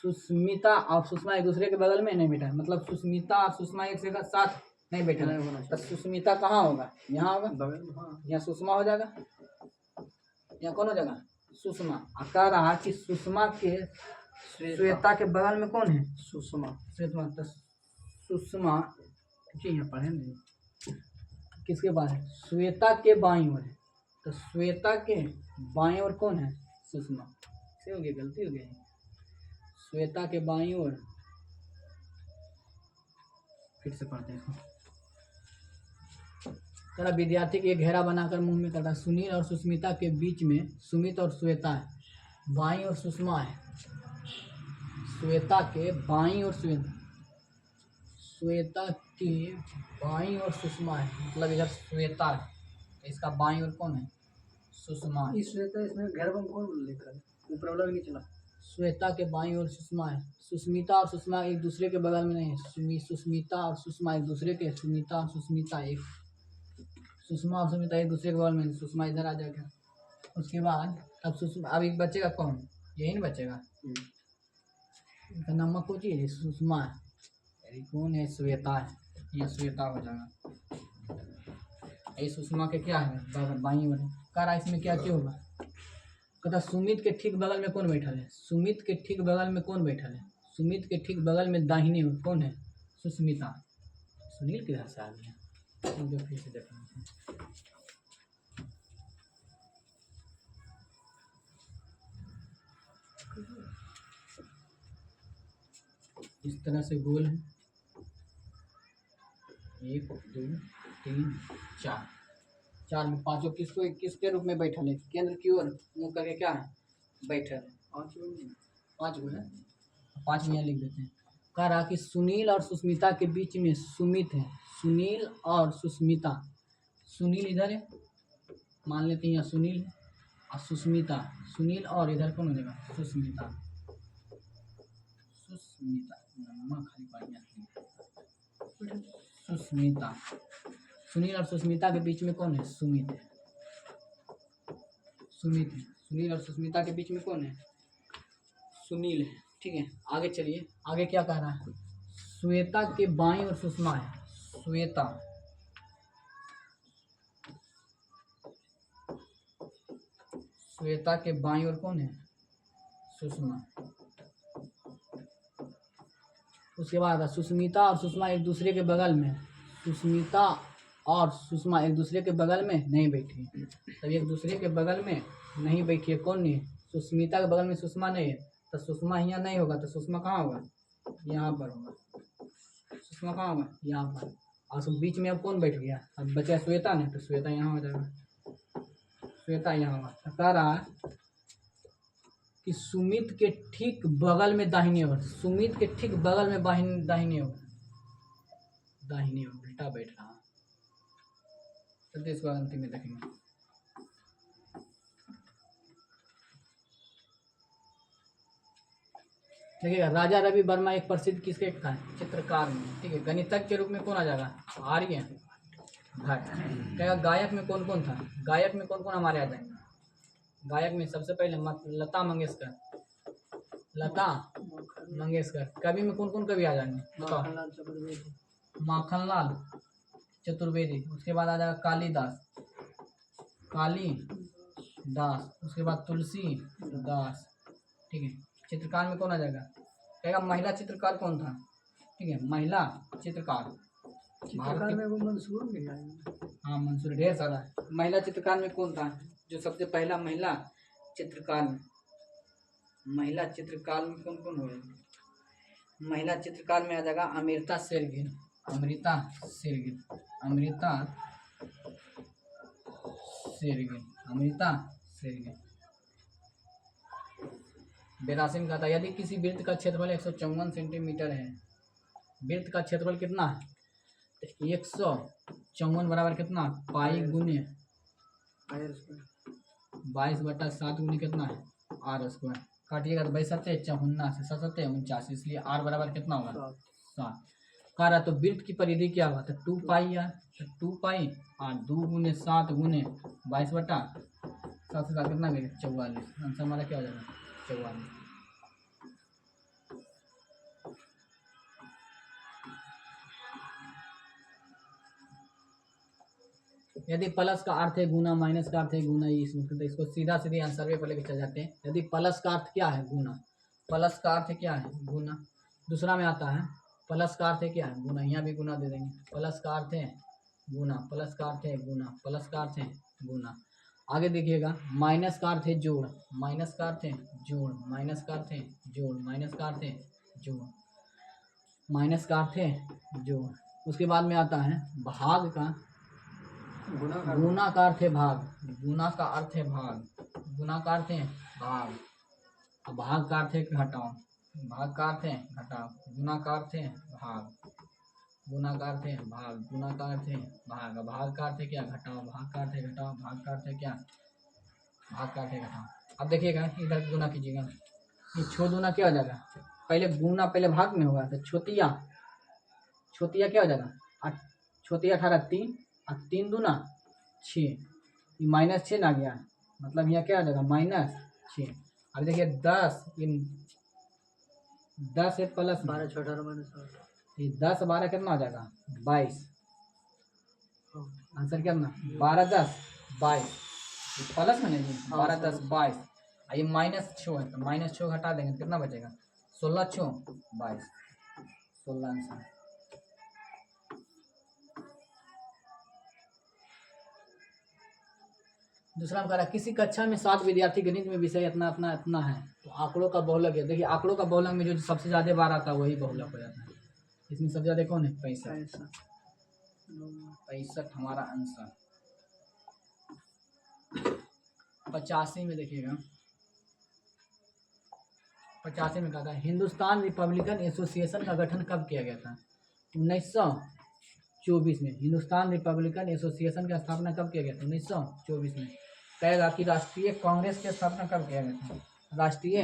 सुष्मिता और सुषमा एक दूसरे के बगल में नहीं बैठा है, मतलब सुष्मिता और सुषमा एक से साथ नहीं बैठा है। तो सुष्मिता कहाँ होगा, यहाँ होगा, यहाँ सुषमा हो जाएगा, यहाँ कौन हो जाएगा, सुषमा कह रहा कि सुषमा के श्वेता के बगल में कौन है? सुषमा। श्वेता तो सुषमा जी यहाँ पढ़े नहीं किसके पास है? श्वेता के बाईं ओर है, तो श्वेता के बाईं ओर कौन है? सुषमा। से हो गई, गलती हो गई। श्वेता के बाईं ओर फिर से पढ़ते हैं इसको। तेरा विद्यार्थी के घेरा बनाकर मुंह में करता। सुनील और सुष्मिता के बीच में सुमित और श्वेता है, बाईं ओर सुषमा है। श्वेता के बाईं ओर श्वेता के बाईं ओर सुषमा है, मतलब इधर श्वेता है, तो इसका बाईं ओर कौन है? सुषमा है। इस श्वेता इसमें घर में कौन लिखा है? ऊपर वाला भी नहीं चला। श्वेता के बाईं ओर सुषमा है। सुष्मिता और सुषमा एक दूसरे के बगल में नहीं है। सुष्मिता और सुषमा एक दूसरे के, सुष्मिता और सुष्मिता एक, सुषमा और सुष्मिता एक दूसरे के बगल में। सुषमा इधर आ जाएगा। उसके बाद अब सुषमा, अब एक बचेगा कौन? यही नहीं बचेगा, इनका नमक को चाहिए। सुषमा है, अरे कौन है? श्वेता है, ये श्वेता हो जाएगा। ये सुषमा के क्या है? बाईं ओर। कह रहा इसमें क्या क्यों होगा? कहता सुमित के ठीक बगल में कौन बैठल है? सुमित के ठीक बगल में कौन बैठल है? सुमित के ठीक बगल में दाहिने ओर कौन है? सुष्मिता। सुनील किधर से आ गया? इनको फिर से देखना। इस तरह से गोल है, 1 2 3 4, चार में पांचों किसको किसके रूप में बैठल है? केंद्र की ओर मुंह करके क्या है? बैठल है। 5 गो है, 5 में यहाँ लिख देते हैं। कह रहा कि सुनील और सुष्मिता के बीच में सुमित है। सुनील और सुष्मिता, सुनील इधर है, मान लेते हैं यहाँ सुनील है, और सुष्मिता, सुनील और इधर कौन हो जाएगा? सुष्मिता। सुष्मिता खाली बढ़िया सुष्मिता। सुनील और सुष्मिता के बीच में कौन है? सुमित है, सुमित है। सुनील और सुष्मिता के बीच में कौन है? सुनील है। ठीक है, आगे चलिए। आगे क्या कह रहा है? श्वेता के बाईं ओर सुषमा है। श्वेता, श्वेता के बाईं ओर कौन है? सुषमा। उसके बाद सुष्मिता और सुषमा एक दूसरे के बगल में। सुष्मिता और सुषमा एक दूसरे के बगल में नहीं बैठी, तब एक दूसरे के बगल में नहीं बैठी है। कौन नहीं? सुष्मिता के बगल में सुषमा नहीं है, तो सुषमा यहाँ नहीं होगा, तो सुषमा कहाँ होगा? यहाँ पर होगा। सुषमा कहाँ होगा? यहाँ पर। और सब बीच में अब कौन बैठ गया? अब बचा श्वेता ने, तो श्वेता यहाँ हो जाएगा। श्वेता यहाँ होगा। तो कह रहा है कि सुमित के ठीक बगल में दाहिने ओर, सुमित के ठीक बगल में दाहिने ओर, दाहिने ओर उल्टा बैठ रहा है। चलते इसको अंतिम में देखेंगे। देखिएगा, राजा रवि वर्मा एक प्रसिद्ध किसके था? चित्रकार में। ठीक है, गणितज्ञ के रूप में कौन आ जाएगा? आर्य भट्ट। कहेगा गायक में कौन कौन था? गायक में कौन कौन हमारे आ जाएंगे? गायक में सबसे पहले लता मंगेशकर, लता मंगेशकर। कवि में कौन कौन कवि आ जाएंगे? बताओ। माखनलाल चतुर्वेदी। उसके बाद आ जाएगा कालिदास, कालिदास। उसके बाद तुलसीदास। ठीक है, चित्रकार में कौन आ जाएगा? कहेगा महिला चित्रकार कौन था? ठीक है, महिला चित्रकार चित्रकार में वो मंसूर भी है। हाँ, मंसूर ढेर सारा है। महिला चित्रकार में कौन था जो सबसे पहला महिला चित्रकार में? महिला चित्रकार में कौन कौन हो? महिला चित्रकार में आ जाएगा अमृता शेरगिल, अमृता शेरगिल, अमृता शेरगिल, अमृता शेरगिल। 82 का था। यदि किसी वृत्त का क्षेत्रफल 154 सेंटीमीटर है, वृत्त का क्षेत्रफल कितना है? तो 154 बराबर कितना? पाई गुने 22/7 गुने कितना है? Are square. काटिएगा तो 22 54 से 7 49, इसलिए आर बराबर कितना होगा? 7। कह रहा तो वृत्त की परिधि क्या हुआ? तो 2 पाई यार, तो 2 पाई और 2 गुने 7 गुने 22/7 से 7 कितना गया? 44। आंसर हमारा क्या हो जाएगा? 44। यदि प्लस का अर्थ है गुना, माइनस का अर्थ है गुना, ये इसमें तो इसको सीधा सीधे आंसर पे लेके चल जाते हैं। यदि प्लस का अर्थ क्या है गुना, प्लस का अर्थ क्या है गुना। दूसरा में आता है प्लस का अर्थ है क्या है गुना, यहाँ भी गुना दे देंगे। प्लस का अर्थ है गुना, प्लस का अर्थ है गुना, प्लस का अर्थ है गुना। आगे देखिएगा माइनस का अर्थ है जोड़, माइनस का अर्थ है जोड़, माइनस का अर्थ है जोड़, माइनस का अर्थ है जोड़, माइनस का अर्थ है जोड़। उसके बाद में आता है भाग का, गुना का अर्थ है भाग, गुना का अर्थ है भाग, गुना का अर्थ है भाग, और भाग का अर्थ है घटाओ, भाग का अर्थ है घटाओ, गुना का अर्थ है भाग, गुना का अर्थ है भाग, गुना का अर्थ है भाग, भाग का अर्थ है क्या घटाओ, भाग का अर्थ है घटाओ, भाग का अर्थ है क्या, भाग का अर्थ है घटाओ। अब देखिएगा इधर गुना कीजिएगा, ये छो दूना क्या हो जाएगा, पहले गुना पहले भाग में होगा तो छोतिया, छोतिया क्या हो जाएगा, छोतिया 18 3 और 3 दूना 6, ये -6 ना गया, मतलब यहाँ क्या हो जाएगा -6। अब देखिए 10, ये 10 है प्लस 12 छोटा -8 ये 10 12 कितना हो जाएगा 22, आंसर क्या ना 12 10 22, प्लस में नहीं 12 10 22, ये -6 है तो -6 हटा देंगे तो कितना बचेगा 16 6 22, 16 आंसर। दूसरा हम कह रहा है किसी कक्षा में 7 विद्यार्थी गणित में विषय इतना इतना इतना है तो आंकड़ों का बहुलक है। देखिए आंकड़ों का बहुलक में जो सबसे ज़्यादा बार आता है वही बहुलक हो जाता है। इसमें सबसे ज़्यादा कौन है 65, 65 हमारा आंसर। 85 में देखिएगा, 85 में कहा था हिंदुस्तान रिपब्लिकन एसोसिएशन का गठन कब किया गया था, 1924 में। हिंदुस्तान रिपब्लिकन एसोसिएशन की स्थापना कब किया गया था, 1924 में। कहेगा कि राष्ट्रीय कांग्रेस की स्थापना कब किया गया था, राष्ट्रीय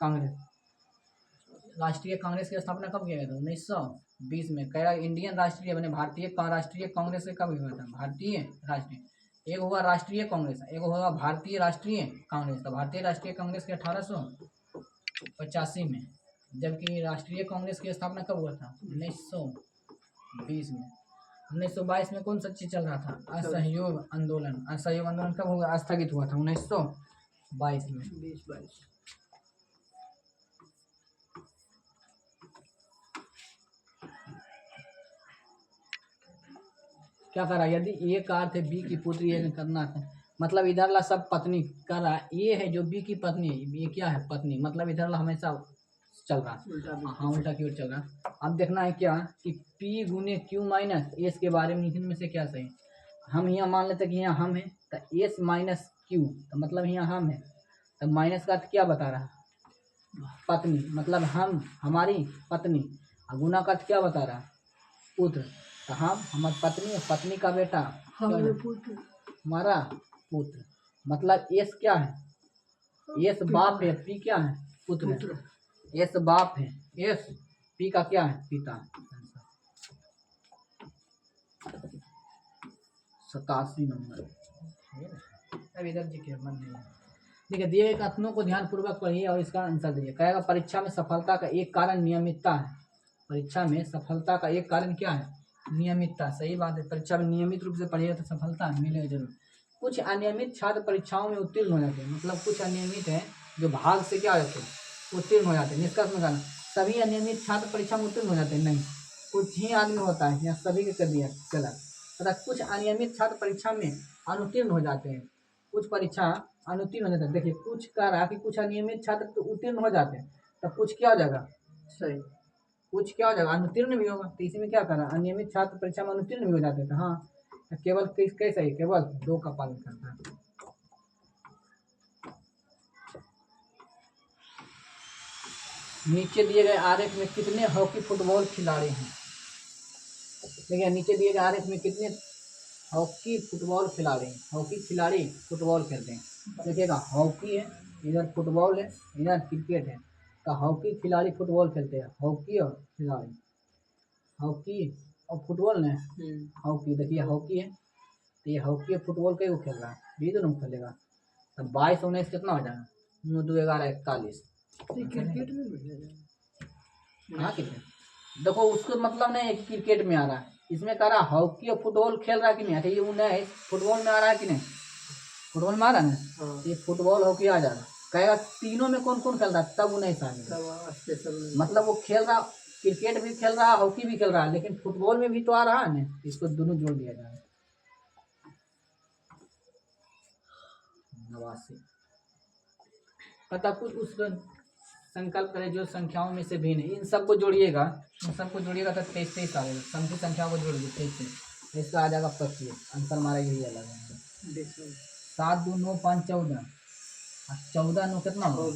कांग्रेस, राष्ट्रीय कांग्रेस की स्थापना कब किया गया था 1920 में। कहेगा इंडियन राष्ट्रीय बने भारतीय राष्ट्रीय कांग्रेस से कब हुआ था, भारतीय राष्ट्रीय, एक होगा राष्ट्रीय कांग्रेस, एक होगा भारतीय राष्ट्रीय कांग्रेस। तो भारतीय राष्ट्रीय कांग्रेस के 1885 में, जबकि राष्ट्रीय कांग्रेस की स्थापना कब हुआ था 1920 में। 1922 में कौन सा चीज चल रहा था, असहयोग आंदोलन। असहयोग आंदोलन कब हुआ, स्थगित हुआ था 1922 में। 20-22 क्या कर रहा है, यदि ए का अर्थ है बी की पुत्री है करना है, मतलब इधर ला सब पत्नी कर रहा है, ये है जो बी की पत्नी है, ये क्या है पत्नी, मतलब इधर ला हमेशा चल रहा है, हाँ उल्टा की ओर चल रहा है। अब देखना है क्या कि P गुने Q माइनस एस के बारे में इनमें से क्या सही। हम यहाँ मान लेते कि यहाँ हम है तो एस माइनस क्यू, तो मतलब यहाँ हम है, तो माइनस का अर्थ क्या बता रहा है पत्नी, मतलब हम हमारी पत्नी, और गुना का अर्थ क्या बता रहा है पुत्र, तो हम हमारी पत्नी, पत्नी का बेटा हमारा पुत्र, मतलब एस क्या है, एस बाप है, पी क्या है पुत्र, एस बाप है, एस पी का क्या है पिता। 87 नंबर। अब इधर देखिए मन नहीं है, देखिए दिए गए कथनों को ध्यान पूर्वक पढ़िए और इसका आंसर दीजिए। कहेगा परीक्षा में सफलता का एक कारण नियमितता है, परीक्षा में सफलता का एक कारण क्या है नियमितता। सही बात है, परीक्षा में नियमित रूप से पढ़िएगा तो सफलता मिलेगा जरूर। कुछ अनियमित छात्र परीक्षाओं में उत्तीर्ण हो जाते हैं, मतलब कुछ अनियमित है जो भाग से क्या हो जाते हैं उत्तीर्ण हो जाते हैं। निष्कर्ष में कहना सभी अनियमित छात्र परीक्षा में उत्तीर्ण हो जाते हैं, नहीं कुछ ही आदमी होता है, या सभी के कर दिया चला। तथा कुछ अनियमित छात्र परीक्षा में अनुत्तीर्ण हो जाते हैं, कुछ परीक्षा अनुत्तीर्ण हो जाते हैं। देखिए कुछ कह रहा है कि कुछ अनियमित छात्र तो उत्तीर्ण हो जाते हैं, तो कुछ क्या हो जाएगा सही, कुछ क्या हो जाएगा अनुत्तीर्ण भी होगा। तो इसी में क्या कर रहा है अनियमित छात्र परीक्षा में अनुत्तीर्ण भी हो जाते हैं, तो हाँ केवल कैसे ही केवल 2 का पालन करता है। नीचे दिए गए आरेख में कितने हॉकी फुटबॉल खिलाड़ी हैं, देखिए नीचे दिए गए आरेख में कितने हॉकी फुटबॉल खिलाड़ी हैं, हॉकी खिलाड़ी फुटबॉल खेलते हैं। देखिएगा हॉकी है, इधर फुटबॉल है, इधर क्रिकेट है, तो हॉकी खिलाड़ी फुटबॉल खेलते हैं, हॉकी और खिलाड़ी, हॉकी और फुटबॉल ने हॉकी। देखिए हॉकी है तो ये हॉकी और फुटबॉल कई को खेल रहा है, ये दोनों खेलेगा। तो 22 19 कितना हो जाएगा 9 2 11 41। क्रिकेट में भी है। हाँ क्रिकेट देखो उसको मतलब नहीं है कि क्रिकेट में आ रहा है, इसमें कह रहा हॉकी और फुटबॉल खेल रहा है कि नहीं। अच्छा ये 19 फुटबॉल में आ रहा है कि नहीं, फुटबॉल में आ रहा है ना, हाँ ये फुटबॉल हॉकी आ जा रहा है। कहेगा तीनों में कौन कौन खेल रहा है, तब 19 आ गया। तब स्पेशल मतलब वो खेल रहा, क्रिकेट भी खेल रहा, हॉकी भी खेल रहा है, लेकिन फुटबॉल में भी तो आ रहा है ना, इसको दोनों जोड़ दिया जा रहा है। 89 पता कुछ उस संकल्प करें जो संख्याओं में से भिन्न है, इन सबको जोड़िएगा, इन सबको जोड़िएगा तो 23 आएगा। समझी संख्याओं को जोड़िए 23, इसका आ जाएगा 25। आंसर हमारा यही अलग है। डिसम 7 2 9 5 14, 14 9 कितना होगा,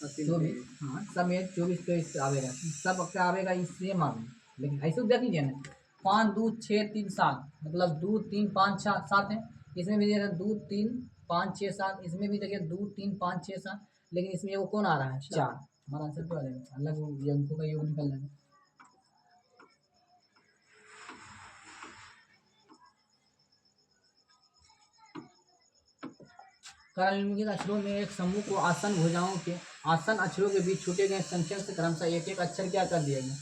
24। हाँ समेत 24 तो इससे आवेगा, सब का आवेगा इससे आवेगा। लेकिन ऐसे देख लीजिए ना, 5 2 6 3 7, मतलब 2 3 5 7 है। इसमें भी देखिए 2 3 5 6 7, इसमें भी देखिए 2 3 5 6 7, लेकिन इसमें वो कौन आ रहा है, 4। हमारा आंसर क्या आ जाएगा, अलग अंकों का योग निकल जाएगा। कारण निम्नलिखित अक्षरों में एक समूह को आसन भुजाओं के आसन अक्षरों के बीच छूटे गए संख्या से क्रमशः एक एक अक्षर क्या कर दिया गया,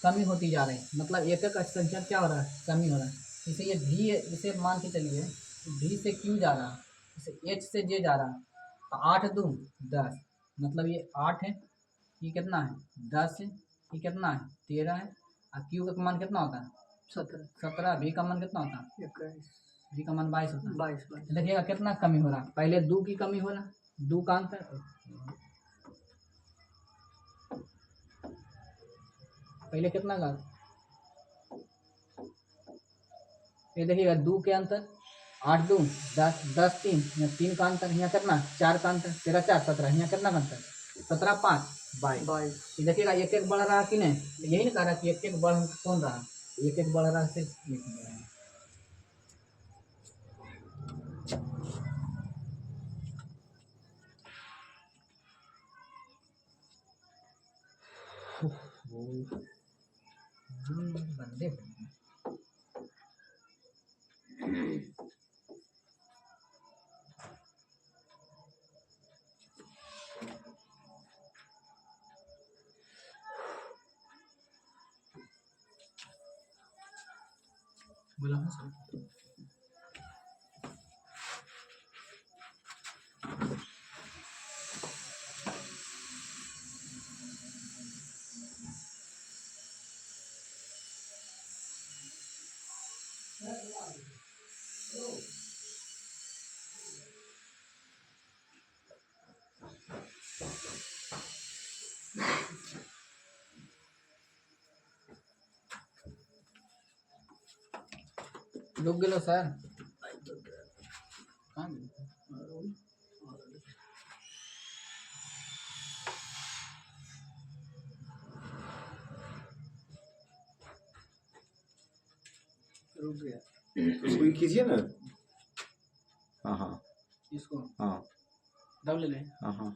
कमी होती जा रही है। मतलब एक एक संख्या क्या हो रहा है, कमी हो रहा है। जैसे ये भी है, इसे मान के चलिए भी से क्यू जा रहा है, जैसे एच से जे जा रहा है, तो 8 2 10, मतलब ये 8 है, ये कितना है 10 है, ये कितना है 13 है, और क्यू का मान कितना होता है 17, भी का मान कितना होता है 21 भी का मान 22 होता है। 22 देखिएगा कितना कमी हो रहा है, पहले 2 की कमी हो रहा है, 2 का अंतर, पहले कितना का, ये देखिएगा 2 के अंतर 8 2 10 10 3, यहाँ 3 का अंतर, यहाँ कितना 4 का अंतर, 13 4 17, यहाँ कितना का अंतर 17 5 22। ये देखिएगा एक एक बढ़ रहा कि नहीं, तो यही ना कह रहा कि एक एक बढ़ कौन रहा, एक एक बढ़ रहा सिर्फ एक बढ़ रहा है। बंदे बोला हूँ सर। रुक गेलो सर, कहाँ गेलो? रुक गया उसको ये कीजिए ना। हाँ हाँ इसको हाँ दब ले ले, हाँ हाँ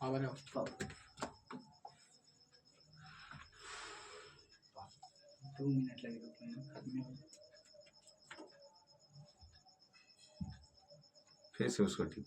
पावर है 2 मिनट लगेगा खत्म हो। फिर से उसको ठीक